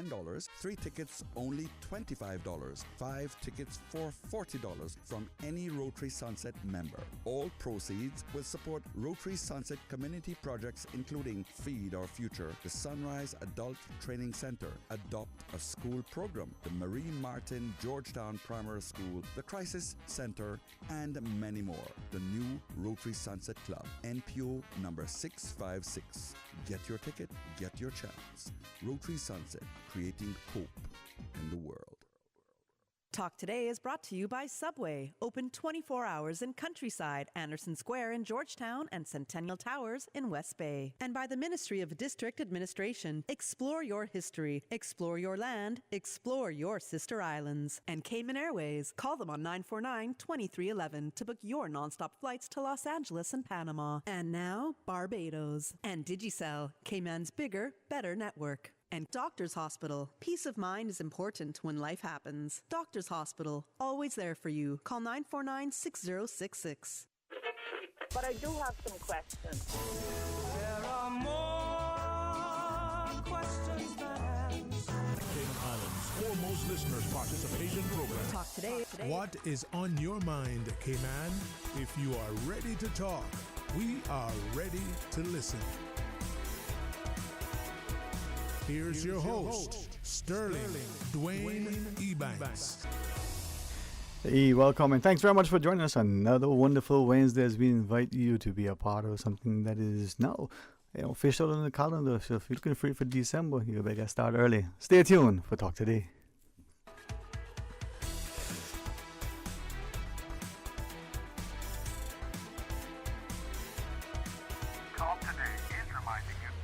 $10, 3 tickets only $25, 5 tickets for $40 from any Rotary Sunset member. All proceeds will support Rotary Sunset community projects including Feed Our Future, the Sunrise Adult Training Center, Adopt a School program, the Marie Martin Georgetown Primary School, the Crisis Center, and many more. The new Rotary Sunset Club, NPO number 656. Get your ticket, get your chance. Rotary Sunset, creating hope in the world. Talk Today is brought to you by Subway, open 24 hours in Countryside, Anderson Square in Georgetown, and Centennial Towers in West Bay. And by the Ministry of District Administration. Explore your history, explore your land, explore your sister islands. And Cayman Airways. Call them on 949-2311 to book your nonstop flights to Los Angeles and Panama. And now, Barbados. And Digicel, Cayman's bigger, better network. And Doctors Hospital. Peace of mind is important when life happens. Doctors Hospital, always there for you. Call 949-6066. But I do have some questions. There are more questions than answers. Cayman Islands' foremost listeners participation program. Talk Today. What is on your mind, Cayman? If you are ready to talk, we are ready to listen. Here's your host, Sterling Dwayne Ebanks. Hey, welcome, and thanks very much for joining us on another wonderful Wednesday as we invite you to be a part of something that is now official on the calendar. So if you're looking free for December, you better start early. Stay tuned for Talk Today.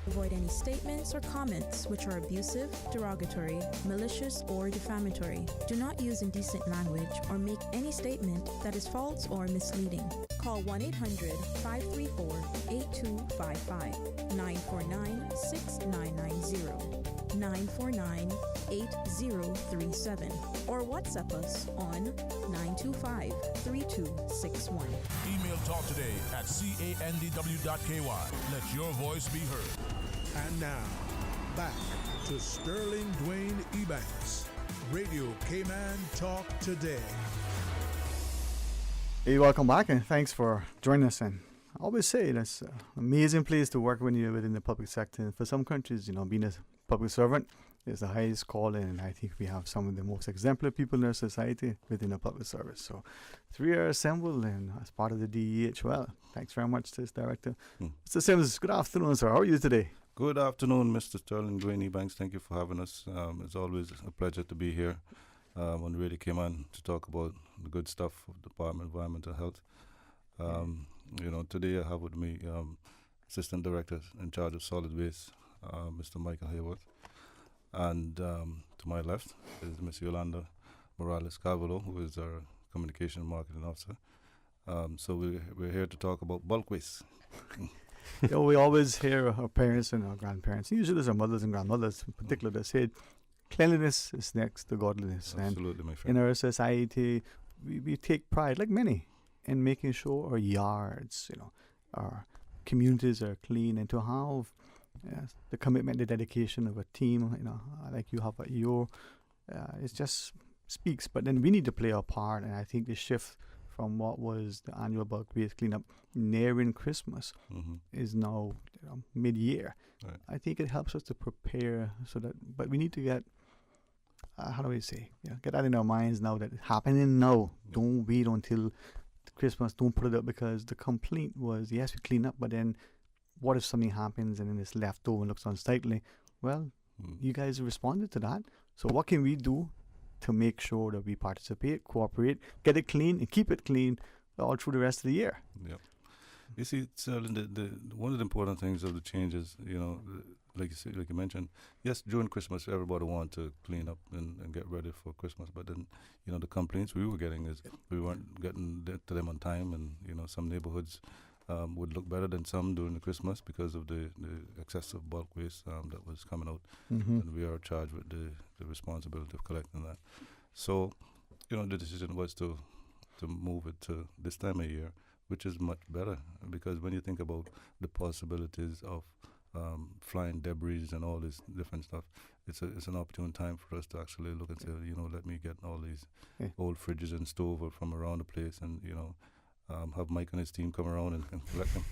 Avoid any statements or comments which are abusive, derogatory, malicious, or defamatory. Do not use indecent language or make any statement that is false or misleading. Call 1-800-534-8255, 949-6990, 949-8037, or WhatsApp us on 925-3261. Email Talk Today at candw.ky. Let your voice be heard. And now, back to Sterling Dwayne Ebanks, Radio Cayman Talk Today. Hey, welcome back, and thanks for joining us. And I always say that's an amazing place to work when you're within the public sector. And for some countries, being a public servant is the highest calling, and I think we have some of the most exemplary people in our society within the public service. So, three are assembled and as part of the DEH. Well, thanks very much to this director. Mr. Sims, good afternoon, sir. How are you today? Good afternoon, Mr. Sterling Dwayne Ebanks. Thank you for having us. It's always a pleasure to be here on Radio Cayman to talk about the good stuff of the Department of Environmental Health. Today I have with me Assistant Director in charge of Solid Waste, Mr. Michael Hayworth. And to my left is Ms. Yolanda Morales Carvalho, who is our Communication and Marketing Officer. So we're here to talk about bulk waste. We always hear our parents and our grandparents, usually it's our mothers and grandmothers in particular, that said cleanliness is next to godliness. Absolutely, my friend. In our society, we take pride, like many, in making sure our yards, our communities are clean, and to have the commitment, the dedication of a team, like you have at your, it just speaks. But then we need to play our part, and I think the shift from what was the annual bulk waste cleanup nearing Christmas is now mid-year. Right. I think it helps us to prepare so that, but we need to get, get that in our minds now that it's happening now. Don't wait until Christmas, don't put it up, because the complaint was, yes, we clean up, but then what if something happens and then it's left over and looks unsightly? Well, you guys responded to that. So what can we do to make sure that we participate, cooperate, get it clean, and keep it clean all through the rest of the year? Yeah. You see, one of the important things of the changes, like you mentioned, yes, during Christmas, everybody wanted to clean up and get ready for Christmas. But then, the complaints we were getting is we weren't getting to them on time, and, some neighborhoods would look better than some during the Christmas because of the excessive bulk waste that was coming out. And we are charged with the responsibility of collecting that. So, the decision was to move it to this time of year, which is much better, because when you think about the possibilities of flying debris and all this different stuff. It's an opportune time for us to actually look and say, let me get all these old fridges and stove from around the place, and have Mike and his team come around and collect them.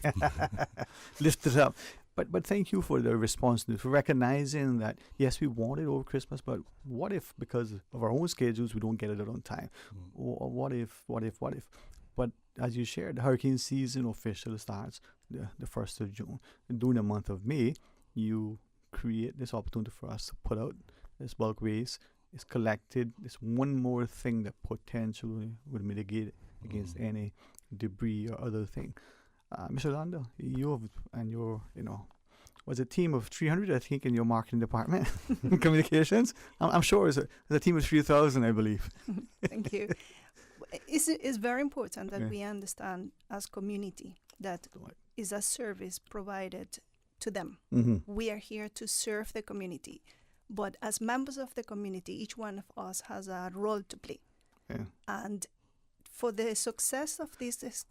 Lift it up. But thank you for the response, for recognizing that, yes, we want it over Christmas, but what if, because of our own schedules, we don't get it on time? Or what if? But as you shared, the hurricane season officially starts the 1st of June. And during the month of May, you create this opportunity for us to put out this bulk waste. It's collected. It's one more thing that potentially would mitigate against any debris or other thing. Mr. Lando, was a team of 300, I think, in your marketing department, communications. I'm sure it's a team of 3,000, I believe. Thank you. It's very important that we understand as community that is a service provided to them. We are here to serve the community. But as members of the community, each one of us has a role to play. Yeah. And for the success of this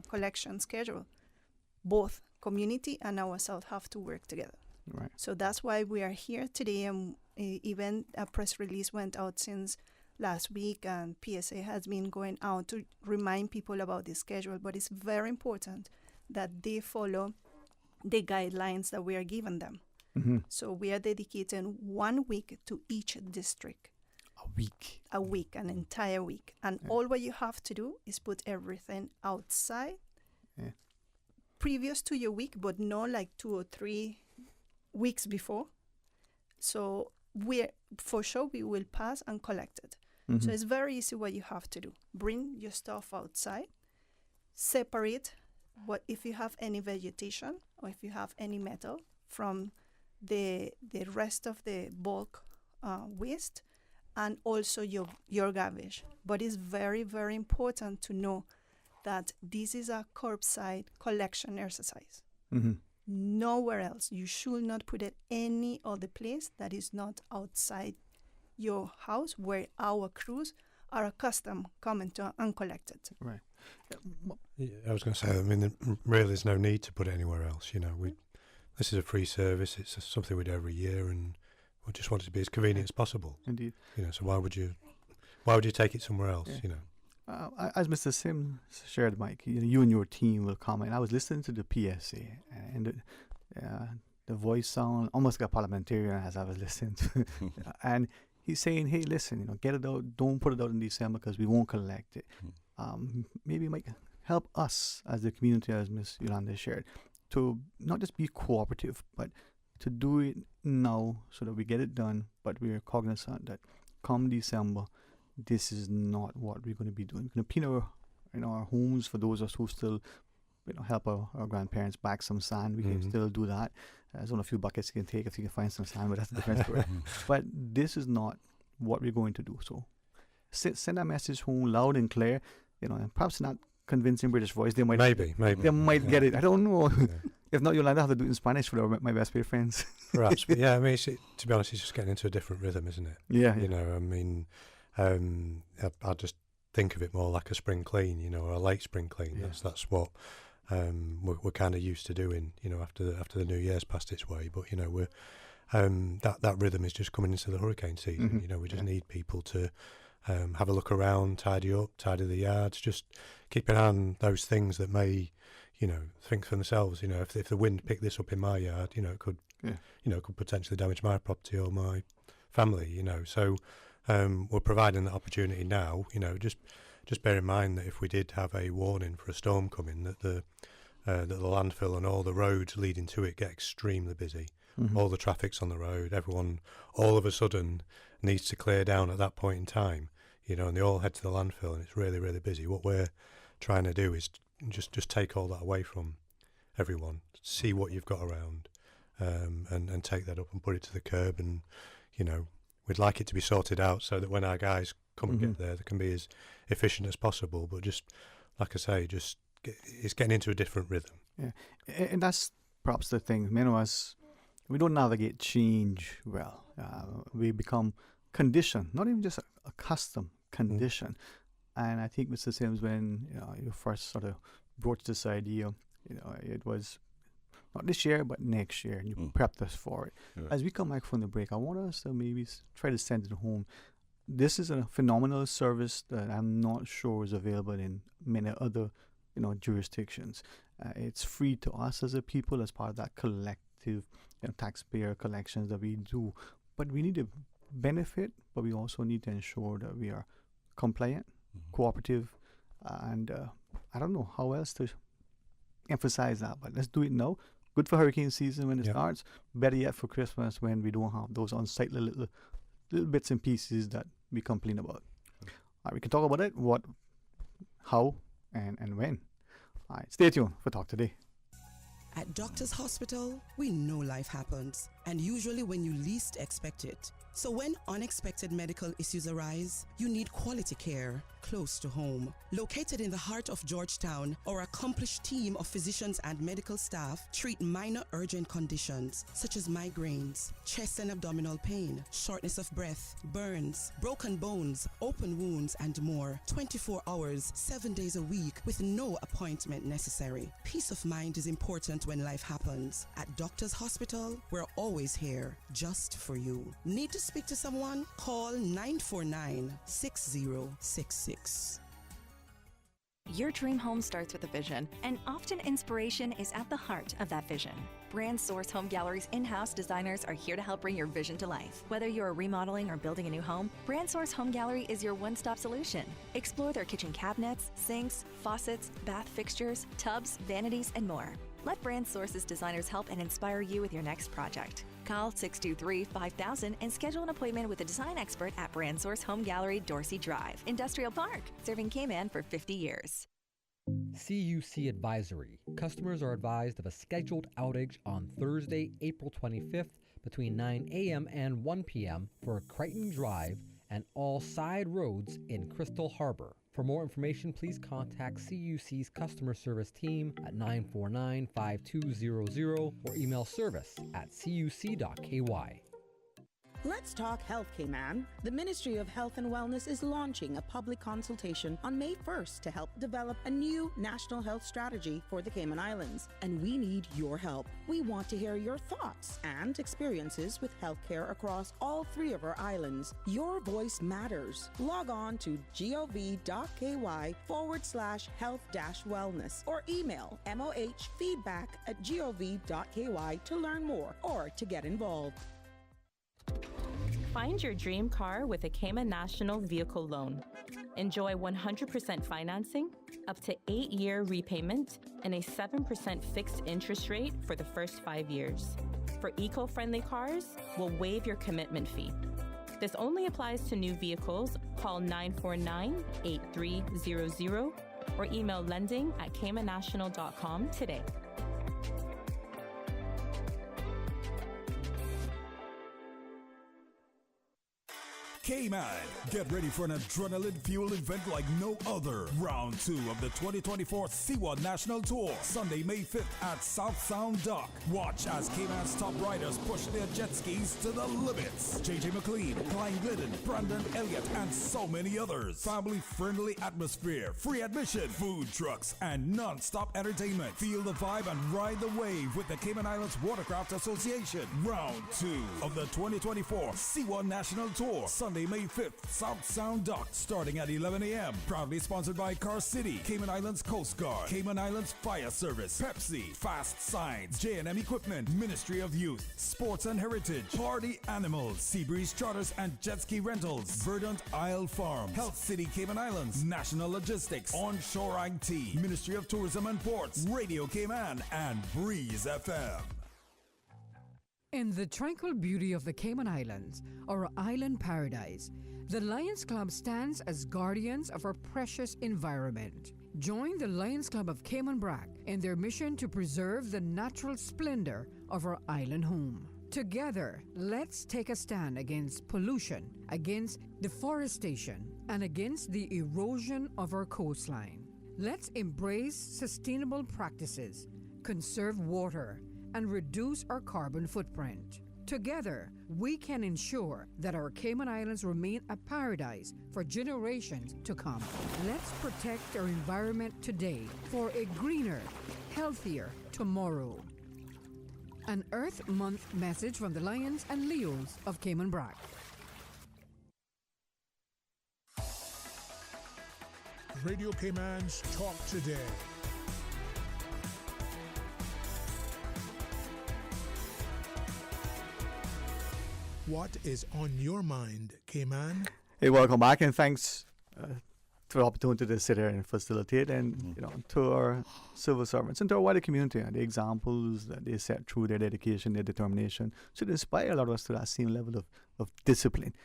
collection schedule, both community and ourselves have to work together. Right. So that's why we are here today, and even a press release went out since last week, and PSA has been going out to remind people about this schedule. But it's very important that they follow the guidelines that we are giving them. So we are dedicating 1 week to each district. A week, an entire week. And all what you have to do is put everything outside previous to your week, but not like 2 or 3 weeks before. So for sure we will pass and collect it. So it's very easy what you have to do. Bring your stuff outside, separate if you have any vegetation or if you have any metal from the rest of the bulk waste, and also your garbage. But it's very, very important to know that this is a curbside collection exercise. Nowhere else. You should not put it any other place that is not outside your house, where our crews are accustomed coming to and collect it. Right. I was going to say, I mean, really there's no need to put it anywhere else. This is a free service. It's something we do every year, and we just want it to be as convenient as possible. Indeed. So why would you take it somewhere else? As Mr. Sims shared, Mike, you and your team will comment. I was listening to the PSA, and the voice sound almost like a parliamentarian as I was listening to, and he's saying, "Hey, listen, get it out. Don't put it out in December because we won't collect it." Maybe Mike help us as the community, as Ms. Yolanda shared, to not just be cooperative, but to do it now so that we get it done, but we are cognizant that come December, this is not what we're going to be doing. We're going to clean our homes. For those of us who still help our grandparents bag some sand, we can still do that. There's only a few buckets you can take if you can find some sand, but that's a different story. But this is not what we're going to do. So send a message home loud and clear, and perhaps not convincing British voice. They might they might get it. I don't know. If not, you'll either have to do it in Spanish for my best paid friends. Perhaps, but I mean, to be honest, it's just getting into a different rhythm, isn't it? Yeah. I mean, I just think of it more like a spring clean, or a late spring clean. Yeah. That's what we're kind of used to doing, after the New Year's passed its way. But we're that rhythm is just coming into the hurricane season. We just need people to have a look around, tidy up, tidy the yards, just keep an eye on those things that may, think for themselves. If the wind picked this up in my yard, it could potentially damage my property or my family. So we're providing that opportunity now. Just bear in mind that if we did have a warning for a storm coming, that the landfill and all the roads leading to it get extremely busy. All the traffic's on the road. Everyone, all of a sudden, needs to clear down at that point in time. And they all head to the landfill, and it's really, really busy. What we're trying to do is just take all that away from everyone, see what you've got around, and take that up and put it to the curb. And we'd like it to be sorted out so that when our guys come and get there, they can be as efficient as possible. But just like I say, it's getting into a different rhythm. Yeah, and that's perhaps the thing. As we don't navigate change well. We become conditioned, not even just accustomed, conditioned. And I think, Mr. Sims, when you first sort of brought this idea, it was not this year, but next year, and you prepped us for it. Yeah. As we come back from the break, I want us to maybe try to send it home. This is a phenomenal service that I'm not sure is available in many other, jurisdictions. It's free to us as a people as part of that collective taxpayer collections that we do. But we need to benefit, but we also need to ensure that we are compliant, cooperative, and I don't know how else to emphasize that, but let's do it now. Good for hurricane season when it starts. Better yet for Christmas when we don't have those unsightly little bits and pieces that we complain about. All right, we can talk about it, what, how, and when. All right, stay tuned for Talk Today. At Doctors Hospital, we know life happens, and usually when you least expect it. So when unexpected medical issues arise, you need quality care close to home. Located in the heart of Georgetown, our accomplished team of physicians and medical staff treat minor urgent conditions such as migraines, chest and abdominal pain, shortness of breath, burns, broken bones, open wounds, and more. 24 hours, 7 days a week with no appointment necessary. Peace of mind is important when life happens. At Doctors Hospital, we're always here just for you. Need to speak to someone? Call 949-6066. Your dream home starts with a vision, and often inspiration is at the heart of that vision. Brand Source Home Gallery's in-house designers are here to help bring your vision to life. Whether you're remodeling or building a new home, Brand Source Home Gallery is your one-stop solution. Explore their kitchen cabinets, sinks, faucets, bath fixtures, tubs, vanities, and more. Let Brand Source's designers help and inspire you with your next project. Call 623-5000 and schedule an appointment with a design expert at Brand Source Home Gallery, Dorsey Drive, Industrial Park, serving Cayman for 50 years. CUC Advisory. Customers are advised of a scheduled outage on Thursday, April 25th between 9 a.m. and 1 p.m. for Crichton Drive and all side roads in Crystal Harbor. For more information, please contact CUC's customer service team at 949-5200 or email service@cuc.ky. Let's talk health, Cayman. The Ministry of Health and Wellness is launching a public consultation on May 1st to help develop a new national health strategy for the Cayman Islands. And we need your help. We want to hear your thoughts and experiences with healthcare across all 3 of our islands. Your voice matters. Log on to gov.ky/health-wellness or email mohfeedback@gov.ky to learn more or to get involved. Find your dream car with a Cayman National Vehicle Loan. Enjoy 100% financing, up to 8-year repayment, and a 7% fixed interest rate for the first 5 years. For eco-friendly cars, we'll waive your commitment fee. This only applies to new vehicles. Call 949-8300 or email lending@caymannational.com today. Cayman, get ready for an adrenaline-fueled event like no other. Round 2 of the 2024 Seaward National Tour, Sunday, May 5th at South Sound Dock. Watch as Cayman's top riders push their jet skis to the limits. JJ McLean, Klein Glidden, Brandon Elliott, and so many others. Family-friendly atmosphere, free admission, food trucks, and non-stop entertainment. Feel the vibe and ride the wave with the Cayman Islands Watercraft Association. Round 2 of the 2024 Seaward National Tour, Sunday, May 5th, South Sound Dock, starting at 11 a.m. Proudly sponsored by Car City, Cayman Islands Coast Guard, Cayman Islands Fire Service, Pepsi, Fast Signs, J&M Equipment, Ministry of Youth, Sports and Heritage, Party Animals, Seabreeze Charters and Jet Ski Rentals, Verdant Isle Farms, Health City Cayman Islands, National Logistics, Onshore IT, Ministry of Tourism and Ports, Radio Cayman, and Breeze FM. In the tranquil beauty of the Cayman Islands, our island paradise, the Lions Club stands as guardians of our precious environment. Join the Lions Club of Cayman Brac in their mission to preserve the natural splendor of our island home. Together, let's take a stand against pollution, against deforestation, and against the erosion of our coastline. Let's embrace sustainable practices, conserve water, and reduce our carbon footprint. Together, we can ensure that our Cayman Islands remain a paradise for generations to come. Let's protect our environment today for a greener, healthier tomorrow. An Earth Month message from the Lions and Leos of Cayman Brac. Radio Cayman's Talk Today. What is on your mind, Cayman? Hey, welcome back, and thanks for the opportunity to sit here and facilitate, and to our civil servants and to our wider community, and the examples that they set through their dedication, their determination, should inspire a lot of us to that same level of discipline.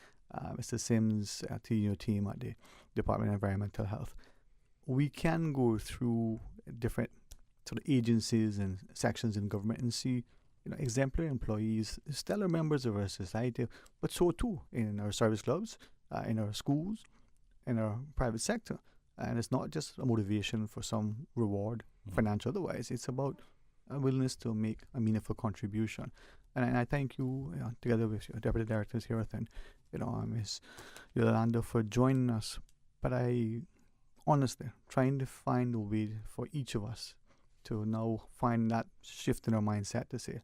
Mr. Sims, to your team at the Department of Environmental Health, we can go through different sort of agencies and sections in government and see exemplary employees, stellar members of our society, but so too in our service clubs, in our schools, in our private sector. And it's not just a motivation for some reward, financial otherwise. It's about a willingness to make a meaningful contribution. And I thank you, together with your deputy directors here, and Ms. Yolanda, for joining us. But I honestly trying to find a way for each of us to now find that shift in our mindset to say,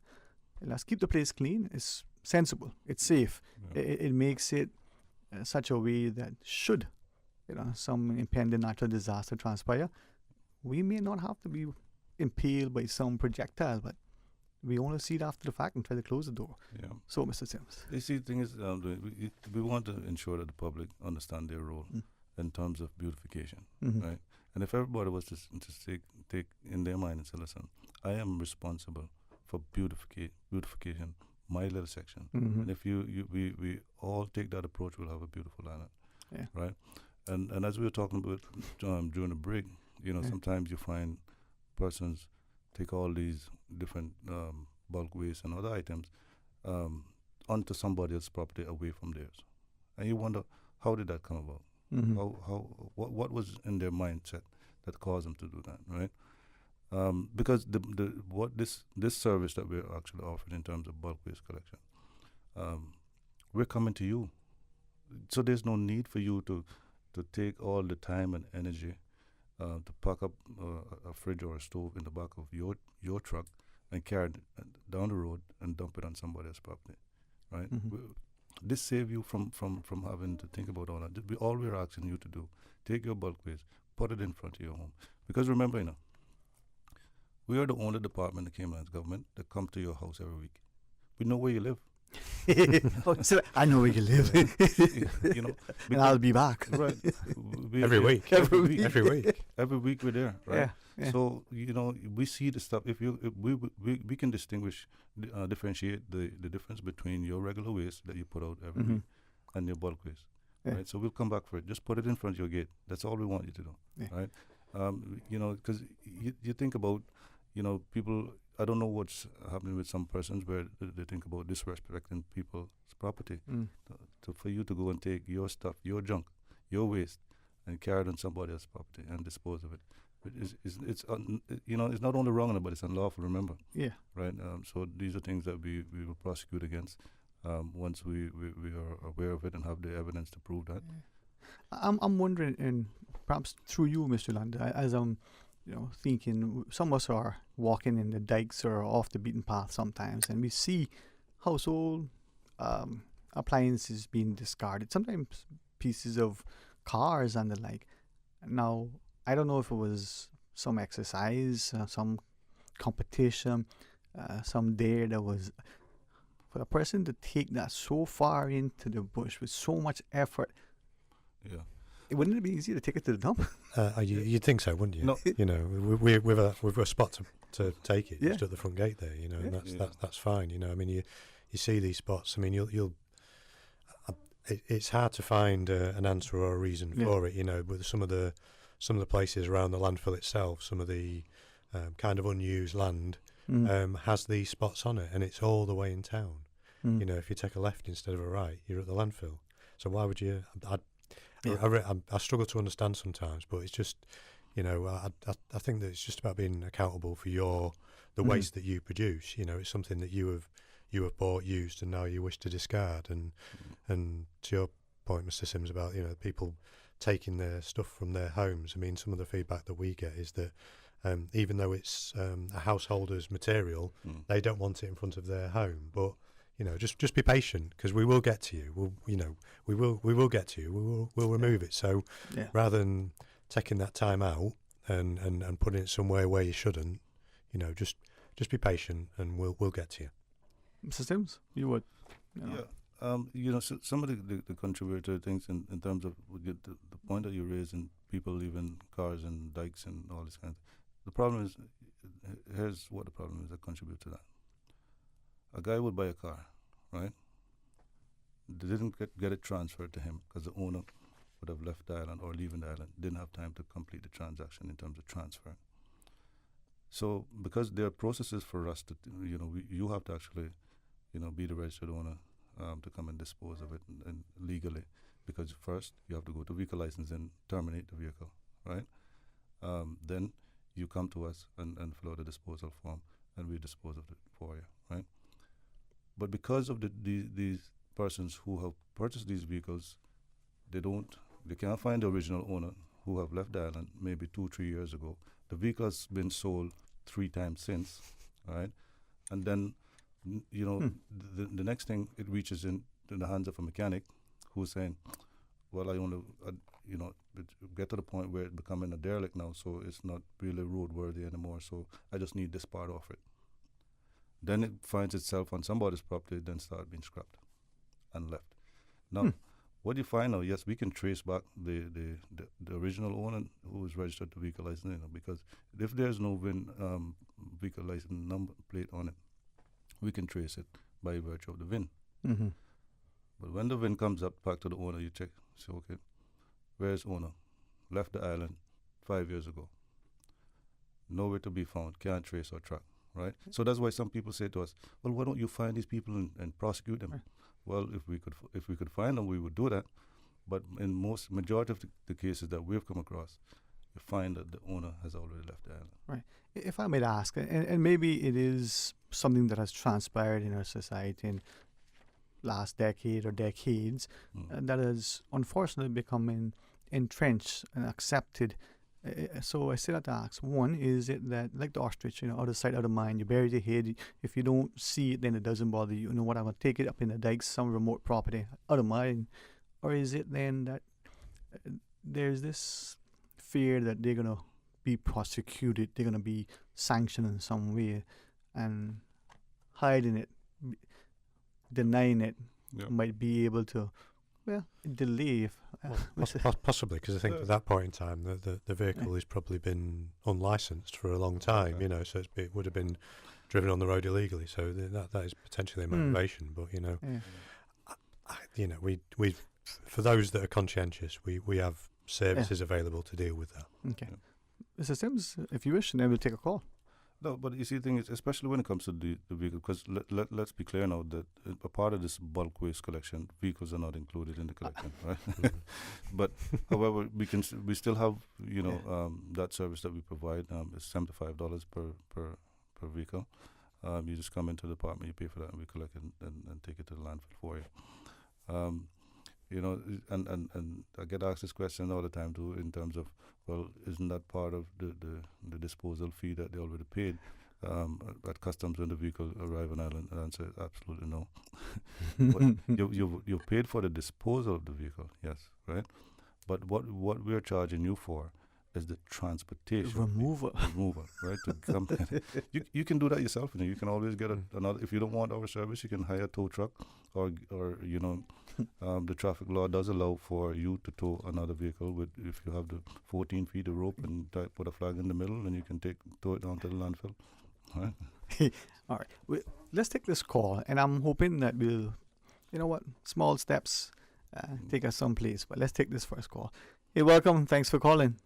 let's keep the place clean. It's sensible. It's safe. Yeah. It makes it such a way that should some impending natural disaster transpire, we may not have to be impaled by some projectile, but we only see it after the fact and try to close the door. Yeah. So, Mr. Sims. You see, the thing is, we want to ensure that the public understand their role in terms of beautification, right? And if everybody was to take in their mind and say, listen, I am responsible for beautification, my little section. And if we all take that approach, we'll have a beautiful island, right? And as we were talking about during the break, sometimes you find persons take all these different bulk waste and other items onto somebody else's property away from theirs, and you wonder, how did that come about? What was in their mindset that caused them to do that, right? Because what this service that we're actually offering in terms of bulk waste collection, we're coming to you, so there's no need for you to take all the time and energy to pack up a fridge or a stove in the back of your truck and carry it down the road and dump it on somebody else's property, right? This saves you from having to think about all that. All we're asking you to do, take your bulk waste, put it in front of your home. Because remember, we are the only department in the Cayman government that come to your house every week. We know where you live. So I know where you live. And I'll be back. Right. Every week. Every week we're there, right? Yeah. So, we see the stuff. If we can differentiate the difference between your regular waste that you put out every week and your bulk waste, right? So we'll come back for it. Just put it in front of your gate. That's all we want you to do, right? Because you think about, people. I don't know what's happening with some persons where they think about disrespecting people's property. For you to go and take your stuff, your junk, your waste, and carry it on somebody else's property and dispose of it. It's not only wrong, but it's unlawful. Remember, right? So these are things that we will prosecute against once we are aware of it and have the evidence to prove that. I'm wondering, and perhaps through you, Mr. Land, as I'm thinking, some of us are walking in the dikes or off the beaten path sometimes, and we see household appliances being discarded, sometimes pieces of cars and the like. Now, I don't know if it was some exercise, some competition, some day that was for a person to take that so far into the bush with so much effort. Yeah. Wouldn't it be easy to take it to the dump? You'd think so, wouldn't you? No. We've a spot to take it just at the front gate there, and that's fine. I mean, you see these spots. I mean, you'll it's hard to find an answer or a reason for it, but some of the places around the landfill itself, some of the kind of unused land has these spots on it, and it's all the way in town. If you take a left instead of a right, you're at the landfill. So why would you? I struggle to understand sometimes, but it's just, I think that it's just about being accountable for the waste that you produce. It's something that you have bought, used, and now you wish to discard. And to your point, Mr. Sims, about people taking their stuff from their homes. I mean, some of the feedback that we get is that even though it's a householder's material, they don't want it in front of their home. But just be patient, because we will get to you. We will get to you. We'll remove it. So rather than taking that time out and putting it somewhere where you shouldn't, just be patient, and we'll get to you. Mr. Sims, you would. So some of the contributory things in terms of the point that you raised in people leaving cars and dikes and all this kind of thing. The problem is, here's what the problem is that contribute to that. A guy would buy a car, right? They didn't get it transferred to him because the owner would have left the island or leaving the island, didn't have time to complete the transaction in terms of transfer. So because there are processes for us to, you have to actually, be the registered owner to come and dispose of it and legally, because first you have to go to vehicle license and terminate the vehicle, right? Then you come to us and fill out the disposal form, and we dispose of it for you, right? But because of these persons who have purchased these vehicles, they can't find the original owner who have left the island maybe 2-3 years ago. The vehicle has been sold 3 times since, right? And then, the next thing, it reaches in the hands of a mechanic who's saying, well, I only, get to the point where it's becoming a derelict now, so it's not really roadworthy anymore, so I just need this part off it. Then it finds itself on somebody's property, then start being scrapped and left. Now, what you find now, yes, we can trace back the original owner who is registered to vehicle license, because if there's no VIN vehicle license number plate on it, we can trace it by virtue of the VIN. Mm-hmm. But when the VIN comes up back to the owner, you check, say, okay, where's owner? Left the island 5 years ago. Nowhere to be found, can't trace or track, right? So that's why some people say to us, well, why don't you find these people and prosecute them? Right. Well, if we could find them, we would do that. But in majority of the cases that we've come across, you find that the owner has already left the island. Right. If I might ask, and maybe it is something that has transpired in our society in last decade or decades, that has unfortunately become entrenched and accepted. So I still have to ask, one, is it that, like the ostrich, out of sight, out of mind, you bury your head, if you don't see it, then it doesn't bother you. You know what, I'm going to take it up in the dikes, some remote property, out of mind. Or is it then that there's this fear that they're going to be prosecuted, they're going to be sanctioned in some way, and hiding it, denying it, might be able to, delay. Possibly, because I think at that point in time, the vehicle has probably been unlicensed for a long time, so it would have been driven on the road illegally. So that is potentially a motivation. But we for those that are conscientious, we have services available to deal with that. Okay, Mr. Sims, if you wish, and then we'll take a call. No, but you see, the thing is, especially when it comes to the vehicle, because let's be clear now that a part of this bulk waste collection, vehicles are not included in the collection, right? But however, we still have that service that we provide. It's $75 per vehicle. You just come into the department, you pay for that, and we collect it and take it to the landfill for you. And I get asked this question all the time too, in terms of, well, isn't that part of the disposal fee that they already paid at customs when the vehicle arrive on island? And I answer, absolutely no. But you've paid for the disposal of the vehicle, yes, right? But what we're charging you for is the transportation removal, right? To come, you can do that yourself. You can always get another. If you don't want our service, you can hire a tow truck, or the traffic law does allow for you to tow another vehicle if you have the 14 feet of rope and put a flag in the middle, and you can tow it down to the landfill. All right. All right. Let's take this call, and I'm hoping that we'll, small steps take us someplace. But let's take this first call. Hey, welcome. Thanks for calling.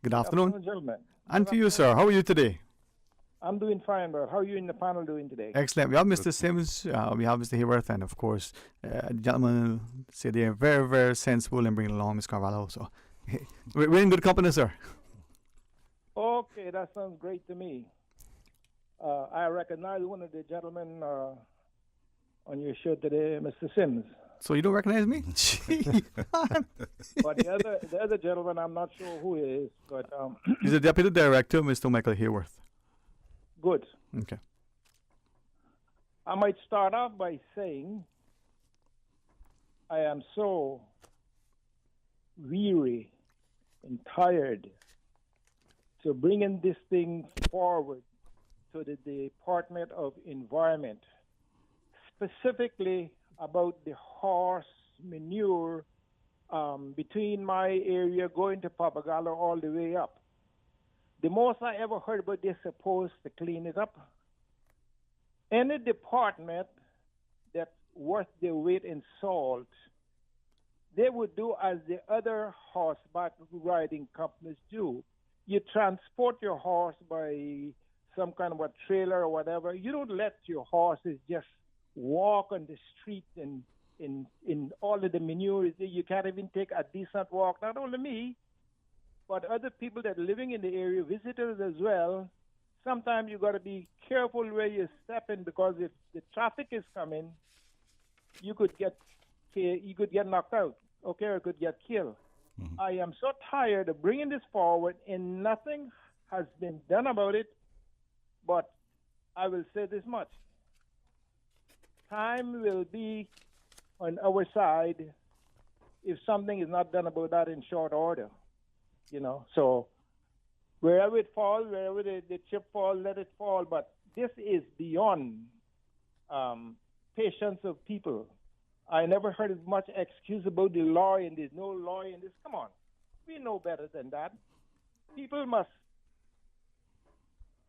Good afternoon. Gentlemen. And to you, sir. How are you today? I'm doing fine, bro. How are you in the panel doing today? Excellent. We have Mr. Sims, we have Mr. Hayworth, and of course, the gentlemen say they're very, very sensible and bring along Ms. Carvalho. So we're in good company, sir. Okay, that sounds great to me. I recognize one of the gentlemen on your show today, Mr. Sims. So you don't recognize me? But the other gentleman, I'm not sure who he is, but He's the deputy director, Mr. Michael Hayworth. Good. Okay. I might start off by saying I am so weary and tired to bringing this thing forward to the Department of Environment, specifically about the horse manure between my area going to Papagalo all the way up. The most I ever heard about they're supposed to clean it up. Any department that's worth their weight in salt, they would do as the other horseback riding companies do. You transport your horse by some kind of a trailer or whatever. You don't let your horses just walk on the street and in all of the manure. You can't even take a decent walk. Not only me, but other people that are living in the area, visitors as well. Sometimes you got to be careful where you step in, because if the traffic is coming, you could get knocked out, okay, or could get killed. Mm-hmm. I am so tired of bringing this forward, and nothing has been done about it. But I will say this much: time will be on our side if something is not done about that in short order. So wherever it falls, wherever the chip falls, let it fall. But this is beyond patience of people. I never heard as much excuse about the law, and there's no law in this. Come on. We know better than that. People must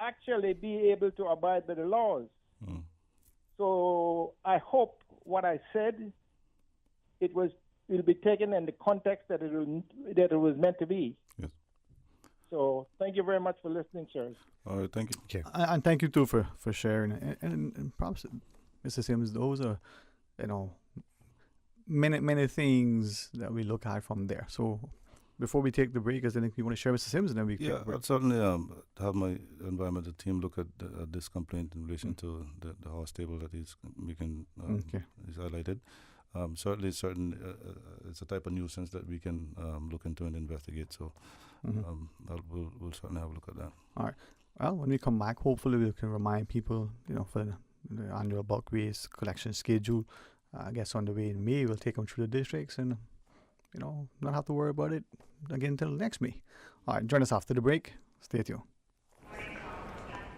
actually be able to abide by the laws. Mm. So I hope what I said, it will be taken in the context that it was meant to be. Yes. So thank you very much for listening, sirs. All right, thank you. Okay. And thank you too for sharing. And perhaps, Mr. Sims, those are, many things that we look at from there. So before we take the break, is there anything you want to share, Mr. Sims, and then we I'd certainly have my environmental team look at this complaint in relation to the horse stable that he's highlighted. Certainly, it's a type of nuisance that we can look into and investigate. So we'll certainly have a look at that. All right. Well, when we come back, hopefully we can remind people, for the annual bulk waste collection schedule. I guess on the way in May, we'll take them through the districts and, not have to worry about it again until next May. All right, join us after the break. Stay tuned.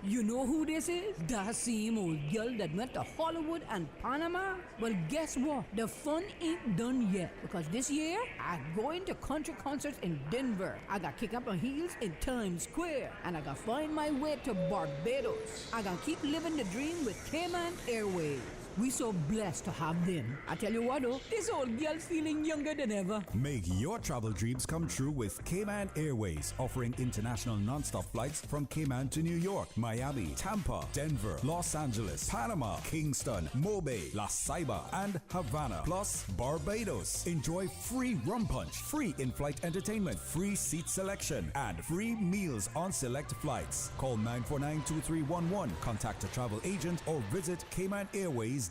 You know who this is? That same old girl that went to Hollywood and Panama? Well, guess what? The fun ain't done yet, because this year, I'm going to country concerts in Denver. I got kick up my heels in Times Square, and I got find my way to Barbados. I got keep living the dream with Cayman Airways. We so blessed to have them. I tell you what though, this old girl's feeling younger than ever. Make your travel dreams come true with Cayman Airways, offering international non-stop flights from Cayman to New York, Miami, Tampa, Denver, Los Angeles, Panama, Kingston, Mobay, La Ceiba, and Havana, plus Barbados. Enjoy free rum punch, free in-flight entertainment, free seat selection, and free meals on select flights. Call 949-2311, contact a travel agent, or visit CaymanAirways.com.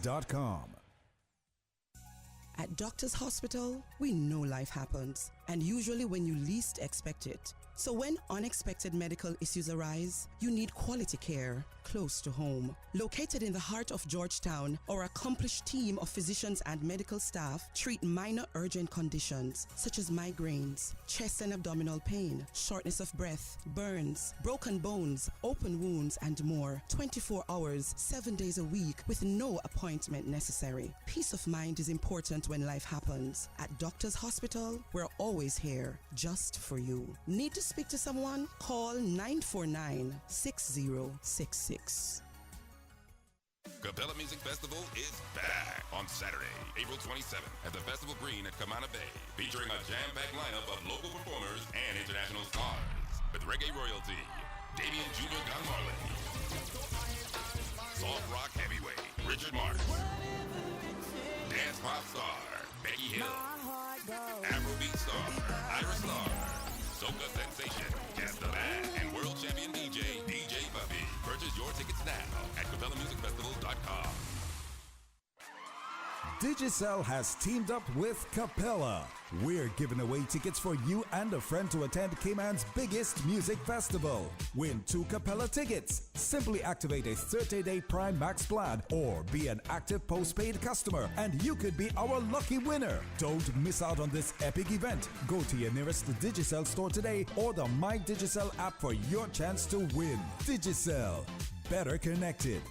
At Doctors Hospital, we know life happens, and usually when you least expect it. So when unexpected medical issues arise, you need quality care close to home. Located in the heart of Georgetown, our accomplished team of physicians and medical staff treat minor urgent conditions such as migraines, chest and abdominal pain, shortness of breath, burns, broken bones, open wounds, and more. 24 hours, 7 days a week with no appointment necessary. Peace of mind is important when life happens. At Doctors Hospital, we're always here just for you. Need to speak to someone? Call 949-6066. Capella Music Festival is back on Saturday, April 27th at the Festival Green at Camana Bay, featuring a jam-packed lineup of local performers and international stars. With reggae royalty, Damian Jr. Gun Marley, soft rock heavyweight, Richard Marx, dance pop star, Becky Hill, Afrobeat star, Iris Lar, soca sensation, Jazz the Band, and world champion DJ Puppy. Purchase your tickets now at CapellaMusicFestival.com. Digicel has teamed up with Capella. We're giving away tickets for you and a friend to attend Cayman's biggest music festival. Win 2 Capella tickets. Simply activate a 30-day Prime Max plan or be an active postpaid customer and you could be our lucky winner. Don't miss out on this epic event. Go to your nearest Digicel store today or the My Digicel app for your chance to win. Digicel. Better connected.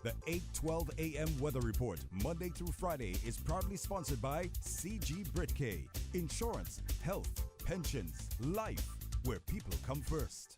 The 8:12 a.m. weather report, Monday through Friday, is proudly sponsored by CG Britcay. Insurance, health, pensions, life, where people come first.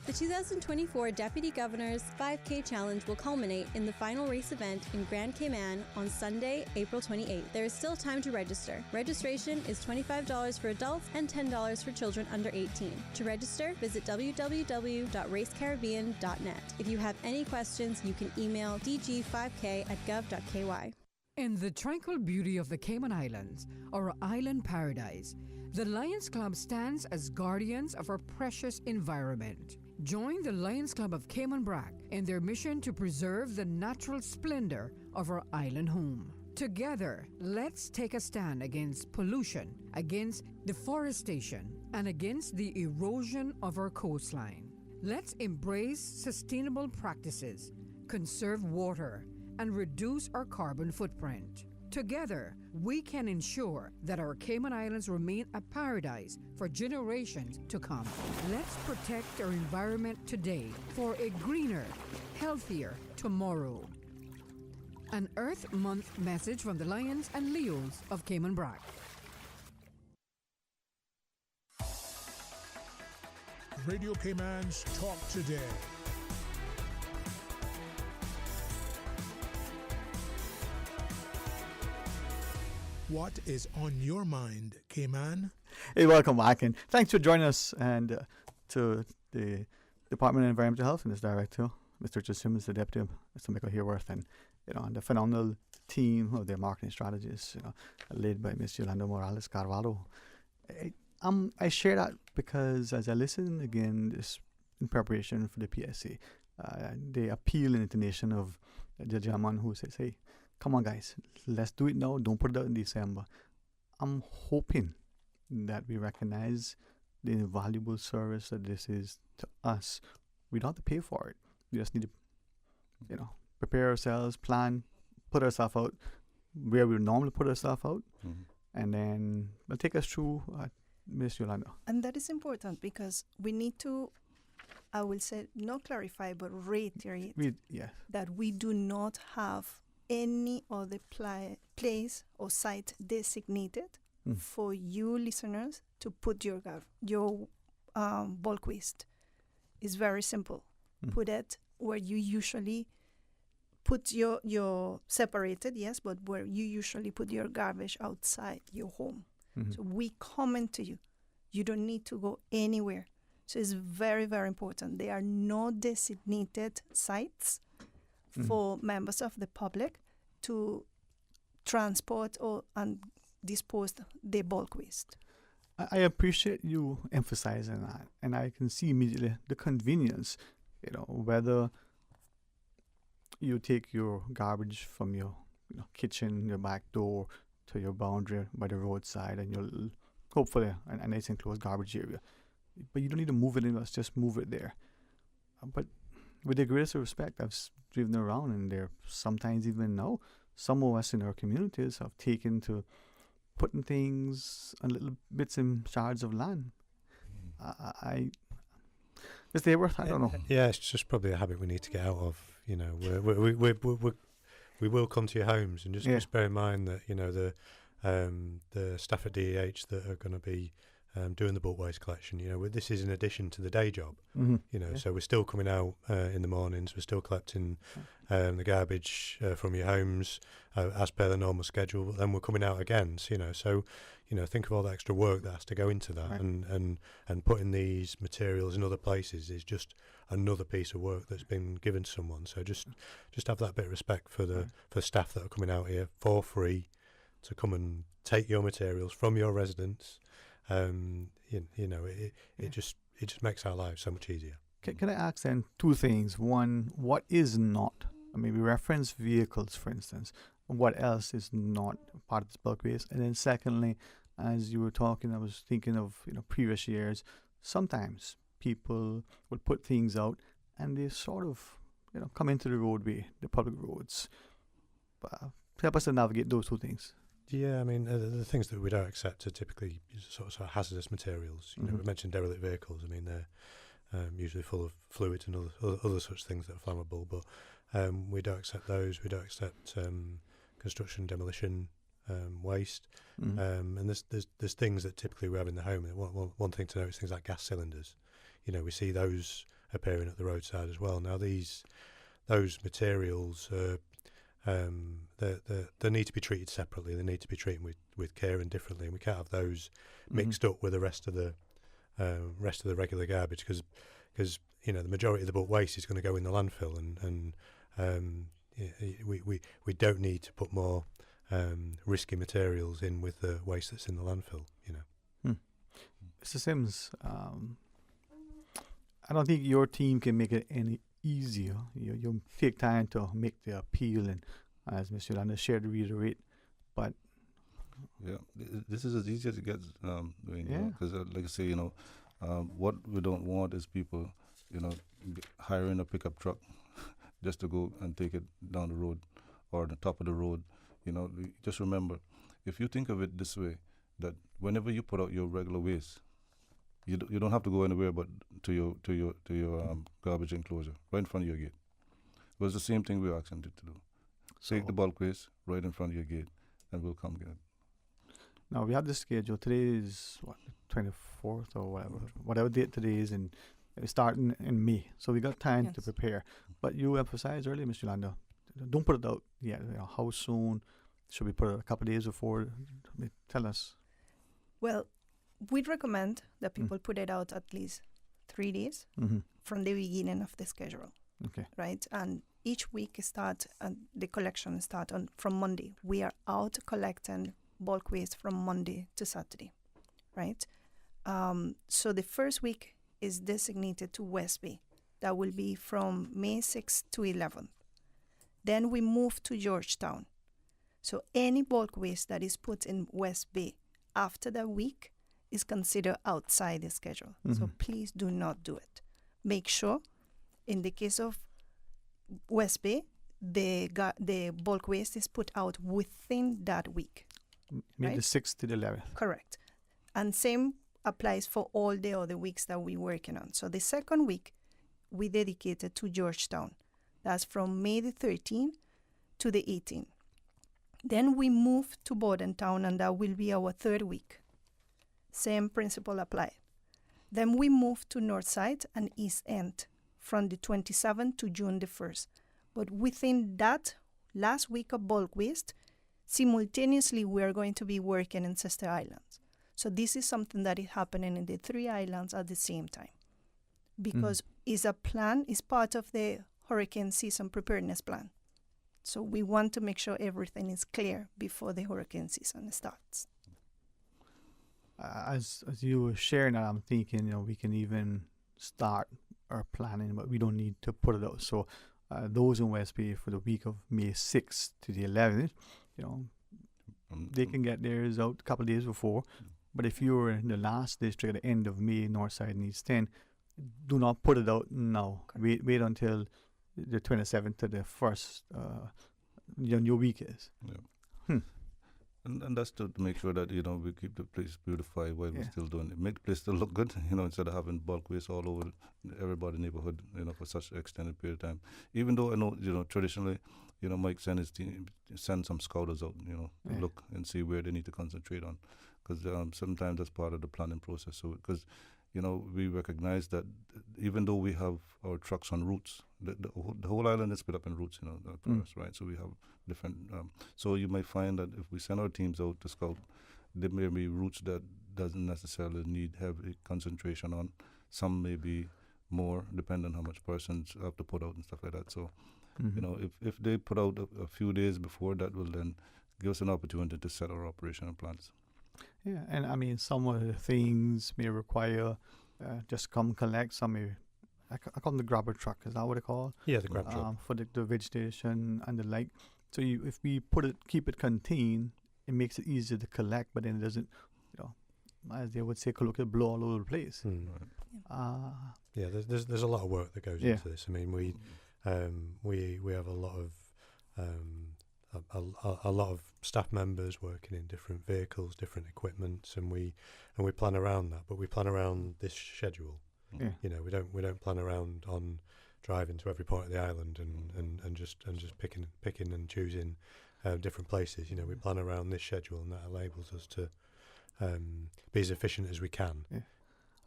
The 2024 Deputy Governor's 5K Challenge will culminate in the final race event in Grand Cayman on Sunday, April 28th. There is still time to register. Registration is $25 for adults and $10 for children under 18. To register, visit www.racecaribbean.net. If you have any questions, you can email dg5k@gov.ky. In the tranquil beauty of the Cayman Islands, our island paradise, the Lions Club stands as guardians of our precious environment. Join the Lions Club of Cayman Brac in their mission to preserve the natural splendor of our island home. Together, let's take a stand against pollution, against deforestation, and against the erosion of our coastline. Let's embrace sustainable practices, conserve water, and reduce our carbon footprint. Together, we can ensure that our Cayman Islands remain a paradise for generations to come. Let's protect our environment today for a greener, healthier tomorrow. An Earth Month message from the Lions and Leos of Cayman Brac. Radio Cayman's Talk Today. What is on your mind, Cayman? Hey, welcome back, and thanks for joining us, and to the Department of Environmental Health and its director, Mr. Richard Simmons, the deputy, Mr. Michael Hereworth, and and the phenomenal team of their marketing strategists, led by Ms. Yolanda Morales Carvalho. I share that because as I listen again, this in preparation for the PSA, the appeal and intonation of the gentleman who says, "Hey, come on, guys, let's do it now. Don't put it out in December." I'm hoping that we recognize the invaluable service that this is to us. We don't have to pay for it. We just need to, prepare ourselves, plan, put ourselves out where we normally put ourselves out, and then it'll take us through, Ms. Yolanda. And that is important because we need to, I will say, not clarify, but reiterate that we do not have any other place or site designated for you listeners to put your bulk waste. It's very simple. Put it where you usually put your separated, yes, but where you usually put your garbage outside your home. So we comment to you. You don't need to go anywhere. So it's very, very important. There are no designated sites for members of the public to transport and dispose the bulk waste. I appreciate you emphasizing that, and I can see immediately the convenience, whether you take your garbage from your kitchen, your back door, to your boundary by the roadside, and you'll hopefully a nice enclosed garbage area. But you don't need to move it in, let's just move it there. But with the greatest respect, I've driven around, and there sometimes even now, some of us in our communities have taken to putting things on little bits and shards of land. Is they worth? I don't know. Yeah, it's just probably a habit we need to get out of. We will come to your homes, and just bear in mind that the staff at DEH that are going to be doing the bulk waste collection. This is in addition to the day job. So we're still coming out in the mornings. We're still collecting the garbage from your homes as per the normal schedule. But then we're coming out again. So think of all the extra work that has to go into that, and putting these materials in other places is just another piece of work that's been given to someone. So just have that bit of respect for the staff that are coming out here for free to come and take your materials from your residents. It just makes our lives so much easier. Can I ask then two things? One, what is not maybe reference vehicles, for instance. What else is not part of this bulk waste? And then secondly, as you were talking, I was thinking of previous years. Sometimes people would put things out and they sort of come into the roadway, the public roads. Help us to navigate those two things. Yeah, I mean, the things that we don't accept are typically sort of hazardous materials. You know, we mentioned derelict vehicles. I mean, they're usually full of fluid and other such things that are flammable, but we don't accept those. We don't accept construction, demolition, waste. And there's things that typically we have in the home. One thing to note is things like gas cylinders. You know, we see those appearing at the roadside as well. Now, those materials they need to be treated separately. They need to be treated with care and differently, and we can't have those mixed up with the rest of the regular garbage because the majority of the bulk waste is going to go in the landfill, and we don't need to put more risky materials in with the waste that's in the landfill. Mr. Sims, I don't think your team can make it any easier. You take time to make the appeal, and as Mr. Yolanda shared, reiterate. But this is as easy as it gets. Because like I say, what we don't want is people, hiring a pickup truck just to go and take it down the road or the top of the road. Just remember, if you think of it this way, that whenever you put out your regular waste, you don't have to go anywhere but to your garbage enclosure right in front of your gate. It was the same thing we were asking you to do. Take the bulk waste right in front of your gate, and we'll come get it. Now we have the schedule. Today is what, 24th or whatever date today is, and it's starting in May. So we got time to prepare. But you emphasized earlier, Ms. Yolanda, don't put it out yet. How soon should we put it? A couple of days before? Tell us. Well, we'd recommend that people put it out at least 3 days from the beginning of the schedule. Okay. Right? And each week the collection starts from Monday. We are out collecting bulk waste from Monday to Saturday. Right? So the first week is designated to West Bay. That will be from May 6th to 11th. Then we move to Georgetown. So any bulk waste that is put in West Bay after that week is considered outside the schedule. So please do not do it. Make sure, in the case of West Bay, the bulk waste is put out within that week. Maybe the 6th to the 11th. Correct. And same applies for all the other weeks that we're working on. So the second week, we dedicated to Georgetown. That's from May the 13th to the 18th. Then we move to Bordentown, and that will be our third week. Same principle applied. Then we move to Northside and East End from the 27th to June the 1st. But within that last week of bulk waste, simultaneously we are going to be working in Sister Islands. So this is something that is happening in the 3 islands at the same time. Because it's a plan, it's part of the hurricane season preparedness plan. So we want to make sure everything is clear before the hurricane season starts. As you were sharing that, I'm thinking, we can even start our planning, but we don't need to put it out. So those in West Bay for the week of May 6th to the 11th, they can get theirs out a couple of days before. But if you're in the last district at the end of May, Northside and East End, do not put it out now. Wait until the 27th to the 1st, your week is. Yeah. And that's to make sure that, we keep the place beautified while we're still doing it. Make the place still look good, instead of having bulk waste all over everybody's neighborhood, for such an extended period of time. Even though I know, traditionally, Mike send his team, send some scouters out, look and see where they need to concentrate on. Because sometimes that's part of the planning process. So, because, we recognize that even though we have our trucks on routes, the whole island is split up in routes, for us, right? So we have different. So you might find that if we send our teams out to scout, there may be routes that doesn't necessarily need heavy concentration on. Some may be more, depending on how much persons have to put out and stuff like that. So, if they put out a few days before, that will then give us an opportunity to set our operational plans. Yeah, and I mean, some of the things may require just come collect. Some may I call them the grabber truck. Is that what they call? Yeah, the grab truck for the vegetation and the like. So if we keep it contained, it makes it easier to collect, but then it doesn't, as they would say, colloquially, blow all over the place. Yeah, there's a lot of work that goes into this. I mean, we have a lot of staff members working in different vehicles, different equipments, and we plan around that. But we plan around this schedule. Yeah. We don't plan around on driving to every part of the island and just picking and choosing different places. We plan around this schedule, and that enables us to be as efficient as we can. Yeah.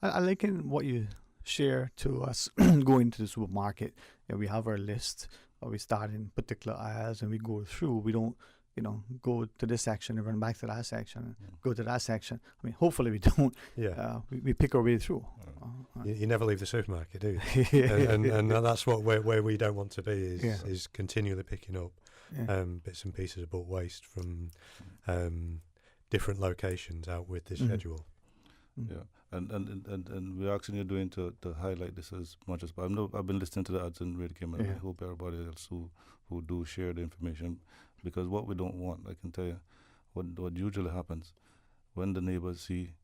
I like in what you share to us going to the supermarket. We have our list, or we start in particular aisles and we go through. We don't, go to this section and run back to that section, go to that section. I mean, hopefully we don't. Yeah. We pick our way through. You never leave the supermarket, do you? and that's where we don't want to be is continually picking up bits and pieces of bulk waste from different locations out with this schedule. Yeah, and we're asking you to highlight this as much as possible. I've been listening to the ads and really came, and I hope everybody else who do share the information, because what we don't want, I can tell you, what usually happens when the neighbors see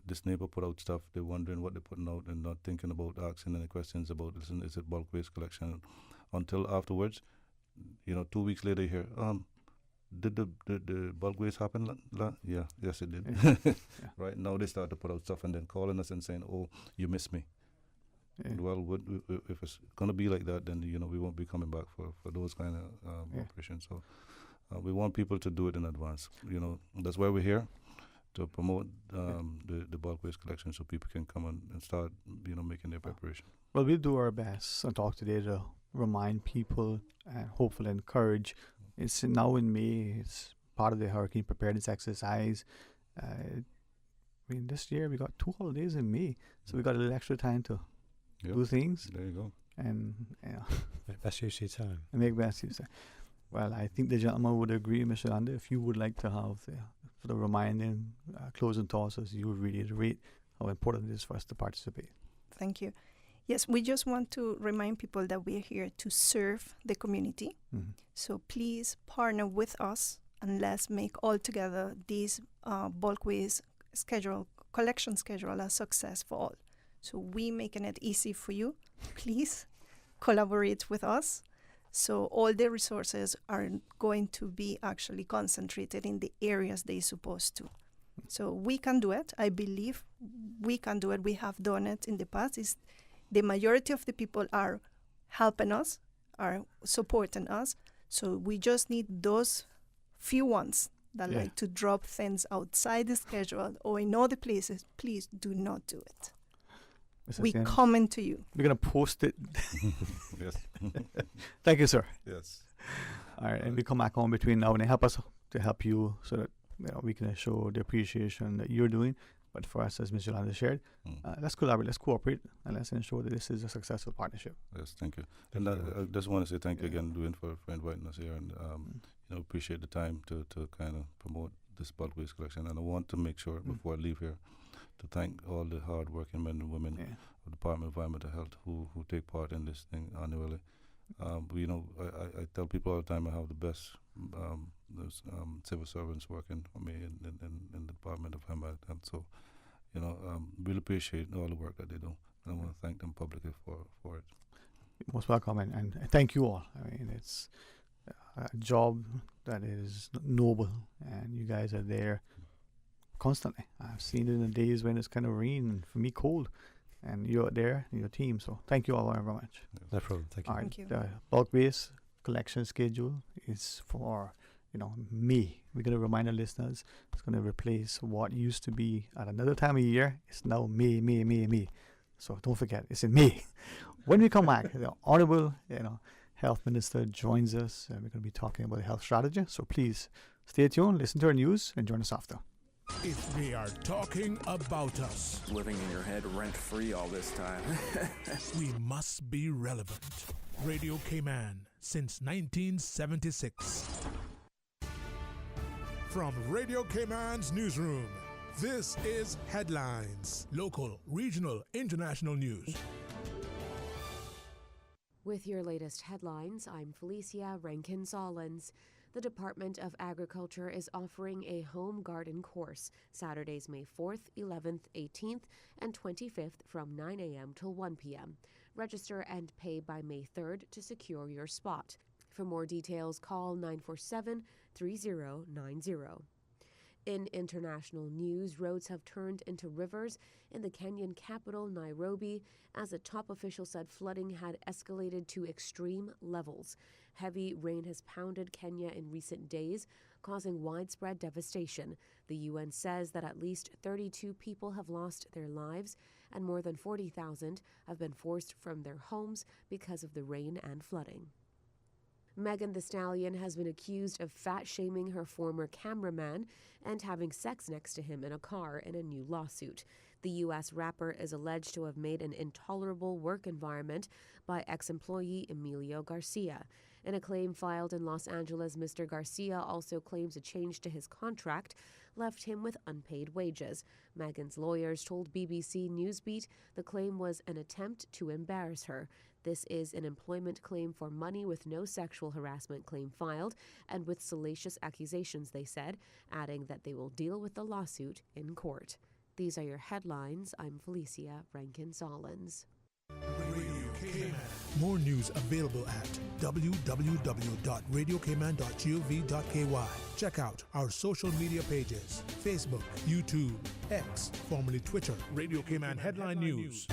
this neighbor put out stuff, they're wondering what they're putting out and not thinking about asking any questions about, listen, is it bulk waste collection? Until afterwards, 2 weeks later, you hear, did the bulk waste happen? Yes, it did. Right now they start to put out stuff and then calling us and saying, "Oh, you missed me." Yeah. Well, if it's going to be like that, then we won't be coming back for those kind of operations. So we want people to do it in advance. That's why we're here, to promote the bulk waste collection, so people can come and start making their preparation. Well, we'll do our best and talk today to remind people and hopefully encourage. It's now in May. It's part of the hurricane preparedness exercise. This year we got 2 holidays in May, so we got a little extra time to do things. There you go. And make best use of your time. Make best use of. Well, I think the gentleman would agree, Mr. Lander. If you would like to have sort of reminding closing thoughts as you reiterate how important it is for us to participate. Thank you. Yes, we just want to remind people that we're here to serve the community. Mm-hmm. So please partner with us and let's make all together these bulk waste collection schedule a success for all. So we making it easy for you. Please collaborate with us. So all the resources are going to be actually concentrated in the areas they're supposed to. So we can do it. I believe we can do it. We have done it in the past. The majority of the people are helping us, are supporting us. So we just need those few ones that like to drop things outside the schedule or in other places. Please do not do it. We coming to you. We're going to post it. Yes. Thank you, sir. Yes. All right. And we come back on between now and help us to help you so that we can show the appreciation that you're doing. But for us, as Mr. Yolanda shared, let's collaborate, let's cooperate, and let's ensure that this is a successful partnership. Yes, thank you. And I just want to say thank you again, Dwayne, for inviting us here, and appreciate the time to kind of promote this bulk waste collection. And I want to make sure before I leave here to thank all the hard-working men and women of the Department of Environmental Health who take part in this thing annually. I tell people all the time I have the best civil servants working for me in the Department of Environmental Health. So, really appreciate all the work that they do. And I want to thank them publicly for it. You're most welcome, and thank you all. I mean, it's a job that is noble, and you guys are there constantly. I've seen it in the days when it's kind of rain and for me cold, and you're there, your team. So thank you all very much. No problem. Thank you. All right, thank you. The bulk waste collection schedule is for May. We're going to remind our listeners it's going to replace what used to be at another time of year. It's now May. So don't forget, it's in May. When we come back, the Honorable Health Minister joins us, and we're going to be talking about the health strategy. So please stay tuned, listen to our news, and join us after. If they are talking about us, living in your head rent-free all this time, we must be relevant. Radio Cayman since 1976. From Radio Cayman's newsroom, this is Headlines. Local, regional, international news. With your latest headlines, I'm Felicia Rankin-Solins. The Department of Agriculture is offering a home garden course Saturdays, May 4th, 11th, 18th, and 25th from 9 a.m. till 1 p.m. Register and pay by May 3rd to secure your spot. For more details, call 947-3090. In international news, roads have turned into rivers in the Kenyan capital, Nairobi, as a top official said flooding had escalated to extreme levels. Heavy rain has pounded Kenya in recent days, causing widespread devastation. The UN says that at least 32 people have lost their lives, and more than 40,000 have been forced from their homes because of the rain and flooding. Megan Thee Stallion has been accused of fat-shaming her former cameraman and having sex next to him in a car in a new lawsuit. The U.S. rapper is alleged to have made an intolerable work environment by ex-employee Emilio Garcia. In a claim filed in Los Angeles, Mr. Garcia also claims a change to his contract left him with unpaid wages. Megan's lawyers told BBC Newsbeat the claim was an attempt to embarrass her. This is an employment claim for money with no sexual harassment claim filed and with salacious accusations, they said, adding that they will deal with the lawsuit in court. These are your headlines. I'm Felicia Rankin-Solins. More news available at www.radiocayman.gov.ky. Check out our social media pages: Facebook, YouTube, X, formerly Twitter, Radio Cayman Headline News.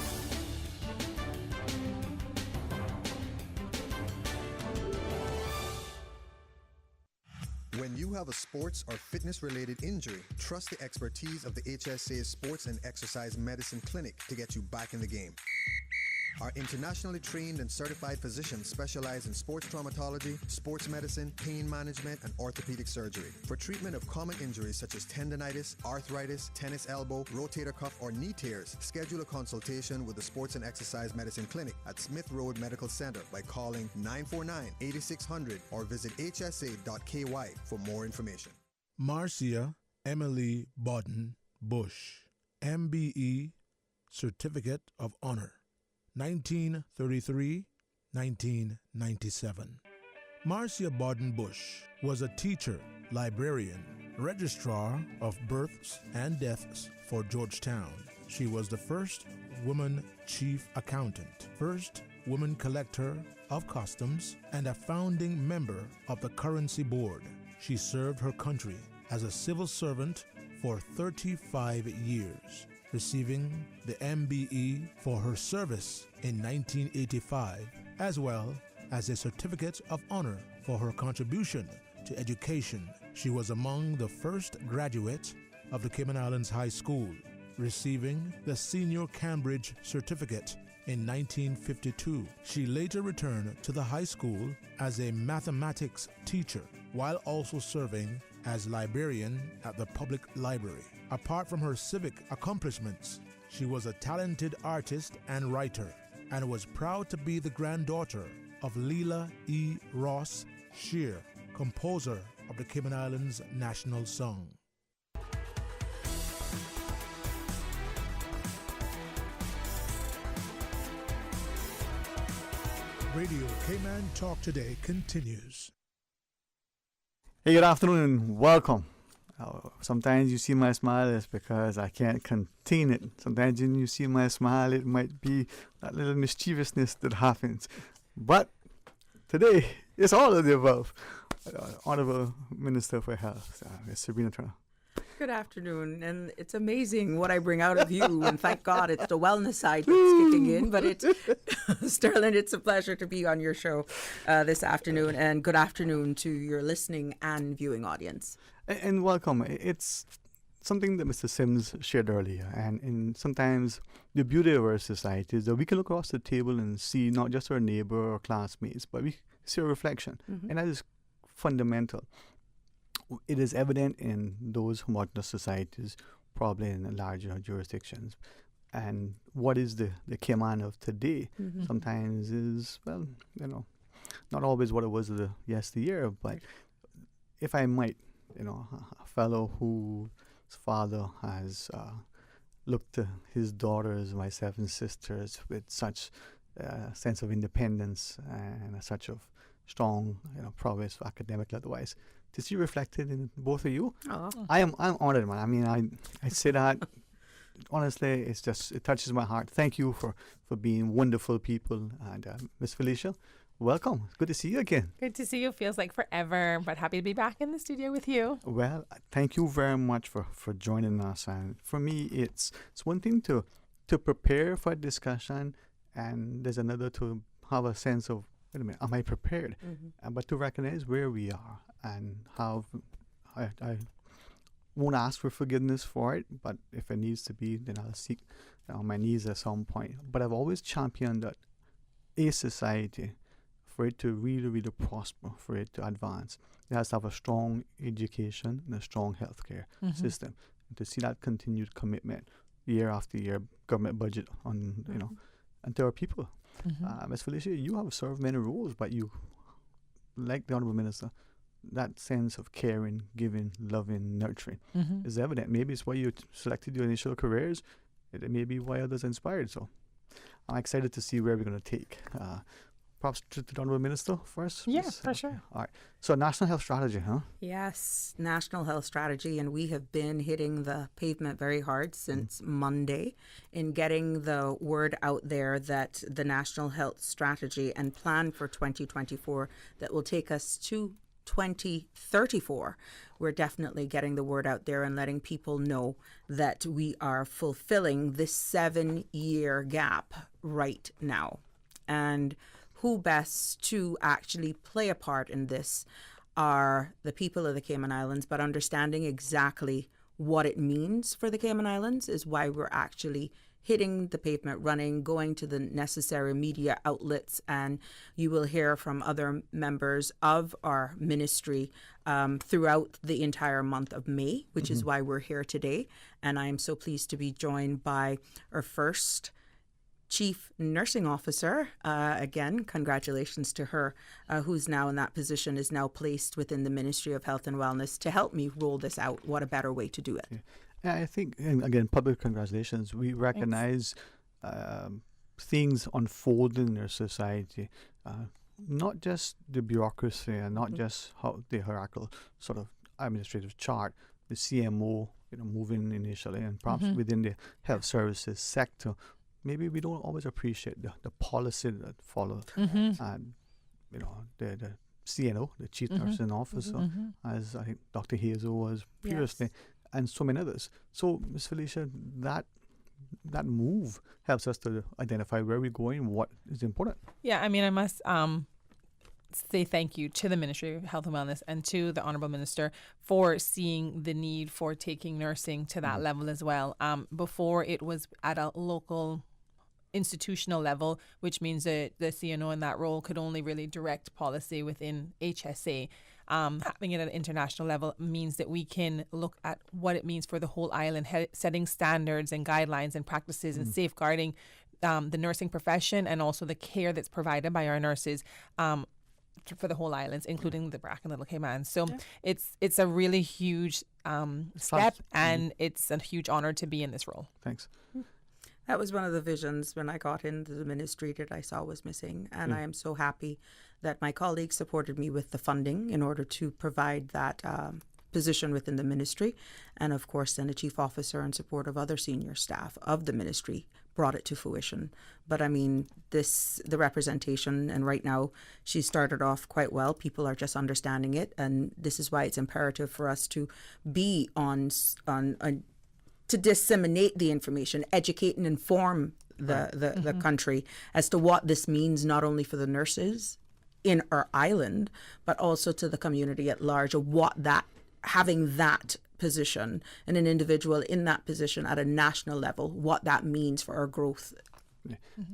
When you have a sports or fitness-related injury, trust the expertise of the HSA Sports and Exercise Medicine Clinic to get you back in the game. Our internationally trained and certified physicians specialize in sports traumatology, sports medicine, pain management, and orthopedic surgery. For treatment of common injuries such as tendonitis, arthritis, tennis elbow, rotator cuff, or knee tears, schedule a consultation with the Sports and Exercise Medicine Clinic at Smith Road Medical Center by calling 949-8600 or visit hsa.ky for more information. Marcia Emily Bodden Bush, MBE, Certificate of Honor. 1933-1997. Marcia Bodden Bush was a teacher, librarian, registrar of births and deaths for Georgetown. She was the first woman chief accountant, first woman collector of customs, and a founding member of the Currency Board. She served her country as a civil servant for 35 years, receiving the MBE for her service in 1985, as well as a Certificate of Honor for her contribution to education. She was among the first graduates of the Cayman Islands High School, receiving the Senior Cambridge Certificate in 1952. She later returned to the high school as a mathematics teacher, while also serving as librarian at the public library. Apart from her civic accomplishments, she was a talented artist and writer, and was proud to be the granddaughter of Leela E. Ross Shear, composer of the Cayman Islands national song. Radio Cayman Talk Today continues. Hey, good afternoon and welcome. Sometimes you see my smile, it's because I can't contain it. Sometimes when you see my smile, it might be that little mischievousness that happens. But today, it's all of the above. Honorable Minister for Health, Ms. Sabrina Turner. Good afternoon, and it's amazing what I bring out of you, and thank God it's the wellness side that's kicking in, but Sterling, it's a pleasure to be on your show this afternoon, and good afternoon to your listening and viewing audience. And welcome. It's something that Mr. Sims shared earlier, and sometimes the beauty of our society is that we can look across the table and see not just our neighbor or classmates, but we see a reflection, and that is fundamental. It is evident in those homogenous societies, probably in larger jurisdictions. And what is the Cayman of today sometimes is, well, not always what it was yesteryear, but if I might, a fellow whose father has looked to his daughters, myself and sisters, with such sense of independence and a such of strong, prowess, academic otherwise. To see reflected in both of you, I'm honored, man. I mean, I say that honestly, it touches my heart. Thank you for being wonderful people, and Miss Felicia, welcome. It's good to see you again. Good to see you. Feels like forever, but happy to be back in the studio with you. Well, thank you very much for joining us. And for me, it's one thing to prepare for a discussion, and there's another to have a sense of, wait a minute, am I prepared? But to recognize where we are and how I won't ask for forgiveness for it, but if it needs to be, then I'll seek on my knees at some point. But I've always championed that a society, for it to really, really prosper, for it to advance, it has to have a strong education and a strong healthcare system. And to see that continued commitment year after year, government budget on, and to our people. Ms. Felicia, you have served many roles, but you, like the Honorable Minister, that sense of caring, giving, loving, nurturing is evident. Maybe it's why you selected your initial careers. It may be why others inspired. So I'm excited to see where we're going to take. Perhaps to the Honorable Minister first? Yeah, for sure. All right. So National Health Strategy, huh? Yes, National Health Strategy. And we have been hitting the pavement very hard since Monday in getting the word out there that the National Health Strategy and plan for 2024 that will take us to 2034. We're definitely getting the word out there and letting people know that we are fulfilling this 7-year gap right now. And who best to actually play a part in this are the people of the Cayman Islands, but understanding exactly what it means for the Cayman Islands is why we're actually hitting the pavement running, going to the necessary media outlets, and you will hear from other members of our ministry throughout the entire month of May, which is why we're here today. And I am so pleased to be joined by our first Chief Nursing Officer. Again, congratulations to her, who's now in that position, is now placed within the Ministry of Health and Wellness to help me roll this out. What a better way to do it. Yeah, I think, and again, public congratulations. We recognize things unfolding in our society, not just the bureaucracy and not just how the hierarchical sort of administrative chart, the CMO, moving initially, and perhaps within the health services sector. Maybe we don't always appreciate the policy that follows, and the CNO, the Chief Nursing Officer, as I think Dr. Hazel was previously, and so many others. So, Ms. Felicia, that move helps us to identify where we're going, what is important. Yeah, I mean, I must say thank you to the Ministry of Health and Wellness and to the Honourable Minister for seeing the need for taking nursing to that level as well. Before it was at a local institutional level, which means that the CNO in that role could only really direct policy within HSA. Having it at an international level means that we can look at what it means for the whole island, setting standards and guidelines and practices and safeguarding the nursing profession and also the care that's provided by our nurses for the whole islands, including the BRAC and Little Cayman. So it's a really huge step, and it's a huge honor to be in this role. Thanks. That was one of the visions when I got into the ministry that I saw was missing. And I am so happy that my colleagues supported me with the funding in order to provide that position within the ministry. And of course, then the chief officer in support of other senior staff of the ministry brought it to fruition. But I mean, the representation, and right now she started off quite well. People are just understanding it. And this is why it's imperative for us to be on to disseminate the information, educate and inform the country as to what this means, not only for the nurses in our island, but also to the community at large, of what that, having that position and an individual in that position at a national level, what that means for our growth.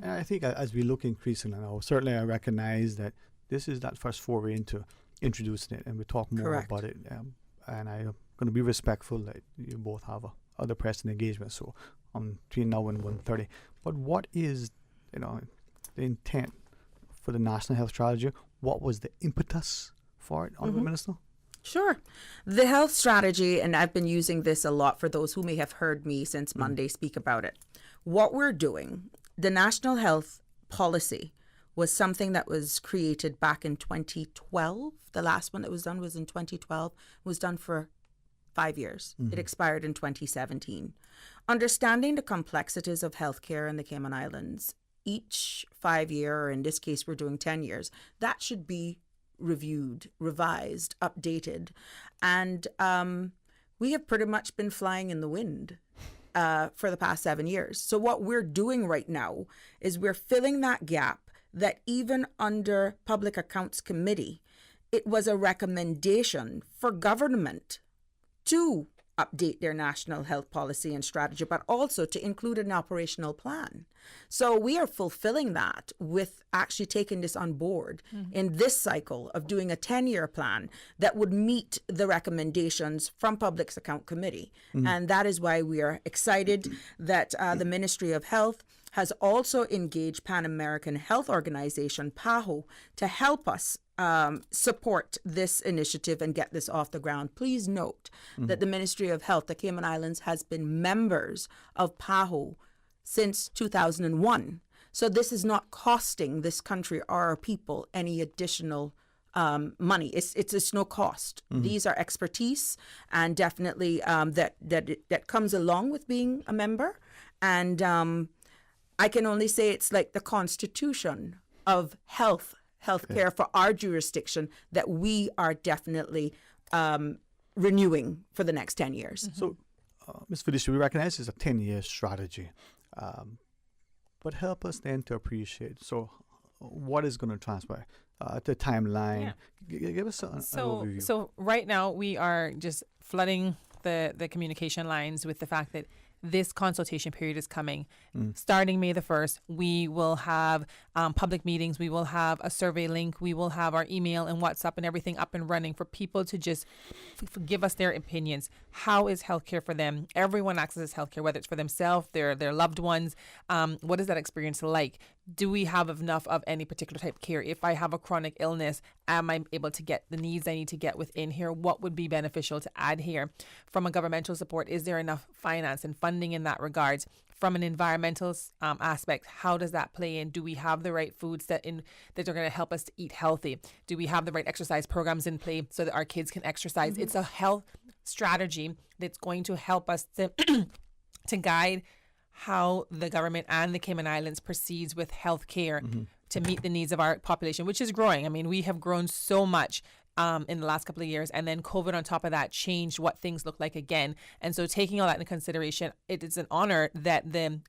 And I think as we look increasingly now, certainly I recognize that this is that first foray into introducing it, and we talk more about it. And I'm going to be respectful that you both have other pressing engagements, so between now and 1:30. But what is, the intent for the National Health Strategy? What was the impetus for it, Honourable Minister? Sure. The health strategy, and I've been using this a lot for those who may have heard me since Monday speak about it. What we're doing, the National Health policy was something that was created back in 2012. The last one that was done was in 2012. It was done for 5 years. It expired in 2017. Understanding the complexities of healthcare in the Cayman Islands, each 5 year, or in this case, we're doing 10 years, that should be reviewed, revised, updated. And we have pretty much been flying in the wind for the past 7 years. So what we're doing right now is we're filling that gap that even under Public Accounts Committee, it was a recommendation for government to update their national health policy and strategy, but also to include an operational plan. So we are fulfilling that with actually taking this on board in this cycle of doing a 10-year plan that would meet the recommendations from Public Account Committee. And that is why we are excited that the Ministry of Health has also engaged Pan American Health Organization, PAHO, to help us support this initiative and get this off the ground. Please note that the Ministry of Health, the Cayman Islands, has been members of PAHO since 2001. So this is not costing this country or our people any additional money. It's no cost. These are expertise, and definitely that comes along with being a member. And I can only say it's like the constitution of healthcare for our jurisdiction that we are definitely renewing for the next 10 years. So, Ms. Felicia, we recognize it's a 10-year strategy, but help us then to appreciate. So, what is going to transpire? The timeline. Give us an overview. So right now we are just flooding the communication lines with the fact that this consultation period is coming. Starting May the 1st, we will have public meetings. We will have a survey link. We will have our email and WhatsApp and everything up and running for people to just give us their opinions. How is healthcare for them? Everyone accesses healthcare, whether it's for themselves, their loved ones. What is that experience like? Do we have enough of any particular type of care? If I have a chronic illness, am I able to get the needs I need to get within here? What would be beneficial to add here? From a governmental support, is there enough finance and funding in that regards? From an environmental aspect, how does that play in? Do we have the right foods that are going to help us to eat healthy? Do we have the right exercise programs in play so that our kids can exercise? It's a health strategy that's going to help us to guide how the government and the Cayman Islands proceeds with healthcare to meet the needs of our population, which is growing. I mean, we have grown so much in the last couple of years, and then COVID on top of that changed what things look like again. And so taking all that into consideration, it is an honor that the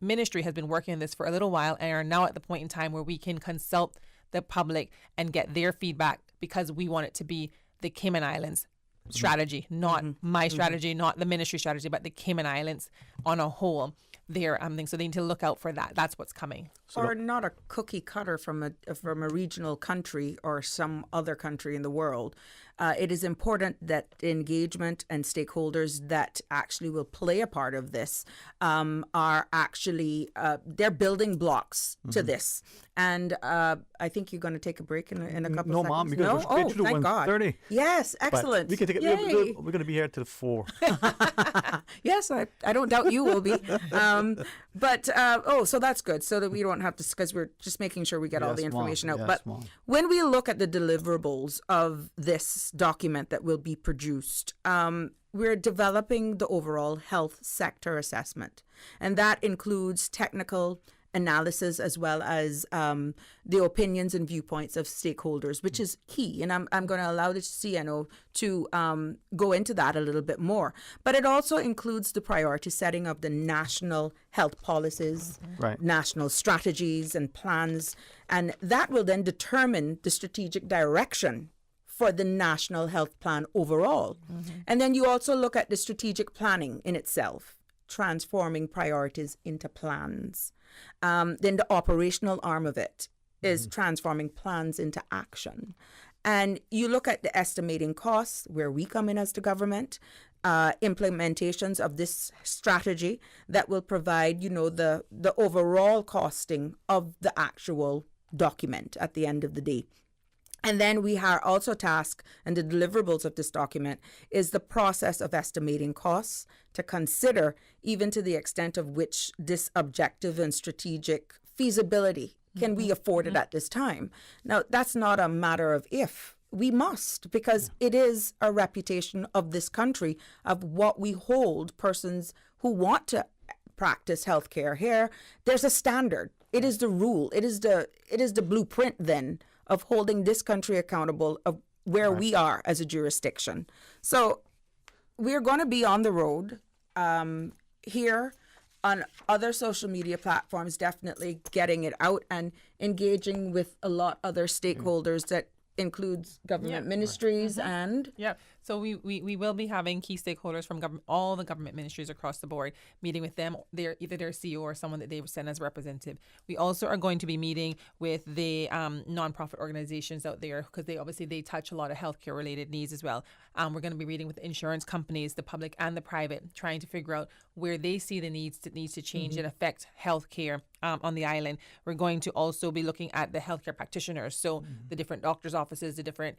ministry has been working on this for a little while and are now at the point in time where we can consult the public and get their feedback, because we want it to be the Cayman Islands strategy, not my strategy, not the ministry strategy, but the Cayman Islands on a whole. Their thing. So they need to look out for that. That's what's coming. Or not a cookie cutter from a regional country or some other country in the world. It is important that engagement and stakeholders that actually will play a part of this are actually they're building blocks to this. And I think you're going to take a break in a couple of seconds. No, Mom, because we're straight to 1:30. Yes, excellent. But we can take it. We're going to be here till 4. Yes, I don't doubt you will be. So that's good, so that we don't have to, because we're just making sure we get all the information out. Yes, but Mom. When we look at the deliverables of this document that will be produced, we're developing the overall health sector assessment, and that includes technical analysis as well as the opinions and viewpoints of stakeholders, which is key. And I'm going to allow the CNO to go into that a little bit more. But it also includes the priority setting of the national health policies, national strategies and plans, and that will then determine the strategic direction for the national health plan overall. And then you also look at the strategic planning in itself, transforming priorities into plans. Then the operational arm of it is transforming plans into action. And you look at the estimating costs, where we come in as the government, implementations of this strategy that will provide, the overall costing of the actual document at the end of the day. And then we are also tasked, and the deliverables of this document is the process of estimating costs to consider even to the extent of which this objective and strategic feasibility Can we afford it at this time? Now, that's not a matter of if. We must, because it is a reputation of this country of what we hold persons who want to practice healthcare here. There's a standard. It is the rule. It is the blueprint then of holding this country accountable of where we are as a jurisdiction. So we're going to be on the road here on other social media platforms, definitely getting it out and engaging with a lot other stakeholders that includes government ministries and so we will be having key stakeholders from all the government ministries across the board, meeting with them, either their CEO or someone that they would send as a representative. We also are going to be meeting with the nonprofit organizations out there, because they touch a lot of healthcare related needs as well. We're going to be meeting with insurance companies, the public and the private, trying to figure out where they see the needs to change and affect healthcare on the island. We're going to also be looking at the healthcare practitioners, so the different doctors' offices, the different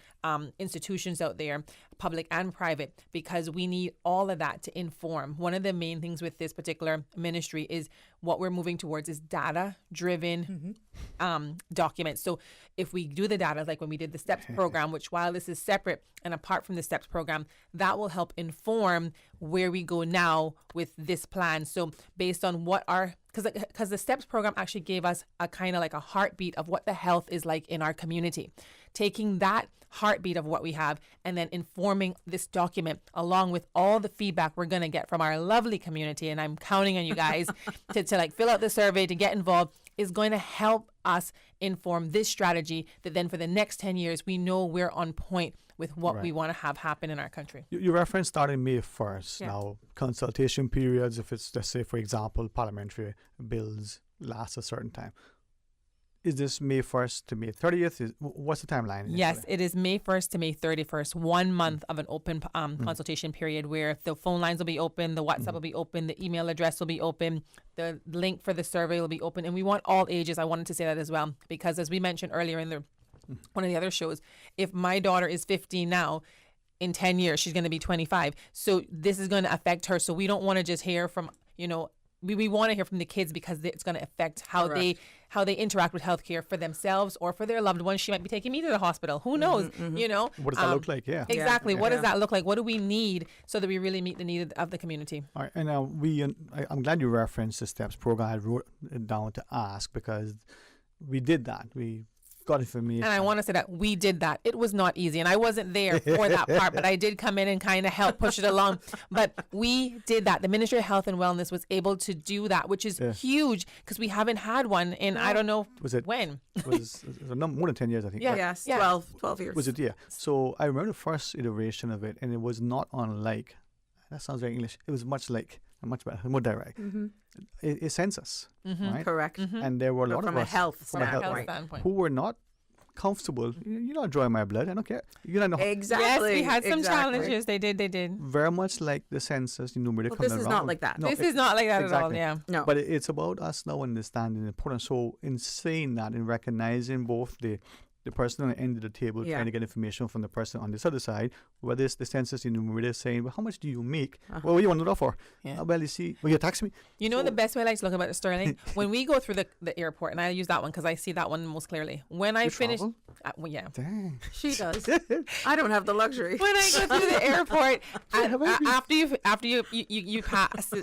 institutions out there, public and private, because we need all of that to inform. One of the main things with this particular ministry is what we're moving towards is data-driven documents. So if we do the data, like when we did the STEPS program, which while this is separate and apart from the STEPS program, that will help inform where we go now with this plan. So based on what because the STEPS program actually gave us a kind of like a heartbeat of what the health is like in our community. Taking that heartbeat of what we have and then informing this document along with all the feedback we're going to get from our lovely community, and I'm counting on you guys to like fill out the survey, to get involved, is going to help us inform this strategy that then for the next 10 years we know we're on point with what we want to have happen in our country. You referenced starting May 1st. Now, consultation periods, if it's, let's say, for example, parliamentary bills last a certain time. Is this May 1st to May 30th? What's the timeline? Yes, it is May 1st to May 31st, 1 month of an open consultation period where the phone lines will be open, the WhatsApp will be open, the email address will be open, the link for the survey will be open. And we want all ages. I wanted to say that as well, because as we mentioned earlier in one of the other shows, if my daughter is 15 now, in 10 years, she's going to be 25. So this is going to affect her. So we don't want to just hear from, we want to hear from the kids, because it's going to affect how they interact with healthcare for themselves or for their loved ones. She might be taking me to the hospital. Who knows? What does that look like? Yeah. Exactly. What does that look like? What do we need so that we really meet the need of the community? All right. And I'm glad you referenced the STEPS program. I wrote it down to ask, because we did that. We got information. And I want to say that we did that. It was not easy, and I wasn't there for that part, but I did come in and kind of help push it along. But we did that. The Ministry of Health and Wellness was able to do that, which is huge, because we haven't had one in, I don't know when. It was more than 10 years, I think. Yeah, yes, 12 years. Was it? Yeah. So I remember the first iteration of it, and it was not unlike, that sounds very English, it was much better, more direct. A census, right? Correct. And there were a lot of us from a health standpoint who were not comfortable. You're not drawing my blood. I don't care. You're not. Exactly. Yes, we had some challenges. They did. Very much like the census, nobody coming around. This is not like that. No, this is not like that at all. Yeah. No. But it's about us now understanding the importance. So in saying that, in recognizing both the person on the end of the table trying to get information from the person on this other side, whether it's the census enumerator saying, well, how much do you make? Well, what do you want to know for? Well, you see, you tax me. The best way I like to look about it, Sterling, when we go through the airport, and I use that one because I see that one most clearly. When I finish, Dang. She does. I don't have the luxury. When I go through the airport, after you pass,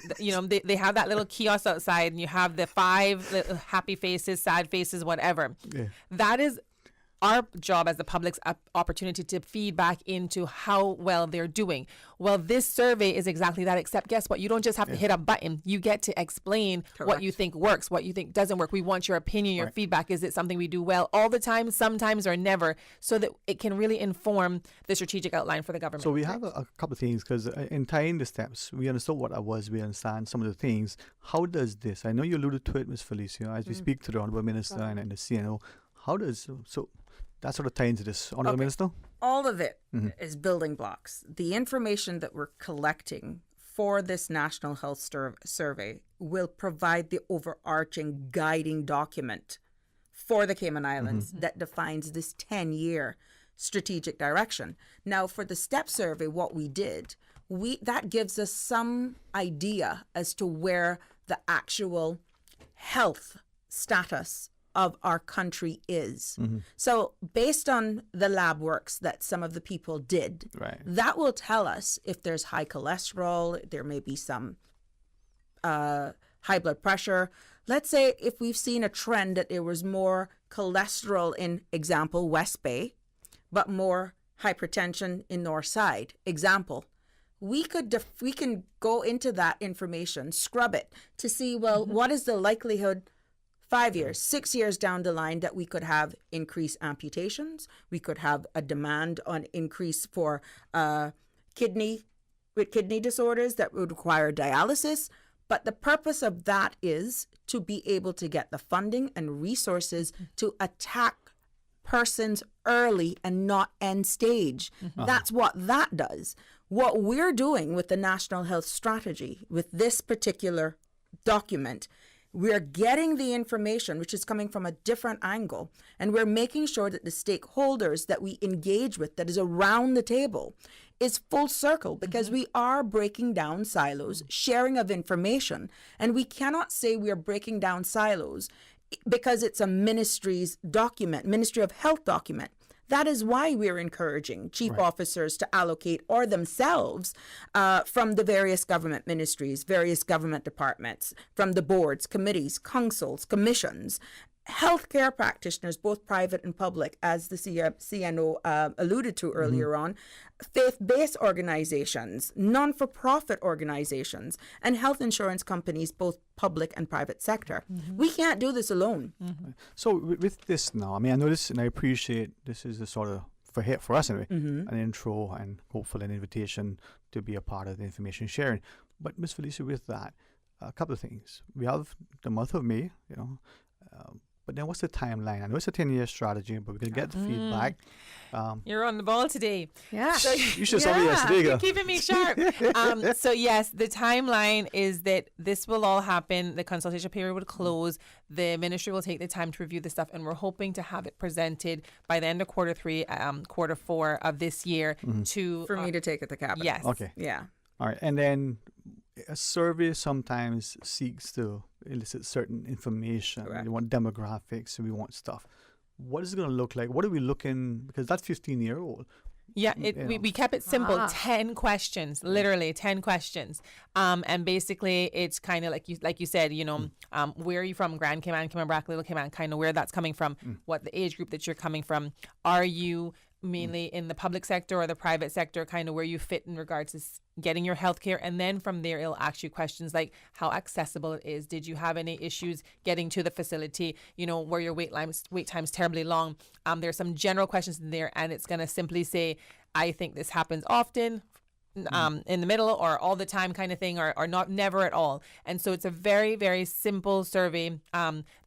they have that little kiosk outside, and you have the 5 little happy faces, sad faces, whatever. Yeah. That is our job as the public's opportunity to feed back into how well they're doing. Well, this survey is exactly that, except guess what? You don't just have to hit a button. You get to explain what you think works, what you think doesn't work. We want your opinion, your feedback. Is it something we do well all the time, sometimes, or never, so that it can really inform the strategic outline for the government. So we have a couple of things, because in tying the steps, we understood what it was. We understand some of the things. How does this, I know you alluded to it, Ms. Felicia, as we speak to the Honourable Minister and the CNO, how does, so that sort of ties into this, Honourable Minister? All of it is building blocks. The information that we're collecting for this National Health Survey will provide the overarching guiding document for the Cayman Islands that defines this 10-year strategic direction. Now, for the STEP survey, what we did, that gives us some idea as to where the actual health status of our country is. So based on the lab works that some of the people did, that will tell us if there's high cholesterol, there may be some high blood pressure. Let's say if we've seen a trend that there was more cholesterol in, example, West Bay, but more hypertension in North Side, example, we can go into that information, scrub it to see, well, what is the likelihood 5 years, 6 years down the line that we could have increased amputations, we could have a demand on increase for kidney disorders that would require dialysis. But the purpose of that is to be able to get the funding and resources to attack persons early and not end stage. That's what that does. What we're doing with the National Health Strategy, with this particular document, we're getting the information, which is coming from a different angle, and we're making sure that the stakeholders that we engage with, that is around the table, is full circle, because we are breaking down silos, sharing of information, and we cannot say we are breaking down silos because it's a ministry's document, Ministry of Health document. That is why we're encouraging chief officers to allocate or themselves from the various government ministries, various government departments, from the boards, committees, councils, commissions, healthcare practitioners, both private and public, as the CNO alluded to earlier on, faith-based organizations, non-for-profit organizations, and health insurance companies, both public and private sector. We can't do this alone. So with this now, I mean, I know this, and I appreciate this is a sort of, for us anyway, an intro and hopefully an invitation to be a part of the information sharing. But Ms. Felicia, with that, a couple of things. We have the month of May, you know, but then what's the timeline? I know it's a 10-year strategy, but we're going to get the feedback. You're on the ball today. Yeah. So, you should saw me yesterday. You're keeping me sharp. So yes, the timeline is that this will all happen. The consultation period would close. The ministry will take the time to review the stuff, and we're hoping to have it presented by the end of Q3, Q4 of this year for me to take at the cabinet. Yes. Okay. Yeah. All right. And then a survey sometimes seeks to elicit certain information. Correct. We want demographics, we want stuff. What is it going to look like? What are we looking, because that's 15-year-old. Yeah, we kept it simple. 10 questions, literally 10 questions. And basically it's kind of like you said, you know, where are you from? Grand Cayman, Brack, Little Cayman, kind of where that's coming from, what the age group that you're coming from. Are you mainly in the public sector or the private sector, kind of where you fit in regards to getting your health care? And then from there, it'll ask you questions like how accessible it is. Did you have any issues getting to the facility? You know, were your wait times terribly long? There's some general questions in there, and it's going to simply say, I think this happens often, in the middle or all the time kind of thing, or not, never at all. And so it's a very, very simple survey.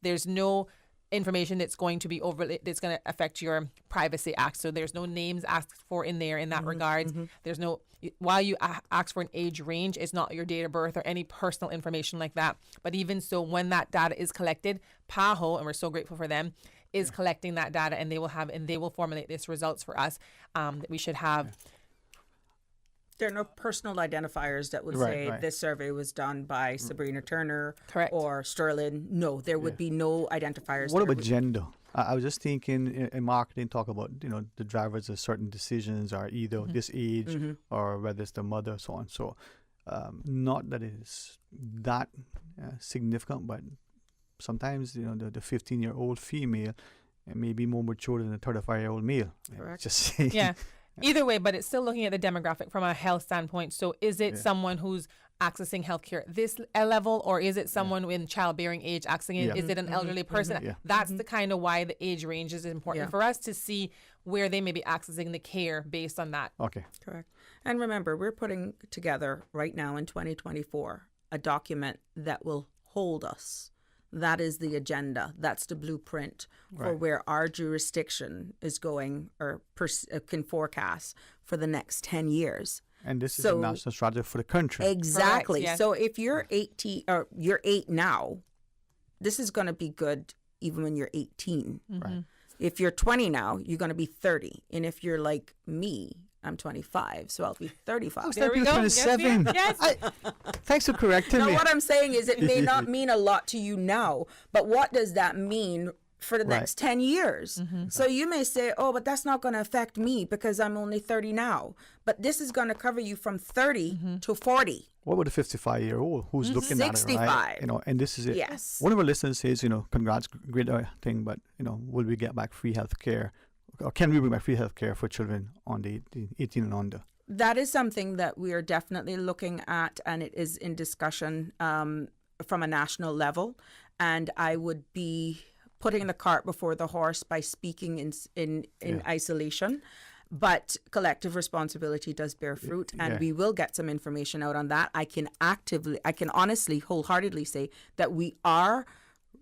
There's no information that's going to be that's going to affect your Privacy Act. So there's no names asked for in there in that regard. There's no, while you ask for an age range, it's not your date of birth or any personal information like that. But even so, when that data is collected, PAHO, and we're so grateful for them, is collecting that data, and they will formulate this results for us that we should have. There are no personal identifiers that would say this survey was done by Sabrina Turner or Sterling. No, there would be no identifiers. What about gender? I was just thinking in marketing, talk about, you know, the drivers of certain decisions are either this age or whether it's the mother, so on. So not that it's that significant, but sometimes, you know, the 15-year-old female may be more mature than a 35-year-old male. Correct. Just saying. Yeah. Either way, but it's still looking at the demographic from a health standpoint. So is it someone who's accessing healthcare this level, or is it someone in childbearing age accessing it? Is it an elderly person? That's the kind of why the age range is important for us to see where they may be accessing the care based on that. Okay. Correct. And remember, we're putting together right now in 2024 a document that will hold us. That is the agenda. That's the blueprint for where our jurisdiction is going, or can forecast for the next 10 years. And this is a national strategy for the country. Exactly. Correct, yes. So if you're 18 or you're 8 now, this is going to be good even when you're 18. Right. If you're 20 now, you're going to be 30. And if you're like me, I'm 25, so I'll be 35. There we go. 27. Yes. Thanks for correcting me. What I'm saying is it may not mean a lot to you now, but what does that mean for the next 10 years. So you may say, oh, but that's not going to affect me because I'm only 30 now. But this is going to cover you from 30 to 40. What about a 55-year-old who's looking at it, 65. right? And this is it. Yes. One of our listeners says, congrats, great thing, but, will we get back free health care? Or can we bring back free health care for children on the 18 and under? That is something that we are definitely looking at, and it is in discussion from a national level. And I would be putting the cart before the horse by speaking in isolation. But collective responsibility does bear fruit, and we will get some information out on that. I can honestly, wholeheartedly say that we are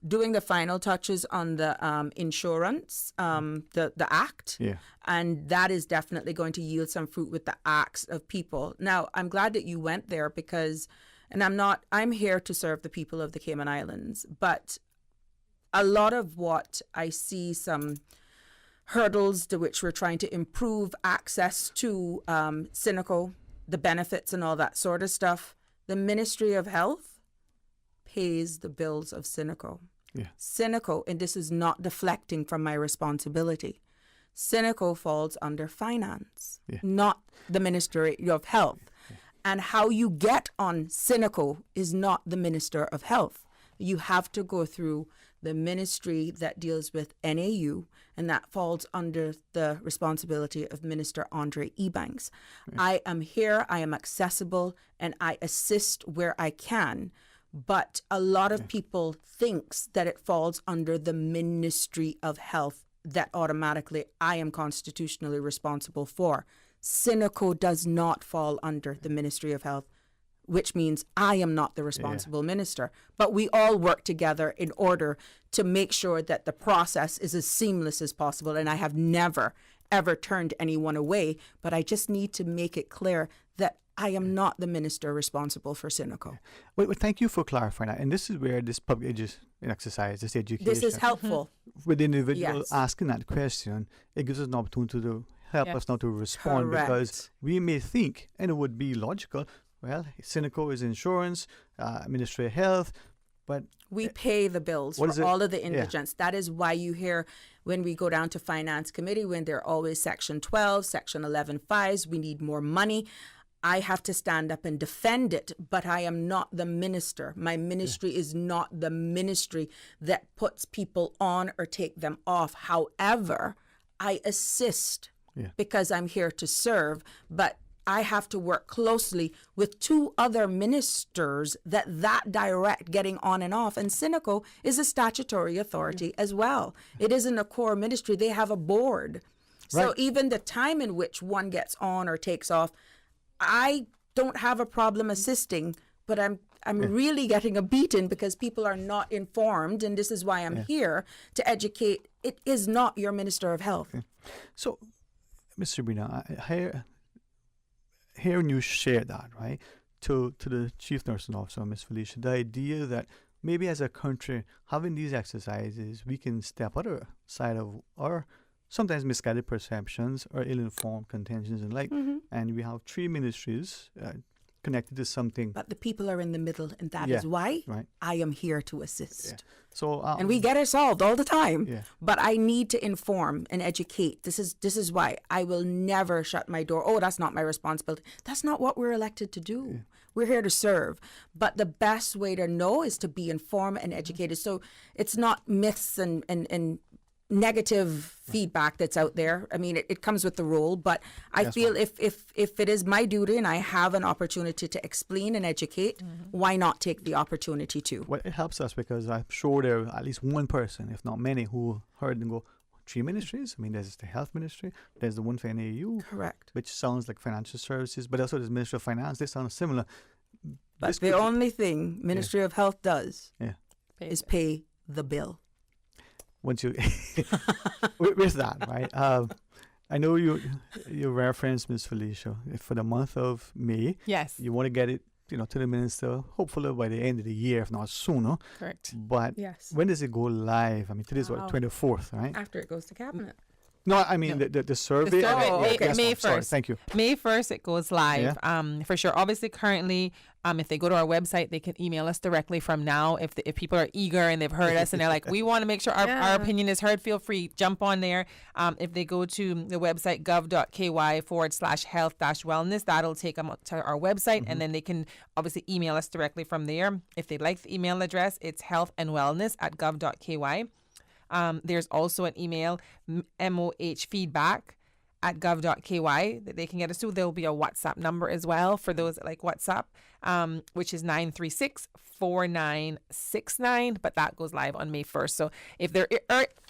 doing the final touches on the insurance, the act, and that is definitely going to yield some fruit with the acts of people. Now, I'm glad that you went there because, and I'm here to serve the people of the Cayman Islands, but a lot of what I see some hurdles to which we're trying to improve access to Cineco, the benefits and all that sort of stuff. The Ministry of Health pays the bills of Cineco. Cineco, and this is not deflecting from my responsibility, Cineco falls under finance, not the Ministry of Health. And how you get on Cineco is not the Minister of Health. You have to go through the ministry that deals with NAU, and that falls under the responsibility of Minister Dwayne Ebanks. I am here, I am accessible, and I assist where I can. But a lot of people thinks that it falls under the Ministry of Health that automatically I am constitutionally responsible for. Cineco does not fall under the Ministry of Health, which means I am not the responsible minister. But we all work together in order to make sure that the process is as seamless as possible. And I have never, ever turned anyone away. But I just need to make it clear that I am not the minister responsible for Cineco. Well, thank you for clarifying that. And this is where this public exercise, this education. This is helpful. With the individual asking that question, it gives us an opportunity to help us now to respond. Correct. Because we may think, and it would be logical, well, Cineco is insurance, Ministry of Health, but we pay the bills for all of the indigents. That is why you hear when we go down to Finance Committee, when they're always Section 12, Section 11 5s, we need more money. I have to stand up and defend it, but I am not the minister. My ministry is not the ministry that puts people on or take them off. However, I assist because I'm here to serve, but I have to work closely with two other ministers that direct getting on and off. And Cineco is a statutory authority as well. It isn't a core ministry. They have a board. So even the time in which one gets on or takes off, I don't have a problem assisting, but I'm really getting a beating because people are not informed, and this is why I'm here to educate. It is not your Minister of Health. So, Ms. Sabrina, hearing you share that, right, to the Chief Nursing Officer, Ms. Felicia, the idea that maybe as a country, having these exercises, we can step out of side of our sometimes misguided perceptions or ill-informed contentions and and we have three ministries connected to something. But the people are in the middle, and that is why I am here to assist. So and we get it solved all the time. But I need to inform and educate. This is why I will never shut my door. Oh, that's not my responsibility. That's not what we're elected to do. We're here to serve. But the best way to know is to be informed and educated. So it's not myths and negative feedback that's out there. I mean, it comes with the role, but I feel if it is my duty and I have an opportunity to explain and educate, why not take the opportunity to? Well, it helps us because I'm sure there are at least one person, if not many, who heard and go, three ministries? I mean, there's the health ministry, there's the one for NAU. Correct. Which sounds like financial services, but also there's Ministry of Finance. They sound similar. But the only thing Ministry of Health does is pay the bill. Once you with that, right? I know you referenced Ms. Felicia for the month of May. Yes. You want to get it, to the minister, hopefully by the end of the year, if not sooner. Correct. But when does it go live? I mean, today's what, 24th, right? After it goes to cabinet. No, I mean the survey. May 1st. Sorry, thank you. May 1st, it goes live. For sure. Obviously, currently, if they go to our website, they can email us directly from now. If people are eager and they've heard us and they're like, we want to make sure our opinion is heard, feel free, jump on there. If they go to the website gov.ky/health-wellness, that'll take them to our website, and then they can obviously email us directly from there. If they like the email address, it's healthandwellness@gov.ky. There's also an email, mohfeedback@gov.ky, that they can get us to. There'll be a WhatsApp number as well for those that like WhatsApp, which is 936-4969, but that goes live on May 1st. So if they're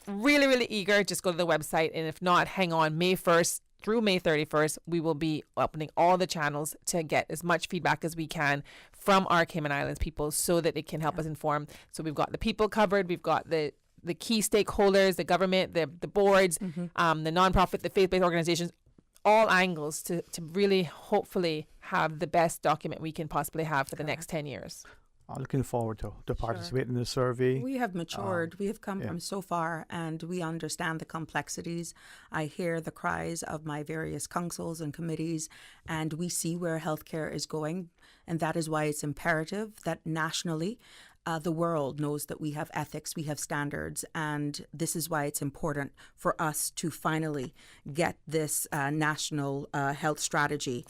really, really eager, just go to the website, and if not, hang on. May 1st through May 31st, we will be opening all the channels to get as much feedback as we can from our Cayman Islands people so that it can help us inform. So we've got the people covered, we've got the key stakeholders, the government, the boards, the nonprofit, the faith-based organizations, all angles to really hopefully have the best document we can possibly have for the next 10 years. I'm looking forward to participate in the survey. We have matured. We have come from so far, and we understand the complexities. I hear the cries of my various councils and committees, and we see where healthcare is going. And that is why it's imperative that nationally, the world knows that we have ethics, we have standards, and this is why it's important for us to finally get this national health strategy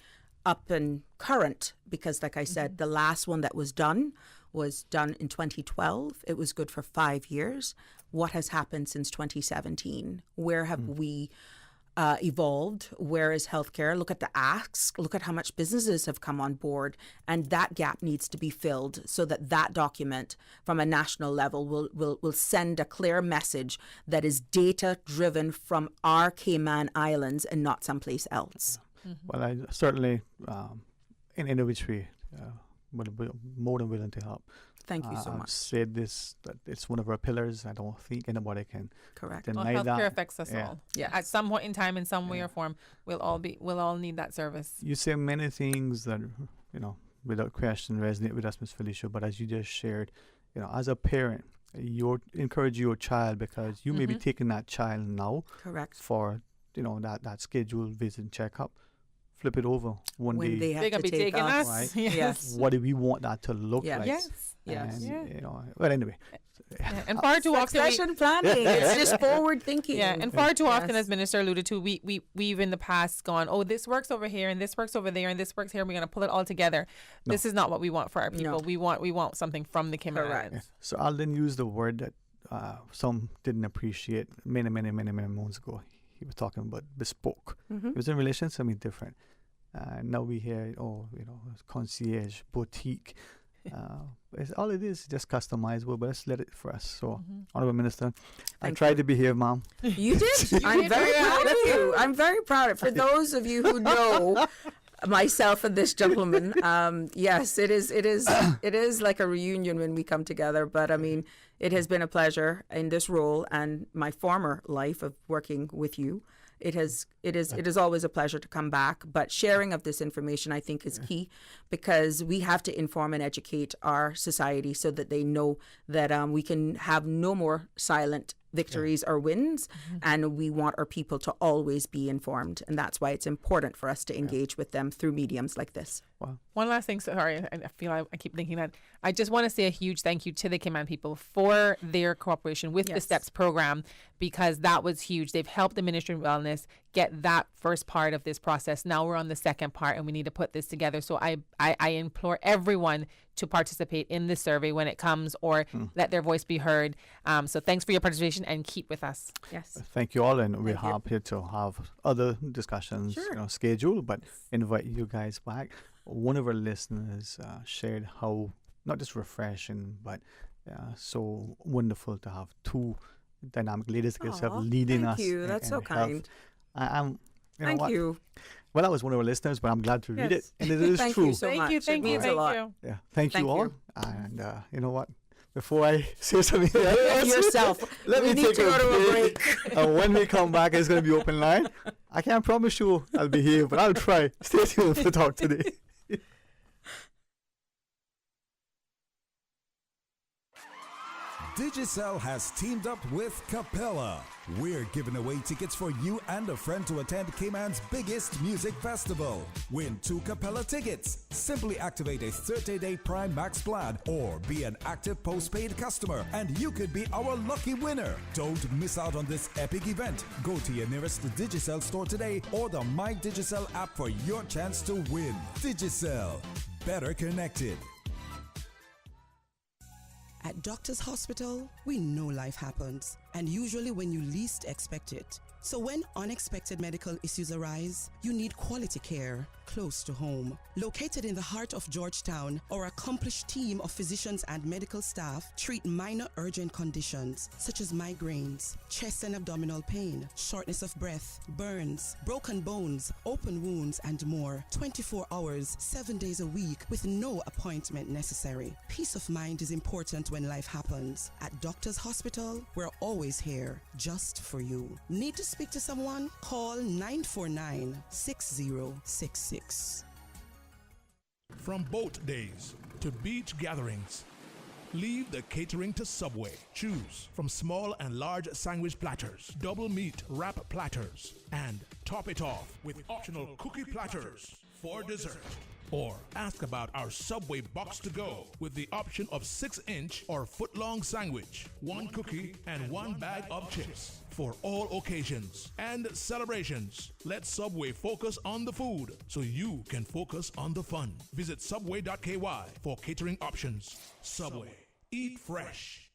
up and current, because like I said, the last one that was done in 2012. It was good for 5 years. What has happened since 2017? Where have we evolved? Where is healthcare? Look at the asks. Look at how much businesses have come on board, and that gap needs to be filled so that document from a national level will send a clear message that is data driven from our Cayman Islands and not someplace else. Well, I certainly, in which way, would be more than willing to help. Thank you so much. I've said this, that it's one of our pillars. I don't think anybody can deny healthcare that. affects us all. Yeah. At some point in time, in some way or form, we'll all need that service. You say many things that, without question resonate with us, Ms. Felicia, but as you just shared, as a parent, you encourage your child because you may be taking that child now for, that scheduled visit and checkup. Flip it over one when day. They have to be taking us. Right? Yes. What do we want that to look like? Yes. And, well, anyway. And far too often, succession planning. It's just forward thinking. Yeah, and far too often, as Minister alluded to, we've in the past gone, oh, this works over here, and this works over there, and this works here, and we're going to pull it all together. No. This is not what we want for our people. No. We want something from the Cayman Islands. Yeah. So I'll then use the word that some didn't appreciate many months ago. He was talking about bespoke. It was in relation to something different. Now we hear, concierge, boutique. All it is just customizable, but let's let it for us. So, Honorable Minister, I tried to behave, Mom. You did. I'm very proud of you. I'm very proud of for those of you who know myself and this gentleman. Yes, it is like a reunion when we come together. But I mean, it has been a pleasure in this role and my former life of working with you. It is always a pleasure to come back, but sharing of this information I think is key because we have to inform and educate our society so that they know that we can have no more silent victories or wins, and we want our people to always be informed, and that's why it's important for us to engage with them through mediums like this. Wow. One last thing, sorry, I feel I keep thinking that. I just want to say a huge thank you to the Cayman people for their cooperation with the STEPS program, because that was huge. They've helped the Ministry of Wellness get that first part of this process. Now we're on the second part, and we need to put this together. So I implore everyone to participate in this survey when it comes, or let their voice be heard. So thanks for your participation, and keep with us. Yes. Thank you all, and we're happy to have other discussions scheduled, but invite you guys back. One of our listeners shared how not just refreshing, but so wonderful to have two dynamic ladies like yourself leading us. Thank you. That's so kind. Thank you. Well, that was one of our listeners, but I'm glad to read it, and it is thank true. You so much. Thank you. Yeah, thank you all. And you know what? Before I say something else, yourself. Let me take to go to a break. And when we come back, it's going to be open line. I can't promise you I'll be here, but I'll try. Stay tuned for Talk Today. Digicel has teamed up with Capella. We're giving away tickets for you and a friend to attend Cayman's biggest music festival. Win 2 Capella tickets. Simply activate a 30-day Prime Max plan or be an active postpaid customer and you could be our lucky winner. Don't miss out on this epic event. Go to your nearest Digicel store today or the My Digicel app for your chance to win. Digicel. Better connected. At Doctors Hospital, we know life happens, and usually when you least expect it. So when unexpected medical issues arise, you need quality care close to home. Located in the heart of Georgetown, our accomplished team of physicians and medical staff treat minor urgent conditions such as migraines, chest and abdominal pain, shortness of breath, burns, broken bones, open wounds, and more. 24 hours, 7 days a week with no appointment necessary. Peace of mind is important when life happens. At Doctors Hospital, we're always here just for you. Need to speak to someone? Call 949-6066. From boat days to beach gatherings, leave the catering to Subway. Choose from small and large sandwich platters, double meat wrap platters, and top it off with optional cookie platters for dessert. Or ask about our Subway box to go with the option of 6-inch or foot-long sandwich, 1 cookie, and 1 bag of chips. For all occasions and celebrations, let Subway focus on the food so you can focus on the fun. Visit subway.ky for catering options. Subway. Eat fresh.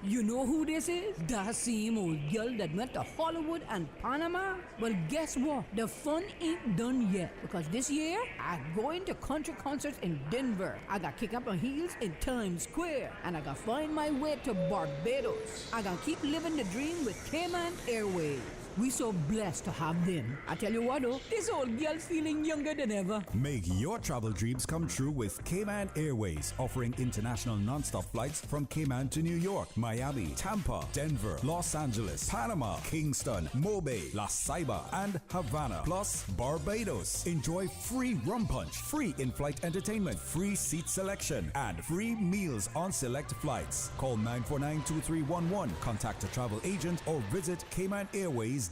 You know who this is? That same old girl that went to Hollywood and Panama? Well, guess what? The fun ain't done yet, because this year, I'm going to country concerts in Denver. I got kick up my heels in Times Square, and I got find my way to Barbados. I got keep living the dream with Cayman Airways. We so blessed to have them. I tell you what though, this old girl's feeling younger than ever. Make your travel dreams come true with Cayman Airways, offering international non-stop flights from Cayman to New York, Miami, Tampa, Denver, Los Angeles, Panama, Kingston, Mobay, La Ceiba, and Havana, plus Barbados. Enjoy free rum punch, free in-flight entertainment, free seat selection, and free meals on select flights. Call 949-2311, contact a travel agent, or visit CaymanAirways.com.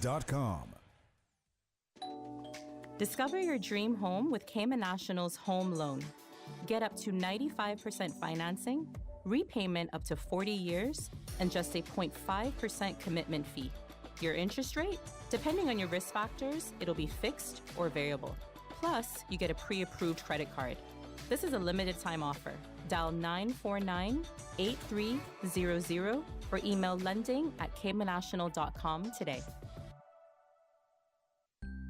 Discover your dream home with Cayman National's home loan. Get up to 95% financing, repayment up to 40 years, and just a 0.5% commitment fee. Your interest rate? Depending on your risk factors, it'll be fixed or variable. Plus, you get a pre-approved credit card. This is a limited time offer. Dial 949-8300 or email lending@caymannational.com today.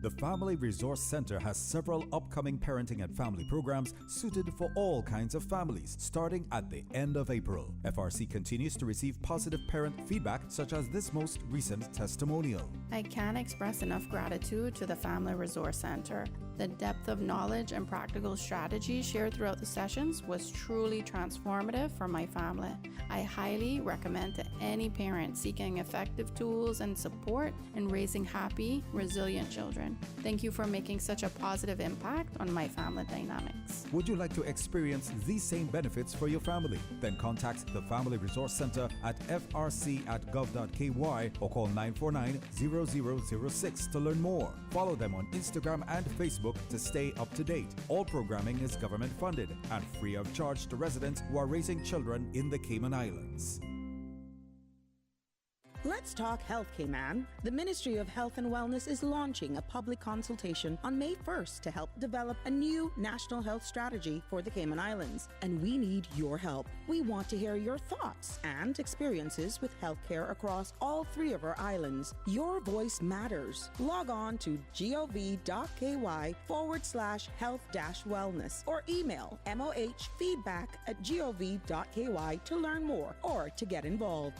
The Family Resource Center has several upcoming parenting and family programs suited for all kinds of families, starting at the end of April. FRC continues to receive positive parent feedback, such as this most recent testimonial. I can't express enough gratitude to the Family Resource Center. The depth of knowledge and practical strategies shared throughout the sessions was truly transformative for my family. I highly recommend to any parent seeking effective tools and support in raising happy, resilient children. Thank you for making such a positive impact on my family dynamics. Would you like to experience these same benefits for your family? Then contact the Family Resource Center at frc@gov.ky or call 949-0006 to learn more. Follow them on Instagram and Facebook to stay up to date. All programming is government funded and free of charge to residents who are raising children in the Cayman Islands. Let's talk health, Cayman. The Ministry of Health and Wellness is launching a public consultation on May 1st to help develop a new national health strategy for the Cayman Islands. And we need your help. We want to hear your thoughts and experiences with healthcare across all 3 of our islands. Your voice matters. Log on to gov.ky/health-wellness or email mohfeedback@gov.ky to learn more or to get involved.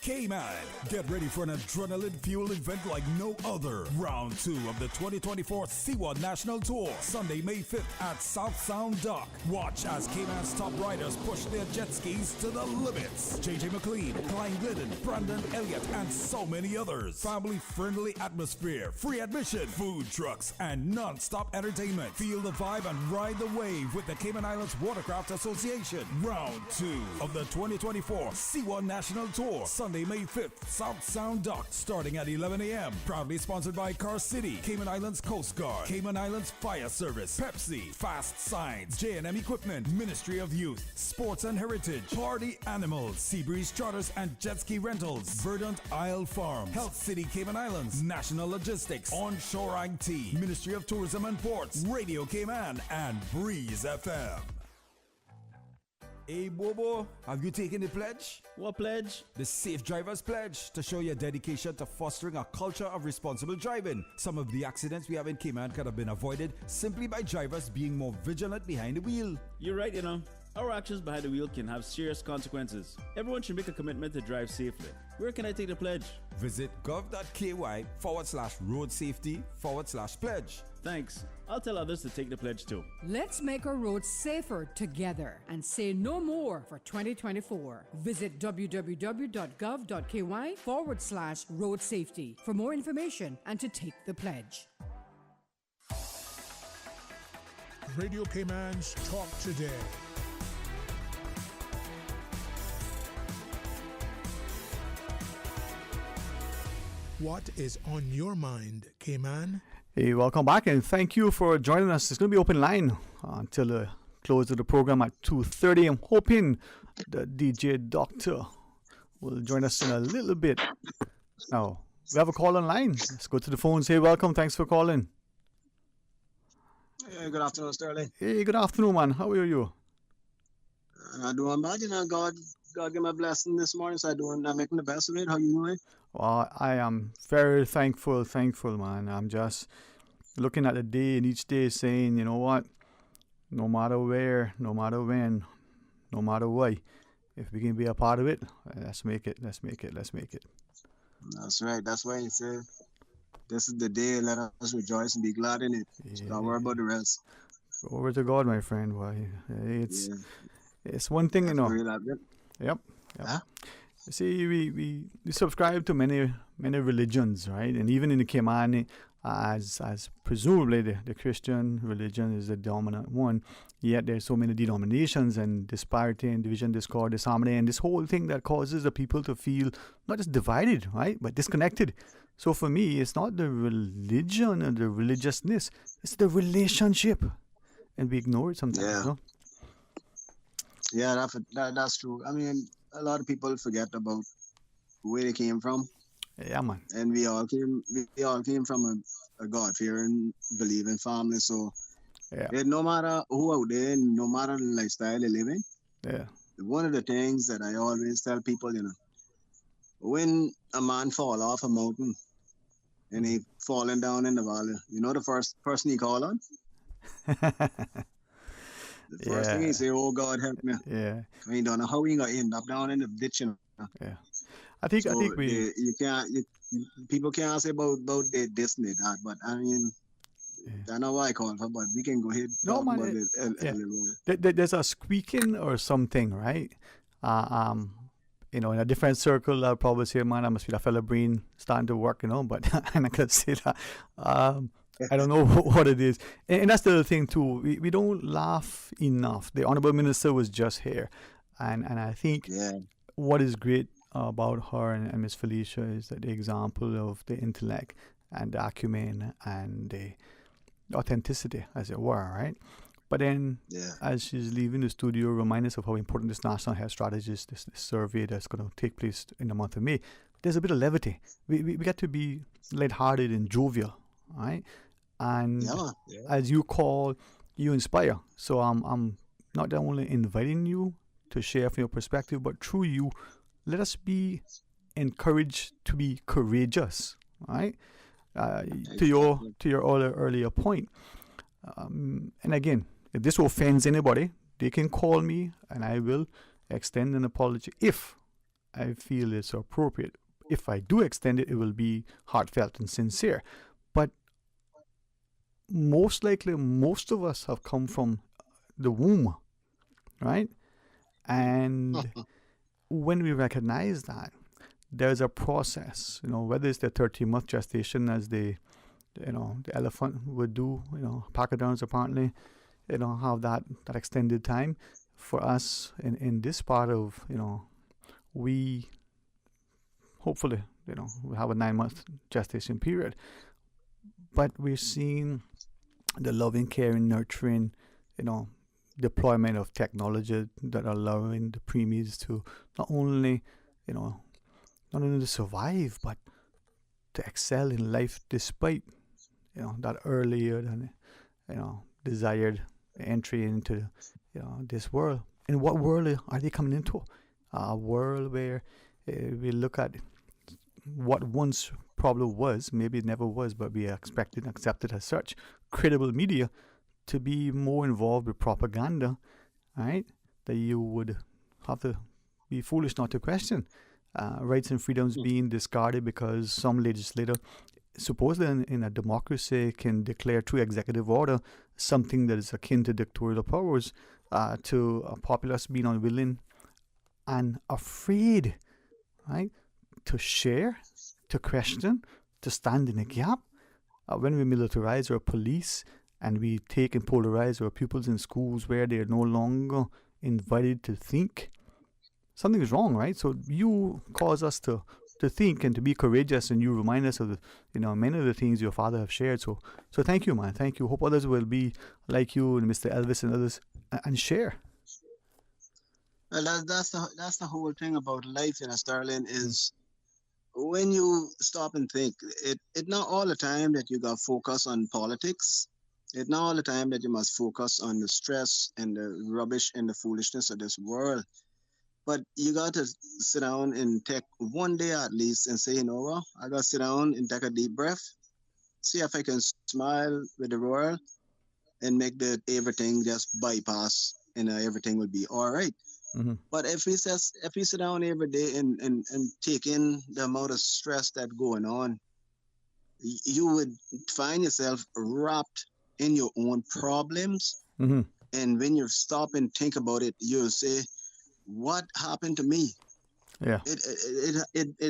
Cayman, get ready for an adrenaline-fueled event like no other. Round 2 of the 2024 Siwa National Tour, Sunday, May 5th at South Sound Dock. Watch as Cayman's top riders push their jet skis to the limits. JJ McLean, Klein Glidden, Brandon Elliott, and so many others. Family-friendly atmosphere, free admission, food trucks, and non-stop entertainment. Feel the vibe and ride the wave with the Cayman Islands Watercraft Association. Round 2 of the 2024 Siwa National Tour, Sunday, May 5th, South Sound Dock, starting at 11 a.m. Proudly sponsored by Car City, Cayman Islands Coast Guard, Cayman Islands Fire Service, Pepsi, Fast Signs, J&M Equipment, Ministry of Youth, Sports and Heritage, Party Animals, Seabreeze Charters and Jet Ski Rentals, Verdant Isle Farm, Health City Cayman Islands, National Logistics, Onshore IT, Ministry of Tourism and Ports, Radio Cayman, and Breeze FM. Hey Bobo, have you taken the pledge? What pledge? The Safe Drivers Pledge, to show your dedication to fostering a culture of responsible driving. Some of the accidents we have in Cayman could have been avoided simply by drivers being more vigilant behind the wheel. You're right, Our actions behind the wheel can have serious consequences. Everyone should make a commitment to drive safely. Where can I take the pledge? Visit gov.ky/road safety/pledge. Thanks. I'll tell others to take the pledge too. Let's make our roads safer together and say no more for 2024. Visit www.gov.ky/road safety for more information and to take the pledge. Radio Cayman's Talk Today. What is on your mind, Cayman? Hey, welcome back and thank you for joining us. It's going to be open line until the close of the program at 2:30. I'm hoping the DJ Doctor will join us in a little bit. Now, we have a call online. Let's go to the phone. Say welcome. Thanks for calling. Hey, good afternoon, Sterling. Hey, good afternoon, man. How are you? I'm doing bad, God gave me a blessing this morning, so I'm making the best of it. How you doing? Well, I am very thankful, man. I'm just looking at the day and each day saying, you know what? No matter where, no matter when, no matter why, if we can be a part of it, let's make it. That's right. That's why you say this is the day. Let us rejoice and be glad in it. Yeah. Don't worry about the rest. Over to God, my friend. Why? It's one thing, Yep. Huh? See, we subscribe to many religions, right? And even in the Cayman, as presumably the Christian religion is the dominant one, yet there's so many denominations and disparity and division, discord, disharmony, and this whole thing that causes the people to feel not just divided, right, but disconnected. So for me, it's not the religion and the religiousness, it's the relationship. And we ignore it sometimes, Yeah. No? Yeah, that's true. I mean, a lot of people forget about where they came from. Yeah, man. And we all came from a God-fearing, believing family. So no matter who out there, no matter the lifestyle they live in, one of the things that I always tell people, when a man fall off a mountain and he falling down in the valley, the first person he call on? The first thing he say, "Oh God, help me." Yeah. I mean, don't know how he gonna end up down in the ditch. Yeah. I think people can't say about this and that, but I mean, I know why I call for, but we can go ahead. No, man. There's a squeaking or something, right? In a different circle, I'll probably say, man, I must be that fella brain starting to work, but I'm not gonna say that. I don't know what it is. And that's the other thing, too. We don't laugh enough. The Honorable Minister was just here. And I think what is great about her and Miss Felicia is that the example of the intellect and the acumen and the authenticity, as it were, right? But then, as she's leaving the studio, remind us of how important this National Health Strategy is, this survey that's going to take place in the month of May. There's a bit of levity. We got to be lighthearted and jovial, right? And as you call, you inspire. So I'm not only inviting you to share from your perspective, but through you, let us be encouraged to be courageous, right? To your earlier point. And again, if this offends anybody, they can call me and I will extend an apology if I feel it's appropriate. If I do extend it, it will be heartfelt and sincere. But most likely, most of us have come from the womb, right? And when we recognize that, there's a process, whether it's the 30-month gestation as the elephant would do, pachyderms apparently, have that extended time. For us in this part of, we hopefully, we have a 9-month gestation period. But we're seeing the loving, caring, nurturing, deployment of technology that are allowing the preemies to not only to survive, but to excel in life despite, that earlier than, desired entry into, this world. And what world are they coming into? A world where we look at what once probably was, maybe it never was, but we expected and accepted as such, credible media to be more involved with propaganda, right? That you would have to be foolish not to question. Rights and freedoms being discarded because some legislator, supposedly in a democracy, can declare through executive order something that is akin to dictatorial powers, to a populace being unwilling and afraid, right, to share, to question, to stand in a gap. When we militarize our police and we take and polarize our pupils in schools where they are no longer invited to think, something is wrong, right? So you cause us to think and to be courageous, and you remind us of many of the things your father have shared. So thank you, man. Thank you. Hope others will be like you and Mr. Elvis and others and share. Well, that's the whole thing about life, Sterling, is when you stop and think, it not all the time that you got focus on politics. It's not all the time that you must focus on the stress and the rubbish and the foolishness of this world. But you got to sit down and take one day at least and say, what? I got to sit down and take a deep breath, see if I can smile with the world and make everything just bypass and everything will be all right. Mm-hmm. But if we sit down every day and take in the amount of stress that's going on, you would find yourself wrapped in your own problems. Mm-hmm. And when you stop and think about it, you'll say, what happened to me? Yeah.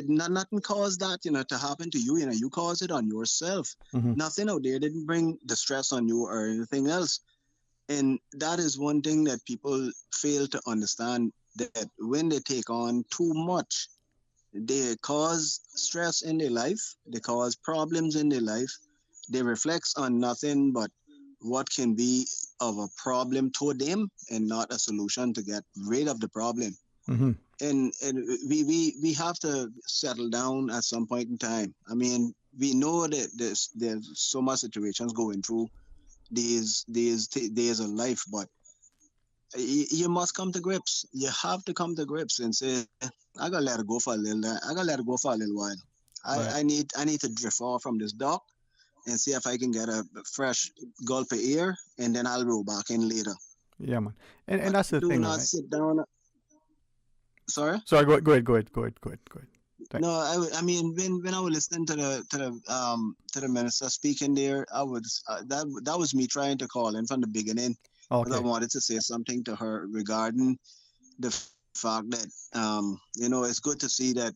Nothing caused that, to happen to you. You caused it on yourself. Mm-hmm. Nothing out there didn't bring the stress on you or anything else. And that is one thing that people fail to understand, that when they take on too much, they cause stress in their life, they cause problems in their life. They reflect on nothing but what can be of a problem to them and not a solution to get rid of the problem. Mm-hmm. And we have to settle down at some point in time. I mean, we know that there's so much situations going through these days of life, but you must come to grips. You have to come to grips and say, I gotta let it go for a little. I gotta let it go for a little while. Right. I need to drift off from this dock and see if I can get a fresh gulp of air, and then I'll roll back in later. Yeah, man. And that's the thing. Do not right? sit down. Sorry. Sorry. Go ahead. No, I mean when I was listening to the minister speaking there, I was that was me trying to call in from the beginning. Okay. Because I wanted to say something to her regarding the fact that it's good to see that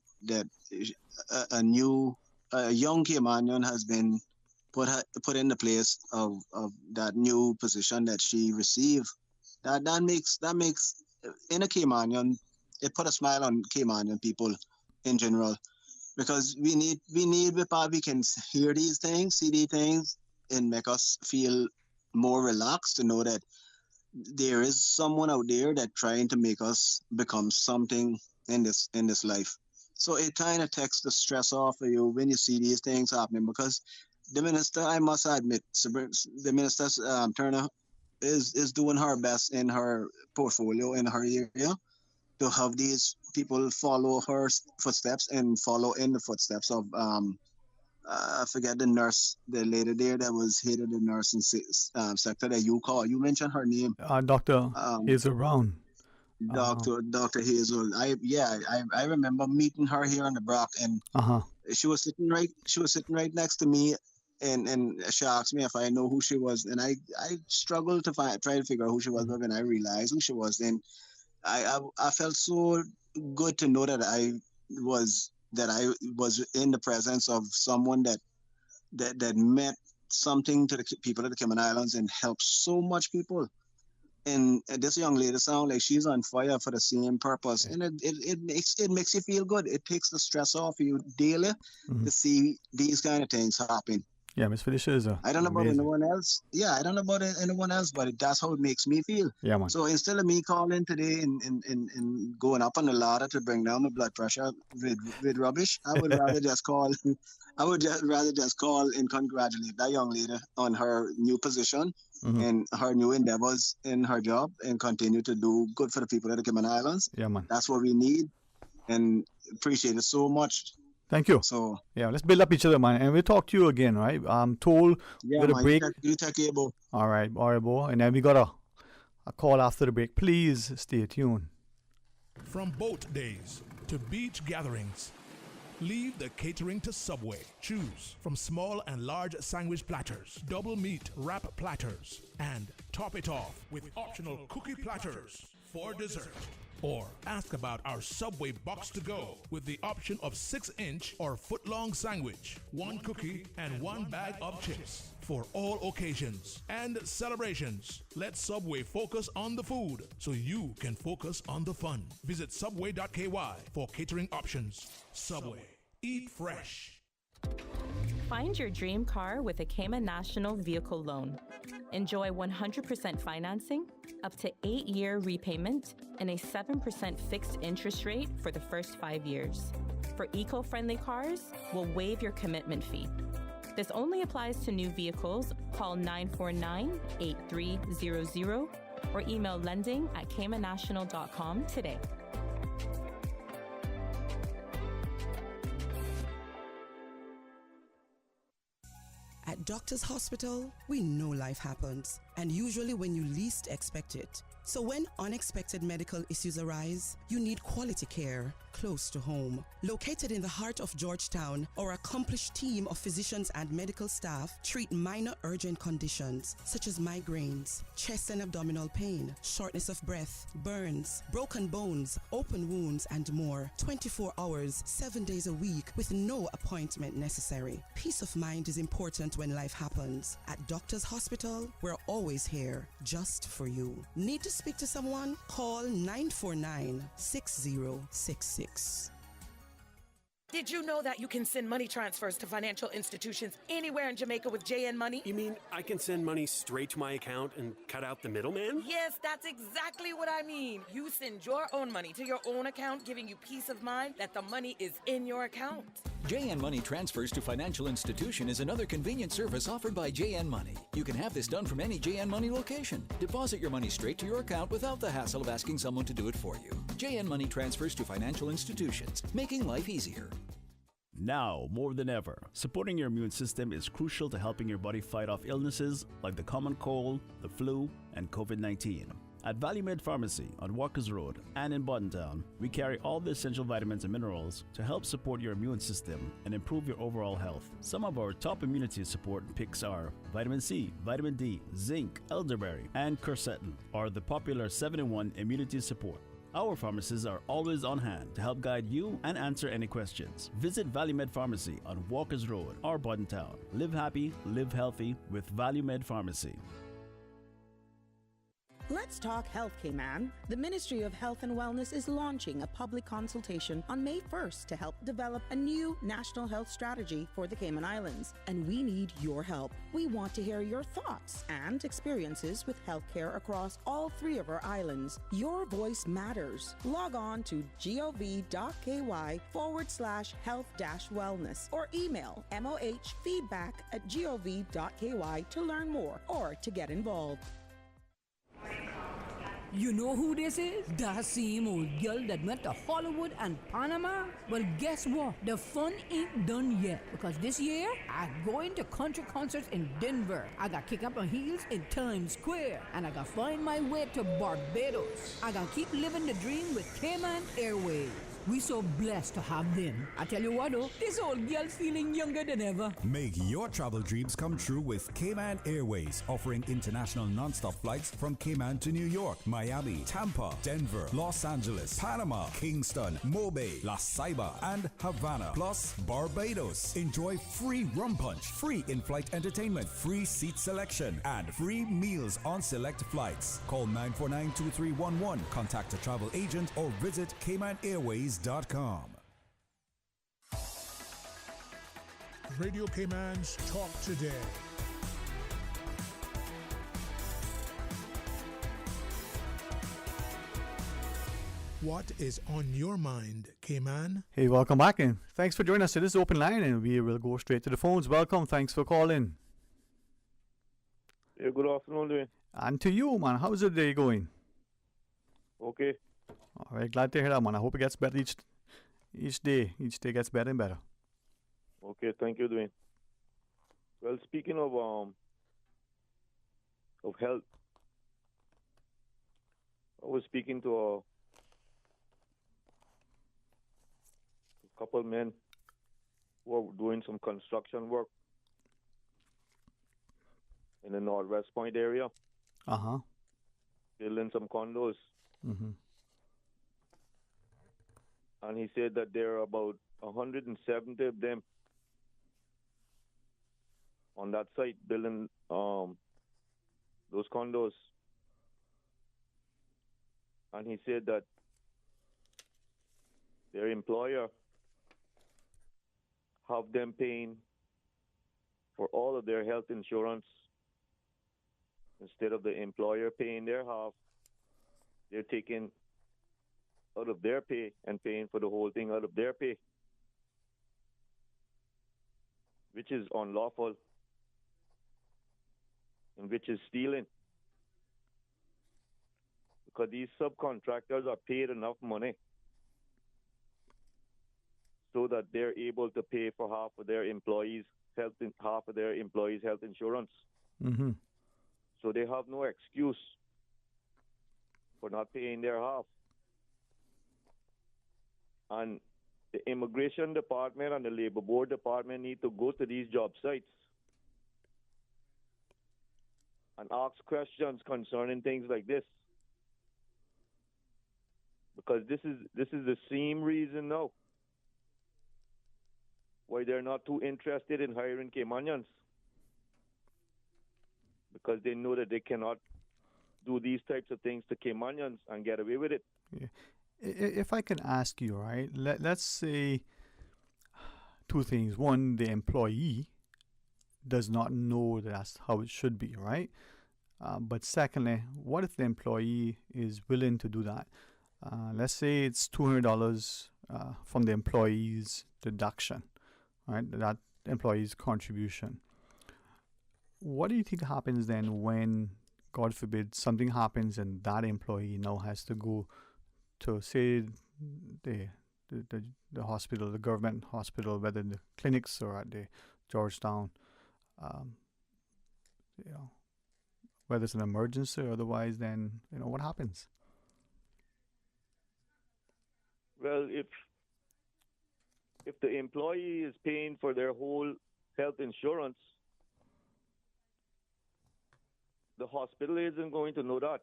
a young Caymanian has been put in the place of that new position that she received. That makes in a Caymanian, it put a smile on Caymanian people in general, because we need we can hear these things, see these things, and make us feel more relaxed to know that there is someone out there that trying to make us become something in this life. So it kind of takes the stress off of you when you see these things happening, because the minister, I must admit, the minister Turner is doing her best in her portfolio in her area to have these people follow her footsteps and follow in the footsteps of I forget the nurse, the lady there that was head of the nursing sector that you mentioned her name. Dr. Hazel Brown. Dr. Hazel. I remember meeting her here on the block, and she was sitting right next to me, and she asked me if I know who she was, and I struggled to try to figure out who she was, but when I realized who she was, then I felt so good to know that I was in the presence of someone that meant something to the people of the Cayman Islands and helped so much people. And this young lady sounds like she's on fire for the same purpose, and it makes you feel good. It takes the stress off you daily to see these kind of things happen. Yeah, Miss Felicia is I don't know about anyone else. Yeah, I don't know about anyone else, but that's how it makes me feel. Yeah, man. So instead of me calling today and going up on the ladder to bring down my blood pressure with rubbish, I would rather just call. I would rather just call and congratulate that young lady on her new position and her new endeavors in her job, and continue to do good for the people of the Cayman Islands. Yeah, man. That's what we need, and appreciate it so much. Thank you. So yeah, let's build up each other, man, and we'll talk to you again, right? I'm told yeah, we're man, gonna break. you take care, Bo. All right, Bo, and then we got a call after the break. Please stay tuned. From boat days to beach gatherings, leave the catering to Subway. Choose from small and large sandwich platters, double meat wrap platters, and top it off with optional cookie platters for dessert. Or ask about our Subway box to go with the option of 6-inch or foot-long sandwich, 1 cookie, and 1 bag of chips. For all occasions and celebrations, let Subway focus on the food so you can focus on the fun. Visit subway.ky for catering options. Subway. Eat fresh. Find your dream car with a Cayman National Vehicle Loan. Enjoy 100% financing, up to 8-year repayment, and a 7% fixed interest rate for the first 5 years. For eco-friendly cars, we'll waive your commitment fee. This only applies to new vehicles. Call 949-8300 or email lending@caymannational.com today. At Doctors Hospital, we know life happens, and usually when you least expect it. So when unexpected medical issues arise, you need quality care close to home. Located in the heart of Georgetown, our accomplished team of physicians and medical staff treat minor urgent conditions such as migraines, chest and abdominal pain, shortness of breath, burns, broken bones, open wounds, and more. 24 hours, 7 days a week with no appointment necessary. Peace of mind is important when life happens. At Doctors Hospital, we're always here just for you. Need to speak to someone? Call 949-6066. Did you know that you can send money transfers to financial institutions anywhere in Jamaica with JN Money? You mean I can send money straight to my account and cut out the middleman? Yes, that's exactly what I mean. You send your own money to your own account, giving you peace of mind that the money is in your account. JN Money Transfers to Financial Institution is another convenient service offered by JN Money. You can have this done from any JN Money location. Deposit your money straight to your account without the hassle of asking someone to do it for you. JN Money Transfers to Financial Institutions, making life easier. Now, more than ever, supporting your immune system is crucial to helping your body fight off illnesses like the common cold, the flu, and COVID-19. At Valley Med Pharmacy on Walkers Road and in Buttontown, we carry all the essential vitamins and minerals to help support your immune system and improve your overall health. Some of our top immunity support picks are vitamin C, vitamin D, zinc, elderberry, and quercetin, or the popular 7-in-1 immunity support. Our pharmacists are always on hand to help guide you and answer any questions. Visit Valley Med Pharmacy on Walkers Road or Buttontown. Live happy, live healthy with Valley Med Pharmacy. Let's talk health, Cayman. The Ministry of Health and Wellness is launching a public consultation on May 1st to help develop a new national health strategy for the Cayman Islands. And we need your help. We want to hear your thoughts and experiences with healthcare across all 3 of our islands. Your voice matters. Log on to gov.ky/health-wellness or email mohfeedback@gov.ky to learn more or to get involved. You know who this is? That same old girl that went to Hollywood and Panama? Well, guess what? The fun ain't done yet, because this year, I'm going to country concerts in Denver. I got kick up my heels in Times Square, and I got find my way to Barbados. I got keep living the dream with Cayman Airways. We so blessed to have them. I tell you what though, this old girl's feeling younger than ever. Make your travel dreams come true with Cayman Airways, offering international non-stop flights from Cayman to New York, Miami, Tampa, Denver, Los Angeles, Panama, Kingston, Mobay, La Ceiba, and Havana, plus Barbados. Enjoy free rum punch, free in-flight entertainment, free seat selection, and free meals on select flights. Call 949-2311, contact a travel agent, or visit CaymanAirways.com. Radio Cayman's Talk Today. What is on your mind, Cayman? Hey, welcome back, and thanks for joining us to this open line, and we will go straight to the phones. Welcome, thanks for calling. Yeah, good afternoon, Dwayne. And to you, man, how's the day going? Okay. All right, glad to hear that, man. I hope it gets better each day. Each day gets better and better. Okay, thank you, Dwayne. Well, speaking of health, I was speaking to a couple men who are doing some construction work in the Northwest Point area. Uh-huh. Building some condos. Mm-hmm. And he said that there are about 170 of them on that site building those condos. And he said that their employer have them paying for all of their health insurance. Instead of the employer paying their half, they're taking out of their pay and paying for the whole thing out of their pay, which is unlawful and which is stealing. Because these subcontractors are paid enough money so that they're able to pay for half of their employees' health insurance. Mm-hmm. So they have no excuse for not paying their half. And the immigration department and the labor board department need to go to these job sites and ask questions concerning things like this. Because this is the same reason now why they're not too interested in hiring Caymanians. Because they know that they cannot do these types of things to Caymanians and get away with it. Yeah. If I can ask you, right, let's say two things. One, the employee does not know that's how it should be, right? But secondly, what if the employee is willing to do that? Let's say it's $200 from the employee's deduction, right? That employee's contribution. What do you think happens then when, God forbid, something happens and that employee now has to go to, say, the hospital, the government hospital, whether in the clinics or at the Georgetown, whether it's an emergency or otherwise, then, what happens? Well, if the employee is paying for their whole health insurance, the hospital isn't going to know that.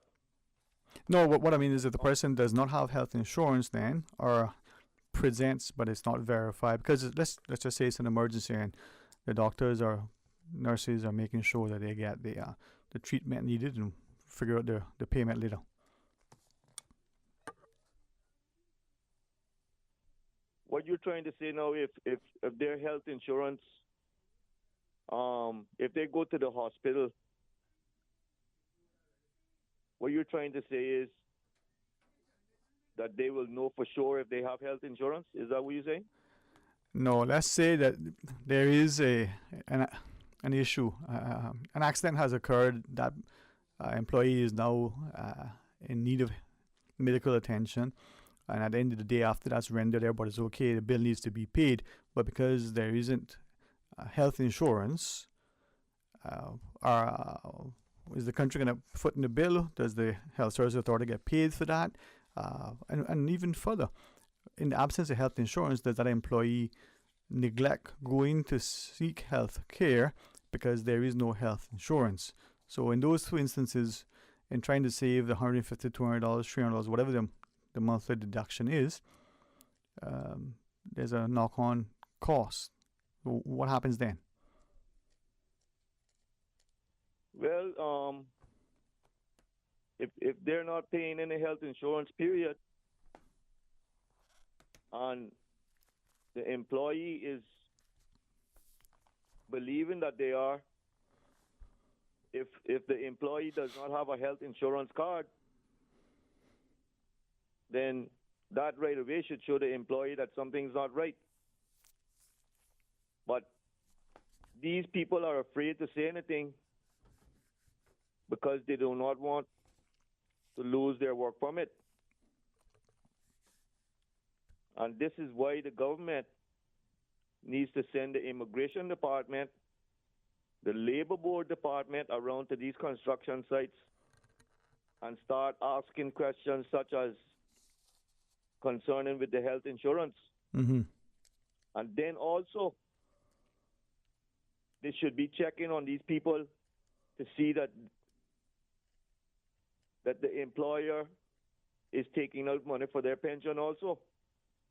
No, what I mean is if the person does not have health insurance then, or presents but it's not verified, because let's just say it's an emergency and the doctors or nurses are making sure that they get the treatment needed and figure out the payment later. What you're trying to say now, if their health insurance, if they go to the hospital, what you're trying to say is that they will know for sure if they have health insurance? Is that what you're saying? No, let's say that there is an issue. An accident has occurred. That employee is now in need of medical attention, and at the end of the day, after that's rendered, everybody's okay, the bill needs to be paid. But because there isn't health insurance, is the country going to foot in the bill? Does the Health Service Authority get paid for that? And even further, in the absence of health insurance, does that employee neglect going to seek health care because there is no health insurance? So in those two instances, in trying to save the $150, $200, $300, whatever the monthly deduction is, there's a knock-on cost. What happens then? Well, if they're not paying any health insurance, period, and the employee is believing that they are, if the employee does not have a health insurance card, then that right away should show the employee that something's not right. But these people are afraid to say anything because they do not want to lose their work permit. And this is why the government needs to send the immigration department, the labor board department around to these construction sites and start asking questions such as concerning with the health insurance. Mm-hmm. And then also, they should be checking on these people to see that the employer is taking out money for their pension also,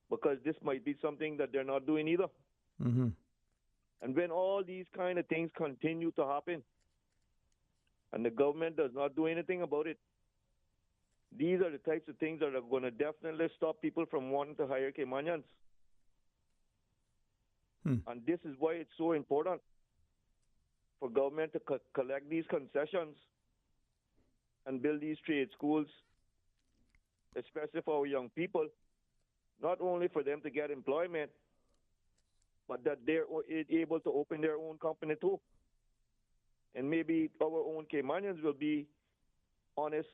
because this might be something that they're not doing either. Mm-hmm. And when all these kind of things continue to happen and the government does not do anything about it, these are the types of things that are going to definitely stop people from wanting to hire Caymanians. And this is why it's so important for government to collect these concessions and build these trade schools, especially for our young people, not only for them to get employment, but that they're able to open their own company too. And maybe our own Caymanians will be honest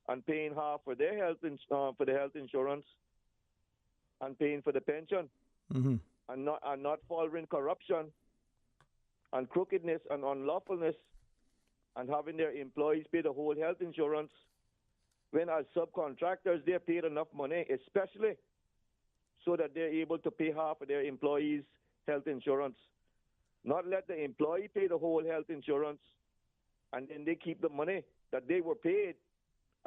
and paying half for their health insurance and paying for the pension, Mm-hmm. and not following corruption and crookedness and unlawfulness and having their employees pay the whole health insurance when as subcontractors they're paid enough money, especially so that they're able to pay half of their employees' health insurance. Not let the employee pay the whole health insurance and then they keep the money that they were paid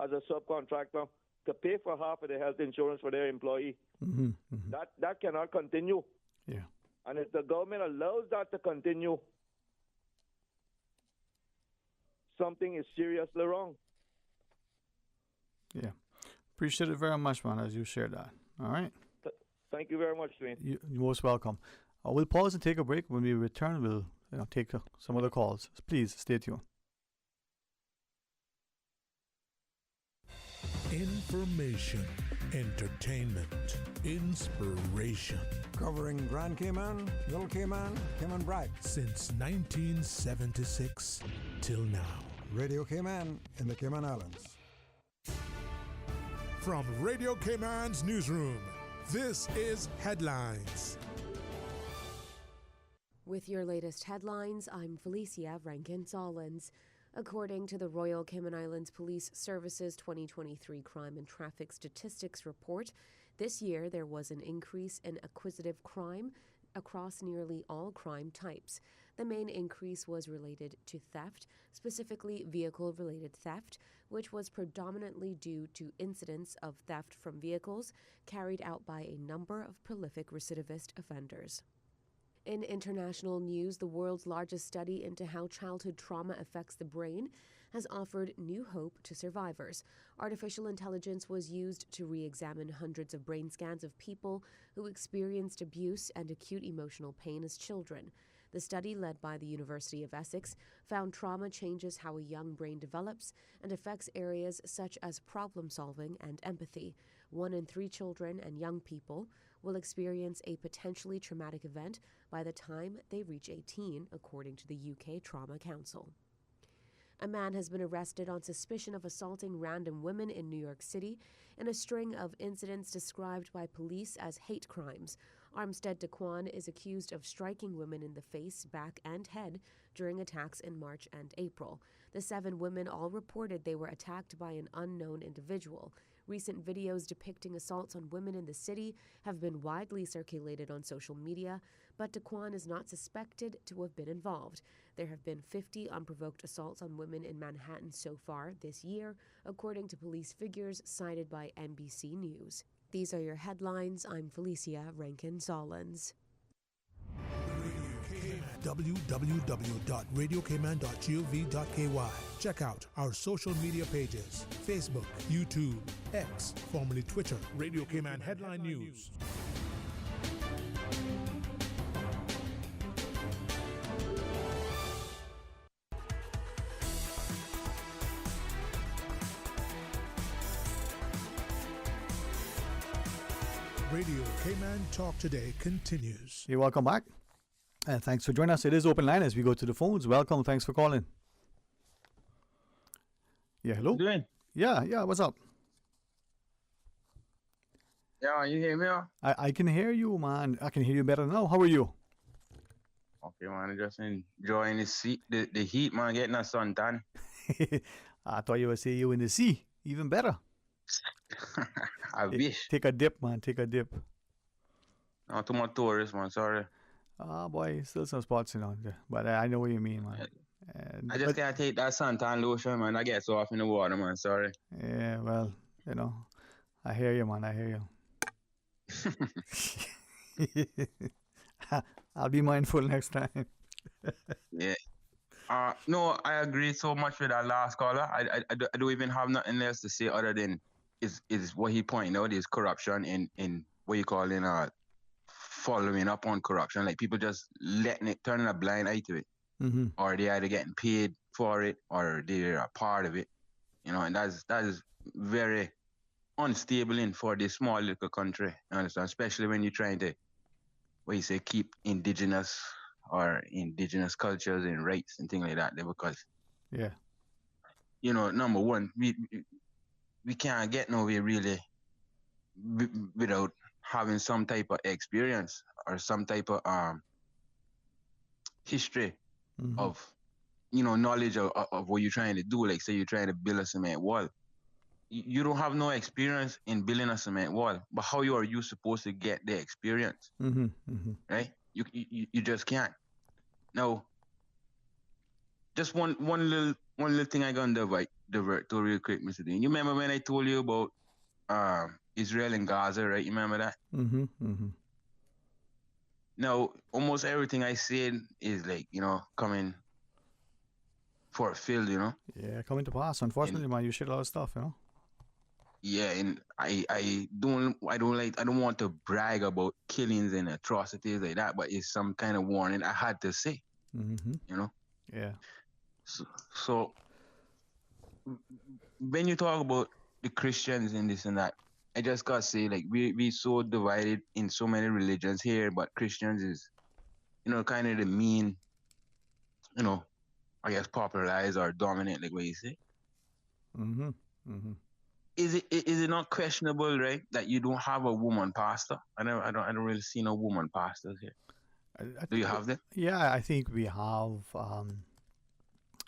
as a subcontractor to pay for half of the health insurance for their employee. Mm-hmm. Mm-hmm. That cannot continue. Yeah. And if the government allows that to continue, something is seriously wrong. Yeah. Appreciate it very much, man, as you shared that. All right. Thank you very much, Dwayne. You're most welcome. We'll pause and take a break. When we return, we'll take some other calls. Please stay tuned. Information, entertainment, inspiration. Covering Grand Cayman, Little Cayman, Cayman Brac. Since 1976 till now. Radio Cayman in the Cayman Islands. From Radio Cayman's newsroom, this is Headlines. With your latest headlines, I'm Felicia Rankin-Solins. According to the Royal Cayman Islands Police Service's 2023 Crime and Traffic Statistics Report, this year there was an increase in acquisitive crime across nearly all crime types. The main increase was related to theft, specifically vehicle-related theft, which was predominantly due to incidents of theft from vehicles carried out by a number of prolific recidivist offenders. In international news, the world's largest study into how childhood trauma affects the brain has offered new hope to survivors. Artificial intelligence was used to re-examine hundreds of brain scans of people who experienced abuse and acute emotional pain as children. The study, led by the University of Essex, found trauma changes how a young brain develops and affects areas such as problem-solving and empathy. 1 in 3 children and young people will experience a potentially traumatic event by the time they reach 18, according to the UK Trauma Council. A man has been arrested on suspicion of assaulting random women in New York City in a string of incidents described by police as hate crimes. Armstead Daquan is accused of striking women in the face, back, and head during attacks in March and April. The 7 women all reported they were attacked by an unknown individual. Recent videos depicting assaults on women in the city have been widely circulated on social media, but Daquan is not suspected to have been involved. There have been 50 unprovoked assaults on women in Manhattan so far this year, according to police figures cited by NBC News. These are your headlines. I'm Felicia Rankin-Solins. www.radiocayman.gov.ky. Check out our social media pages: Facebook, YouTube, X, formerly Twitter, Radio Cayman Headline News. Radio Cayman Talk Today continues. Hey, welcome back. Thanks for joining us. It is open line as we go to the phones. Welcome. Thanks for calling. Yeah, hello? Doing? Yeah, what's up? Yeah, you hear me? I can hear you, man. I can hear you better now. How are you? Okay, man. Just enjoying the heat, man. Getting a suntan. I thought you were saying you in the sea. Even better. I wish. Take a dip, man. Take a dip. Not too much tourists, man. Sorry. Boy, still some spots, but I know what you mean, man. I just can't take that suntan lotion, man. I get so off in the water, man. Sorry. Yeah, well, I hear you, man. I hear you. I'll be mindful next time. Yeah. No, I agree so much with that last caller. I don't even have nothing else to say other than is what he pointed out is corruption in what you call following up on corruption. Like people just turning a blind eye to it. Mm-hmm. Or they either getting paid for it or they're a part of it. And that is very unstable for this small little country. You understand? Especially when you're trying to keep indigenous cultures and rights and things like that. Because number one, we can't get nowhere really without having some type of experience or some type of history of knowledge of what you're trying to do. Like say you're trying to build a cement wall. You don't have no experience in building a cement wall, but how are you supposed to get the experience? Mm-hmm. Mm-hmm. Right? You just can't. Now, just one little thing I gonna divert to real quick, Mr. Dean. You remember when I told you about Israel and Gaza, right? You remember that? Mm-hmm. Mm-hmm. Now, almost everything I said is coming fulfilled, Yeah, coming to pass. Unfortunately, man, you shit a lot of stuff, Yeah, and I don't want to brag about killings and atrocities like that, but it's some kind of warning I had to say. Mm-hmm. Yeah. So when you talk about the Christians and this and that, I just gotta say, we so divided in so many religions here, but Christians is, kind of the mean, I guess popularized or dominant, like what you say. Mm-hmm. Mm-hmm. Is it not questionable, right, that you don't have a woman pastor? I don't really see no woman pastors here. Do you have them? Yeah, I think we have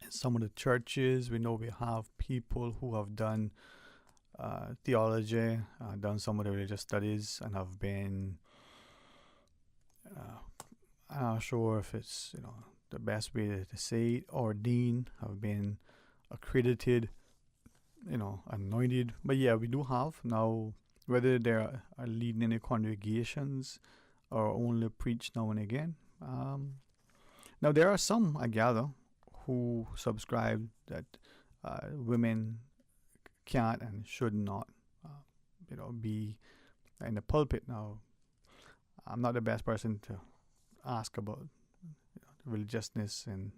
in some of the churches. We know we have people who have done theology, done some of the religious studies, and have been. I'm not sure if it's the best way to say it, ordained, have been accredited, anointed. But yeah, we do have now, whether they are leading any congregations or only preach now and again. Now there are some, I gather, who subscribe that women can't and should not, be in the pulpit. Now, I'm not the best person to ask about religiousness and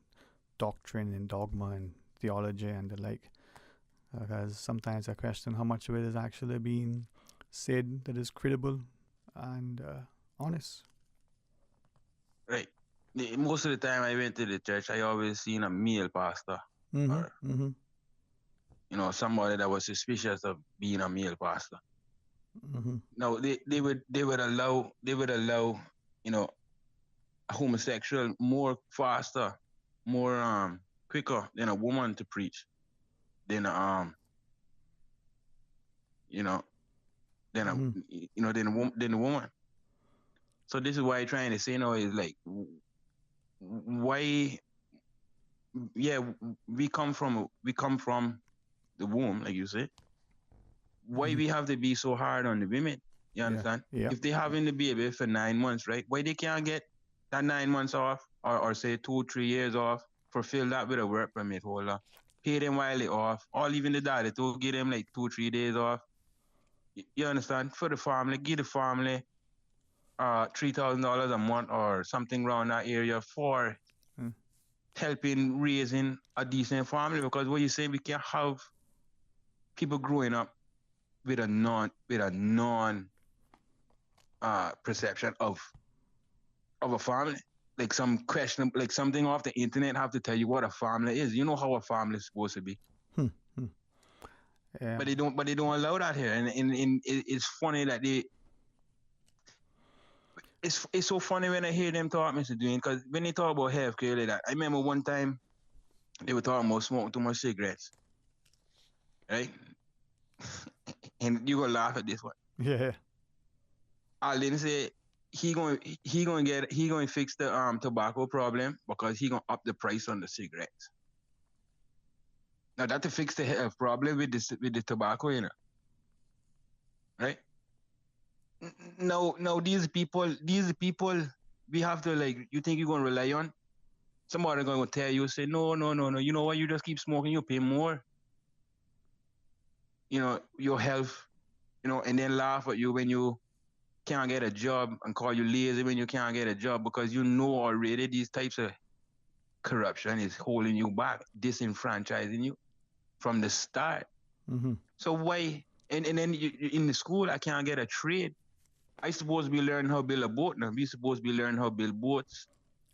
doctrine and dogma and theology and the like, because sometimes I question how much of it is actually being said that is credible and honest. Right. Most of the time I went to the church, I always seen a male pastor. or somebody that was suspicious of being a male pastor. No, they would allow a homosexual more faster, more quicker than a woman to preach than than a woman. So this is why I'm trying to say now is like why we come from the womb, like you said. Why we have to be so hard on the women? You understand? Yeah. If they having the baby for 9 months, right? Why they can't get that 9 months off or say 2-3 years off, fulfill that with a work permit holder, pay them while they off, or even the daddy to give them like 2-3 days off. You understand? For the family, give the family $3,000 a month or something around that area for helping raising a decent family. Because what you say, we can't have people growing up with a non perception of a family. Like some question, like something off the internet have to tell you what a family is. You know how a family is supposed to be. Yeah. But they don't allow that here. And it's funny that it's so funny when I hear them talk, Mr. Dwayne, because when they talk about healthcare like that, I remember one time they were talking about smoking too much cigarettes. Right? And you gonna laugh at this one. Yeah. Al didn't say he going to fix the tobacco problem because he gonna up the price on the cigarettes. Now that to fix the health problem with the tobacco, right? No, these people we have to, like, you think you're gonna rely on? Somebody gonna tell you, say no. You know what? You just keep smoking, you pay more. Your health, and then laugh at you when you can't get a job and call you lazy when you can't get a job because you know already these types of corruption is holding you back, disenfranchising you from the start. So why? And then in the school, I can't get a trade. I supposed to be learning how to build a boat now. We supposed to be learning how to build boats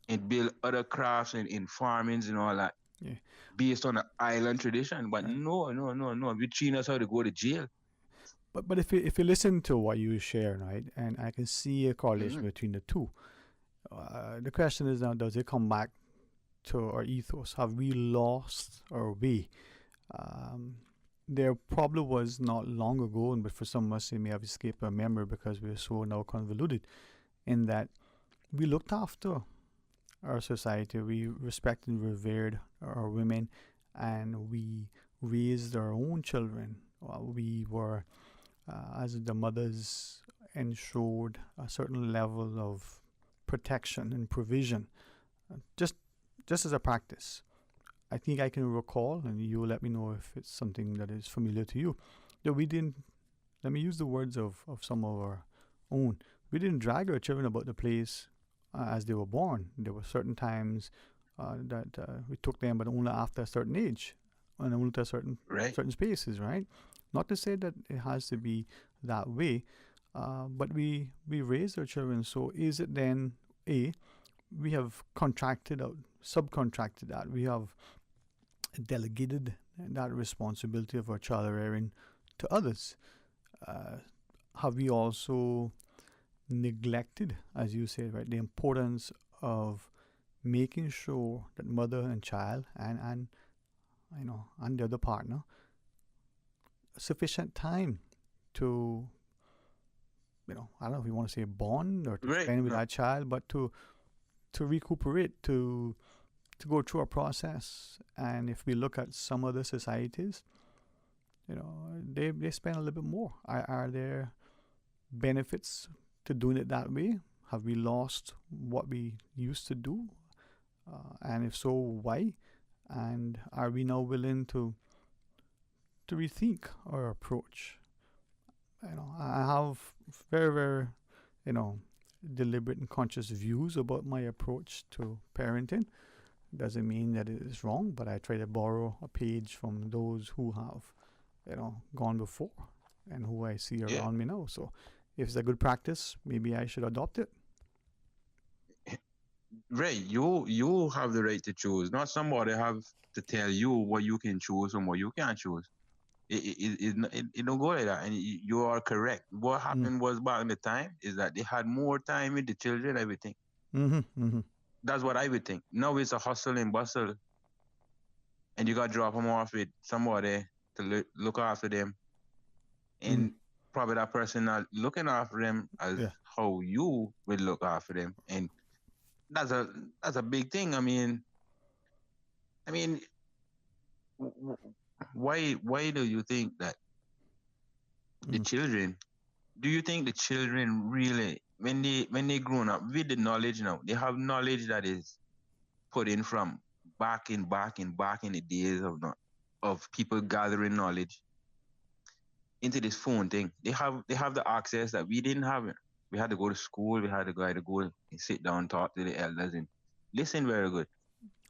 and build other crafts and in farmings and all that. Yeah. Based on the island tradition. But no. We train us how to go to jail. But if you listen to what you share, right, and I can see a correlation between the two. The question is now, does it come back to our ethos? Have we lost our way? There probably was not long ago, but for some of us it may have escaped our memory because we're so now convoluted, in that we looked after our society, we respected and revered our women, and we raised our own children. We were, as the mothers, ensured a certain level of protection and provision, just as a practice. I think I can recall, and you let me know if it's something that is familiar to you, that we didn't, let me use the words of some of our own, we didn't drag our children about the place as they were born. There were certain times that we took them, but only after a certain age, and only to certain spaces, right? Not to say that it has to be that way, but we raised our children. So is it then, we have subcontracted that, we have delegated that responsibility of our child rearing to others? Have we also neglected, as you say, right, the importance of making sure that mother and child and the other partner sufficient time to, I don't know if you want to say bond or to spend with that child, but to recuperate, to go through a process. And if we look at some other societies, they spend a little bit more. Are there benefits to doing it that way? Have we lost what we used to do? And if so, why? And are we now willing to rethink our approach? I have very, very, deliberate and conscious views about my approach to parenting. Doesn't mean that it is wrong, but I try to borrow a page from those who have, gone before and who I see around me now. So if it's a good practice, maybe I should adopt it. Right, you have the right to choose, not somebody have to tell you what you can choose and what you can't choose. It don't go like that, and you are correct. What happened was back in the time is that they had more time with the children, everything. That's what I would think. Now it's a hustle and bustle, and you got to drop them off with somebody to look after them, and probably that person not looking after them as how you would look after them, and that's a big thing. I mean, why do you think that the children? Do you think the children really, when they grown up with the knowledge now, they have knowledge that is put in from back in the days of people gathering knowledge into this phone thing. They have the access that we didn't have. We had to go to school. We had to go and sit down, talk to the elders, and listen very good.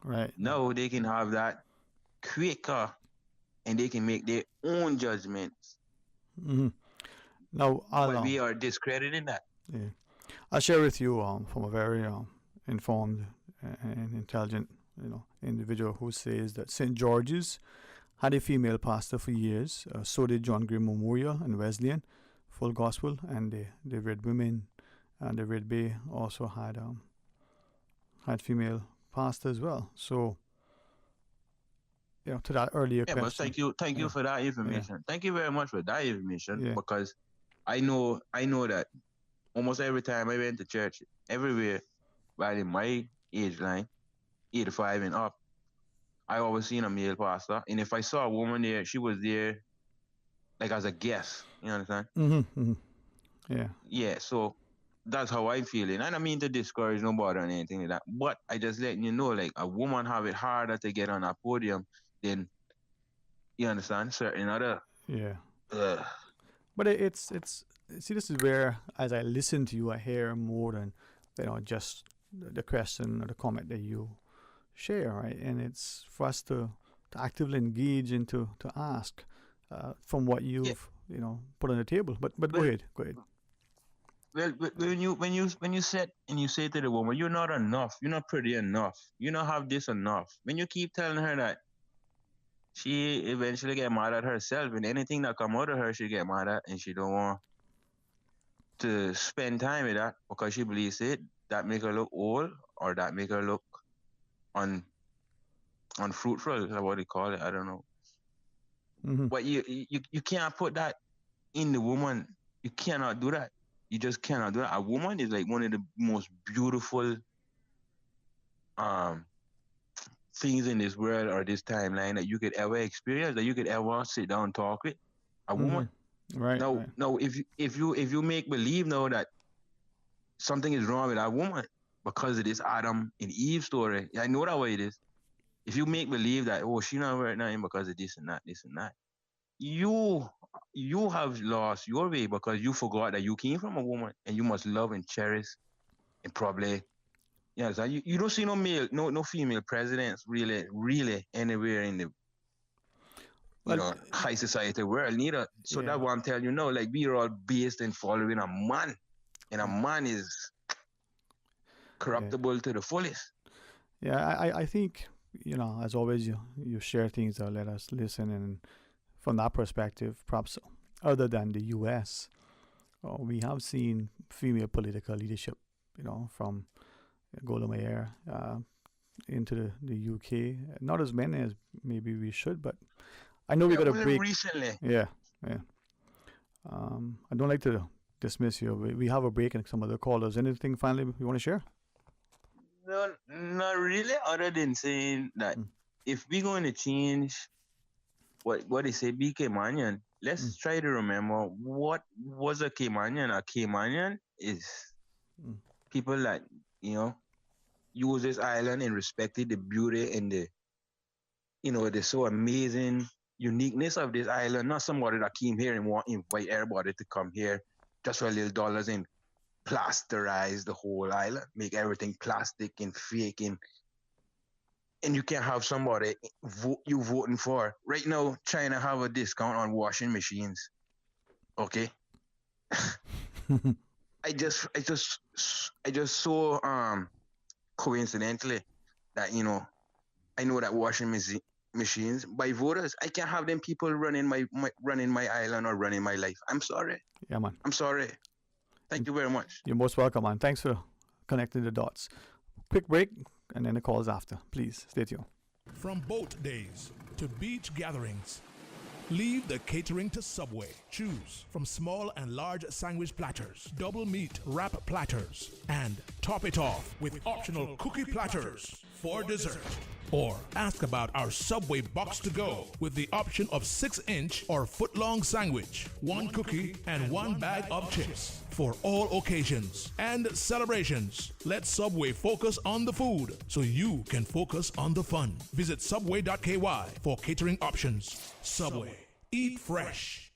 Right. Now they can have that quicker, and they can make their own judgments. Now, but we are discrediting that. Yeah. I'll share with you from a very informed and intelligent individual who says that St. George's had a female pastor for years. So did John Gray Memorial and Wesleyan, Full Gospel, and the Red Women and the Red Bay also had female pastor as well. So, to that earlier question. But thank you for that information. Yeah. Thank you very much for that information because I know that almost every time I went to church, everywhere, right in my age line, 85 and up, I always seen a male pastor. And if I saw a woman there, she was there like as a guest. You understand? Yeah. Yeah, so that's how I'm feeling. And I don't mean to discourage nobody or anything like that. But I just letting you know, like a woman have it harder to get on a podium than, you understand, certain other. Yeah. But it's see, this is where, as I listen to you, I hear more than just the question or the comment that you share, right? And it's for us to actively engage and to ask from what you've put on the table. But go ahead. Well, when you sit and you say to the woman, you're not enough, you're not pretty enough, you don't have this enough. When you keep telling her that, she eventually get mad at herself, and anything that come out of her, she get mad at, and she don't want to spend time with that because she believes that make her look old or that make her look unfruitful, is what they call it. I don't know. But you can't put that in the woman. You cannot do that. You just cannot do that. A woman is like one of the most beautiful things in this world or this timeline that you could ever experience, that you could ever sit down and talk with. A woman. Right. Now, if you make believe now that something is wrong with that woman because of this Adam and Eve story, I know that way it is. If you make believe that she not worth nothing because of this and that, you have lost your way because you forgot that you came from a woman and you must love and cherish and probably so you don't see no female presidents really anywhere in the high society world neither. So that's what I'm telling you now. Like we are all based in following a man, and a man is corruptible to the fullest. Yeah, I think as always you share things that let us listen, and from that perspective, perhaps other than the U.S., we have seen female political leadership, from Golda Meir into the U.K. Not as many as maybe we should, but I know we got a break. Recently. Yeah. I don't like to dismiss you. We have a break and some other callers. Anything finally you want to share? No, not really, other than saying that if we're going to change what they say, be Caymanian, let's try to remember what was a Caymanian. A Caymanian is people that, use this island and respected the beauty and the so amazing uniqueness of this island. Not somebody that came here and want to invite everybody to come here just for a little dollars and plasterize the whole island, make everything plastic and fake, and you can't have somebody you voting for. Right now, China have a discount on washing machines. Okay. I just so coincidentally that, I know that washing machines by voters, I can't have them people running my island or running my life. I'm sorry. Yeah, man. I'm sorry. Thank you very much. You're most welcome, man. Thanks for connecting the dots. Quick break, and then the calls after. Please, stay tuned. From boat days to beach gatherings, leave the catering to Subway. Choose from small and large sandwich platters, double meat wrap platters, and top it off with optional cookie platters for dessert. Or ask about our Subway box to go with the option of 6-inch or foot-long sandwich, 1 cookie, and 1 bag of chips for all occasions and celebrations. Let Subway focus on the food so you can focus on the fun. Visit subway.ky for catering options. Subway. Eat fresh.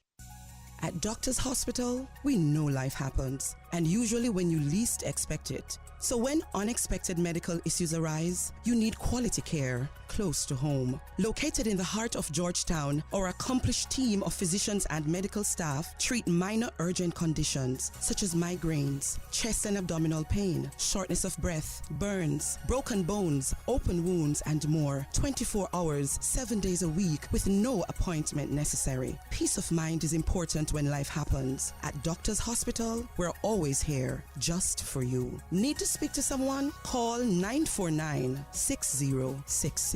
At Doctors Hospital, we know life happens, and usually when you least expect it. So when unexpected medical issues arise, you need quality care close to home. Located in the heart of Georgetown, our accomplished team of physicians and medical staff treat minor urgent conditions such as migraines, chest and abdominal pain, shortness of breath, burns, broken bones, open wounds, and more. 24 hours, 7 days a week with no appointment necessary. Peace of mind is important when life happens. At Doctors Hospital, we're always here just for you. Need to speak to someone? Call 949-6066.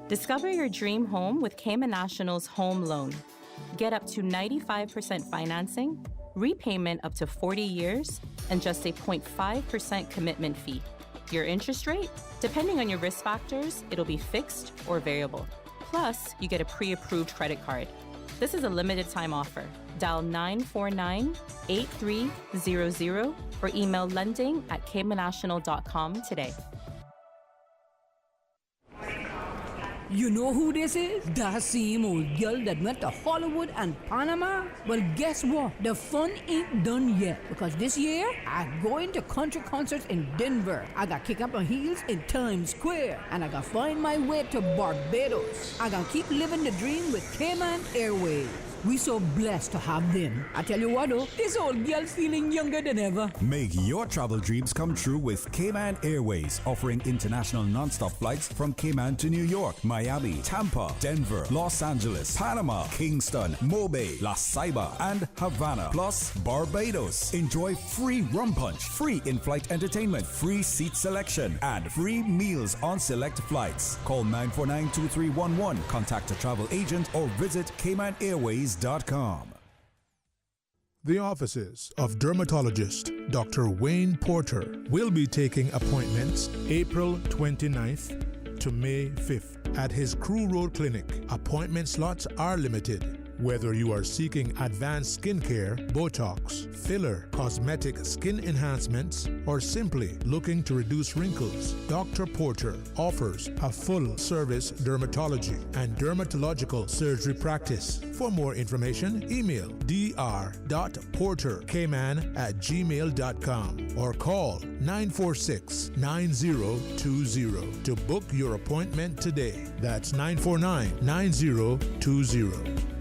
Discover your dream home with Cayman National's home loan. Get up to 95% financing, repayment up to 40 years, and just a 0.5% commitment fee. Your interest rate? Depending on your risk factors, it'll be fixed or variable. Plus, you get a pre-approved credit card. This is a limited time offer. Dial 949-8300 or email lending@caymannational.com today. You know who this is? That same old girl that went to Hollywood and Panama? Well, guess what? The fun ain't done yet, because this year, I'm going to country concerts in Denver. I got kick up my heels in Times Square, and I got find my way to Barbados. I got keep living the dream with Cayman Airways. We so blessed to have them. I tell you what though, this old girl's feeling younger than ever. Make your travel dreams come true with Cayman Airways, offering international non-stop flights from Cayman to New York, Miami, Tampa, Denver, Los Angeles, Panama, Kingston, Mobay, La Ceiba, and Havana, plus Barbados. Enjoy free rum punch, free in-flight entertainment, free seat selection, and free meals on select flights. Call 949-2311, contact a travel agent, or visit CaymanAirways.com. The offices of dermatologist Dr. Wayne Porter will be taking appointments April 29th to May 5th at his Crew Road Clinic. Appointment slots are limited. Whether you are seeking advanced skincare, Botox, filler, cosmetic skin enhancements, or simply looking to reduce wrinkles, Dr. Porter offers a full-service dermatology and dermatological surgery practice. For more information, email dr.portercayman@gmail.com or call 946-9020 to book your appointment today. That's 949-9020.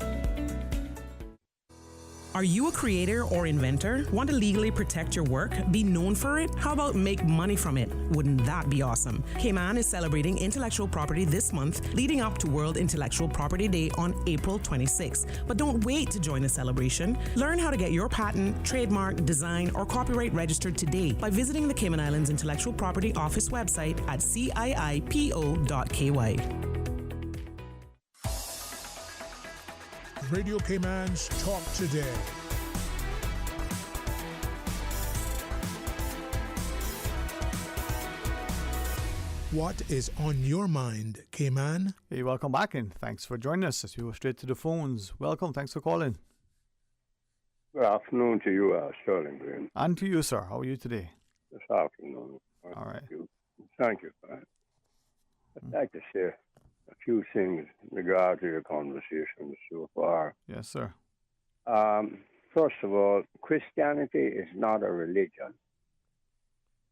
Are you a creator or inventor? Want to legally protect your work? Be known for it? How about make money from it? Wouldn't that be awesome? Cayman is celebrating intellectual property this month, leading up to World Intellectual Property Day on April 26th. But don't wait to join the celebration. Learn how to get your patent, trademark, design, or copyright registered today by visiting the Cayman Islands Intellectual Property Office website at ciipo.ky. Radio Cayman's Talk Today. What is on your mind, Cayman? Hey, welcome back, and thanks for joining us as we go straight to the phones. Welcome, thanks for calling. Good afternoon to you, Sterling Green. And to you, sir. How are you today? This afternoon. All right. Thank you for that. I'd like to say a few things in regard to your conversation so far. Yes, sir. First of all, Christianity is not a religion.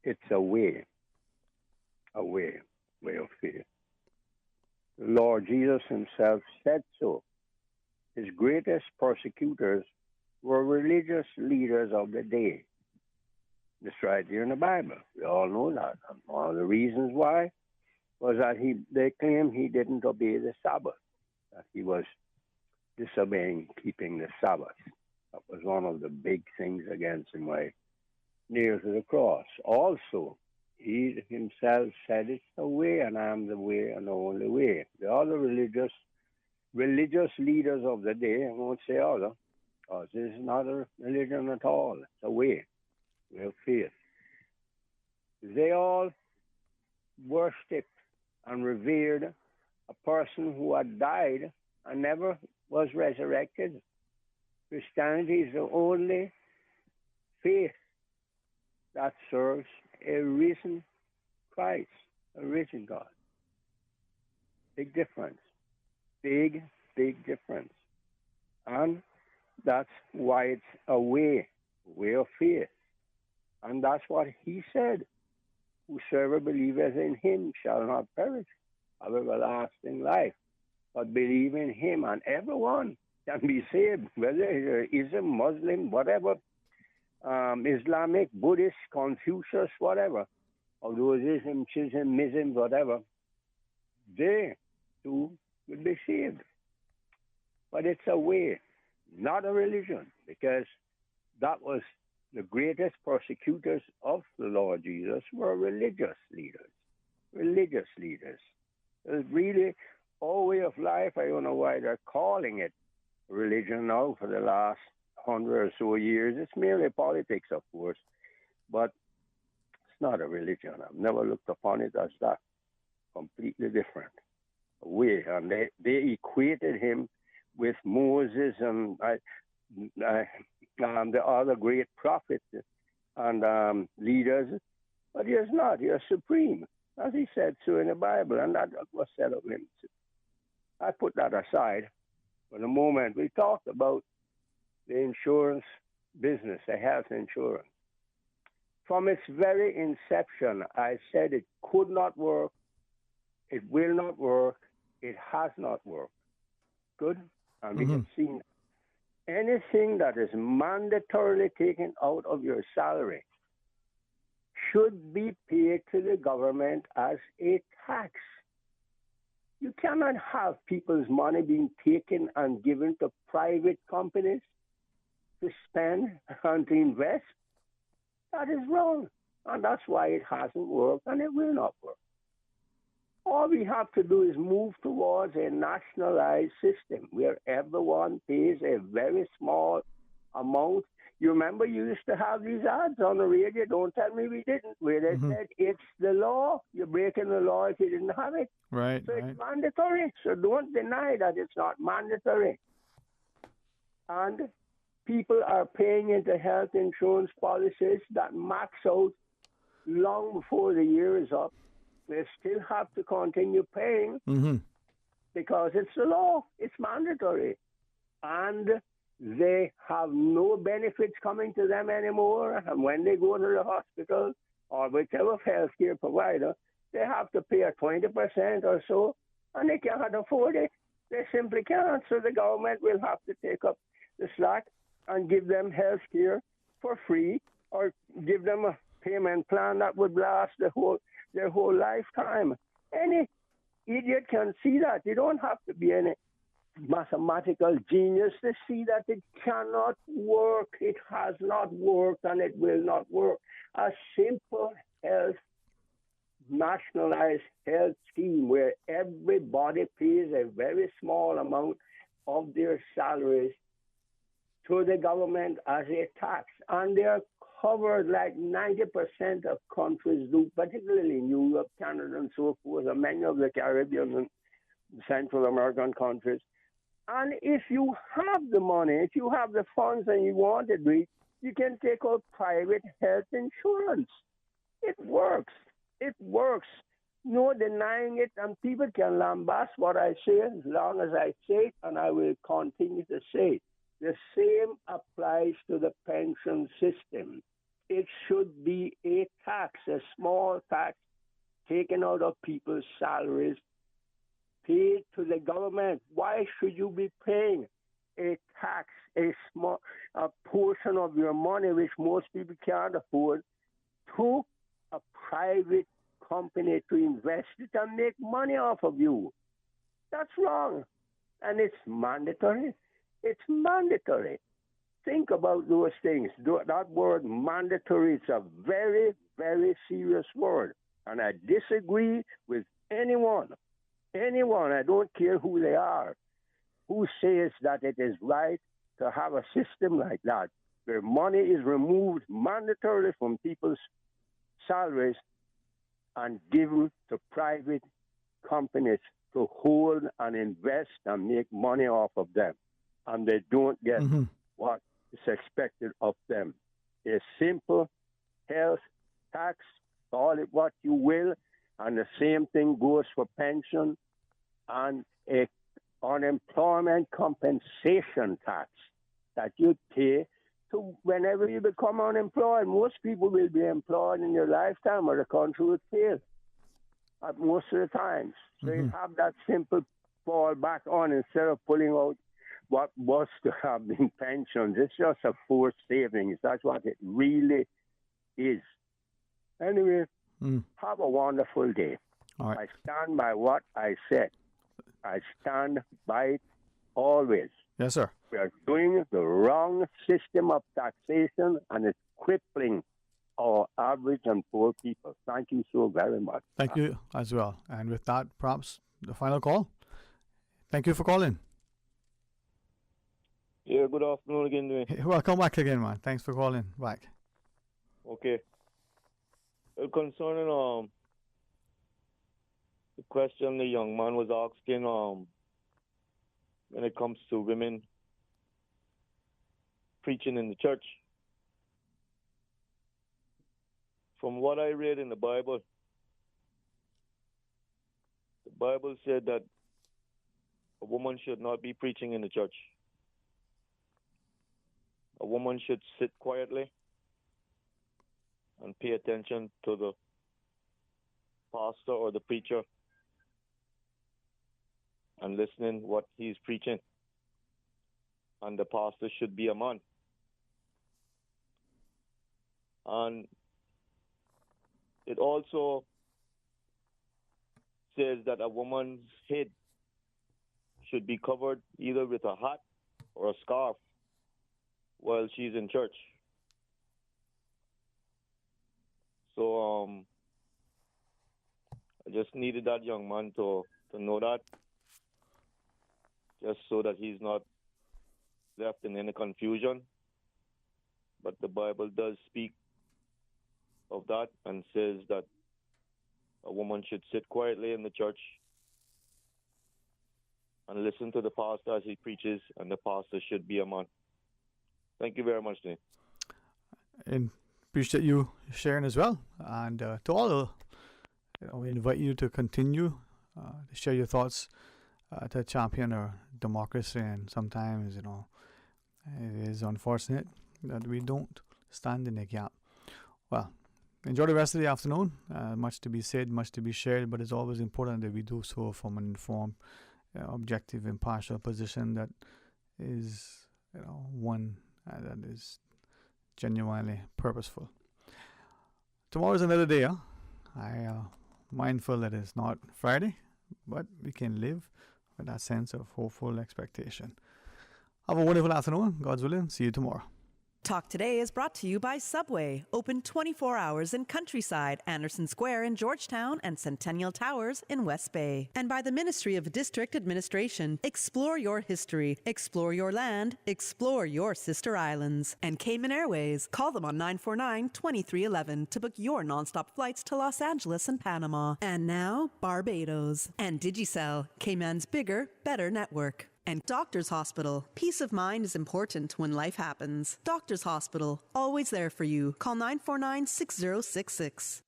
It's a way of faith. The Lord Jesus himself said so. His greatest persecutors were religious leaders of the day. It's right there in the Bible. We all know that. And one of the reasons why was that they claim he didn't obey the Sabbath, that he was disobeying keeping the Sabbath. That was one of the big things against him why nailed to the cross. Also, he himself said, it's the way, and I am the way and the only way. The other religious leaders of the day, I won't say other, because this is not a religion at all. It's a way of faith. They all worshipped and revered a person who had died and never was resurrected. Christianity is the only faith that serves a risen Christ, a risen God. Big difference. Big difference. And that's why it's a way of faith. And that's what he said. Whosoever believeth in him shall not perish, have everlasting life, but believe in him, and everyone can be saved, whether you're Islam, Muslim, whatever, Islamic, Buddhist, Confucius, whatever, or those Schism, whatever, they too will be saved. But it's a way, not a religion, because that was the greatest persecutors of the Lord Jesus were religious leaders. Religious leaders. It's really our way of life. I don't know why they're calling it religion now for the last 100 or so years. It's merely politics, of course, but it's not a religion. I've never looked upon it as that. Completely different way. And they equated him with Moses and the other great prophets and leaders, but he is not. He is supreme, as he said so in the Bible, and that was said of him. I put that aside for the moment. We talked about the insurance business, the health insurance. From its very inception, I said it could not work, it will not work, it has not worked. Good? And we have seen anything that is mandatorily taken out of your salary should be paid to the government as a tax. You cannot have people's money being taken and given to private companies to spend and to invest. That is wrong. And that's why it hasn't worked and it will not work. All we have to do is move towards a nationalized system where everyone pays a very small amount. You remember you used to have these ads on the radio, don't tell me we didn't, where they said, it's the law. You're breaking the law if you didn't have it. Right. So it's mandatory. So don't deny that it's not mandatory. And people are paying into health insurance policies that max out long before the year is up. They still have to continue paying because it's the law. It's mandatory. And they have no benefits coming to them anymore. And when they go to the hospital or whichever healthcare provider, they have to pay a 20% or so, and they can't afford it. They simply can't. So the government will have to take up the slack and give them healthcare for free or give them a payment plan that would last their whole lifetime. Any idiot can see that. You don't have to be any mathematical genius to see that it cannot work. It has not worked and it will not work. A simple nationalized health scheme where everybody pays a very small amount of their salaries to the government as a tax, and they're covered like 90% of countries do, particularly New York, Canada, and so forth, and many of the Caribbean and Central American countries. And if you have the money, if you have the funds and you want it, you can take out private health insurance. It works. It works. No denying it, and people can lambast what I say as long as I say it, and I will continue to say it. The same applies to the pension system. It should be a tax, a small tax taken out of people's salaries, paid to the government. Why should you be paying a tax, a portion of your money, which most people can't afford, to a private company to invest it and make money off of you. That's wrong. And it's mandatory. It's mandatory. Think about those things. That word mandatory is a very, very serious word. And I disagree with anyone, I don't care who they are, who says that it is right to have a system like that, where money is removed mandatorily from people's salaries and given to private companies to hold and invest and make money off of them. And they don't get what is expected of them. A simple health tax, call it what you will, and the same thing goes for pension and a unemployment compensation tax that you pay to whenever you become unemployed. Most people will be employed in your lifetime or the country will fail at most of the times. So you have that simple fall back on instead of pulling out what was to have been pensions. It's just a forced savings. That's what it really is. Anyway, have a wonderful day. All right. I stand by what I said. I stand by it always. Yes, sir. We are doing the wrong system of taxation, and it's crippling our average and poor people. Thank you so very much. Thank you as well. And with that, perhaps the final call. Thank you for calling. Yeah, good afternoon again, Dwayne. Hey, welcome back again, man. Thanks for calling back. Okay. Well, concerning the question the young man was asking when it comes to women preaching in the church. From what I read in the Bible said that a woman should not be preaching in the church. A woman should sit quietly and pay attention to the pastor or the preacher and listening what he's preaching. And the pastor should be a man. And it also says that a woman's head should be covered either with a hat or a scarf while she's in church. So I just needed that young man to know that, just so that he's not left in any confusion. But the Bible does speak of that and says that a woman should sit quietly in the church and listen to the pastor as he preaches, and the pastor should be a man. Thank you very much, Dane. And appreciate you sharing as well. And to all, we invite you to continue to share your thoughts to champion our democracy. And sometimes, it is unfortunate that we don't stand in the gap. Well, enjoy the rest of the afternoon. Much to be said, much to be shared, but it's always important that we do so from an informed, objective, impartial position that is, one that is genuinely purposeful. Tomorrow is another day. I am mindful that it's not Friday, but we can live with that sense of hopeful expectation. Have a wonderful afternoon. God's willing. See you tomorrow. Talk Today is brought to you by Subway, open 24 hours in Countryside, Anderson Square in Georgetown, and Centennial Towers in West Bay. And by the Ministry of District Administration. Explore your history, explore your land, explore your sister islands. And Cayman Airways. Call them on 949-2311 to book your nonstop flights to Los Angeles and Panama. And now, Barbados. And Digicel, Cayman's bigger, better network. And Doctors Hospital. Peace of mind is important when life happens. Doctors Hospital, always there for you. Call 949-6066.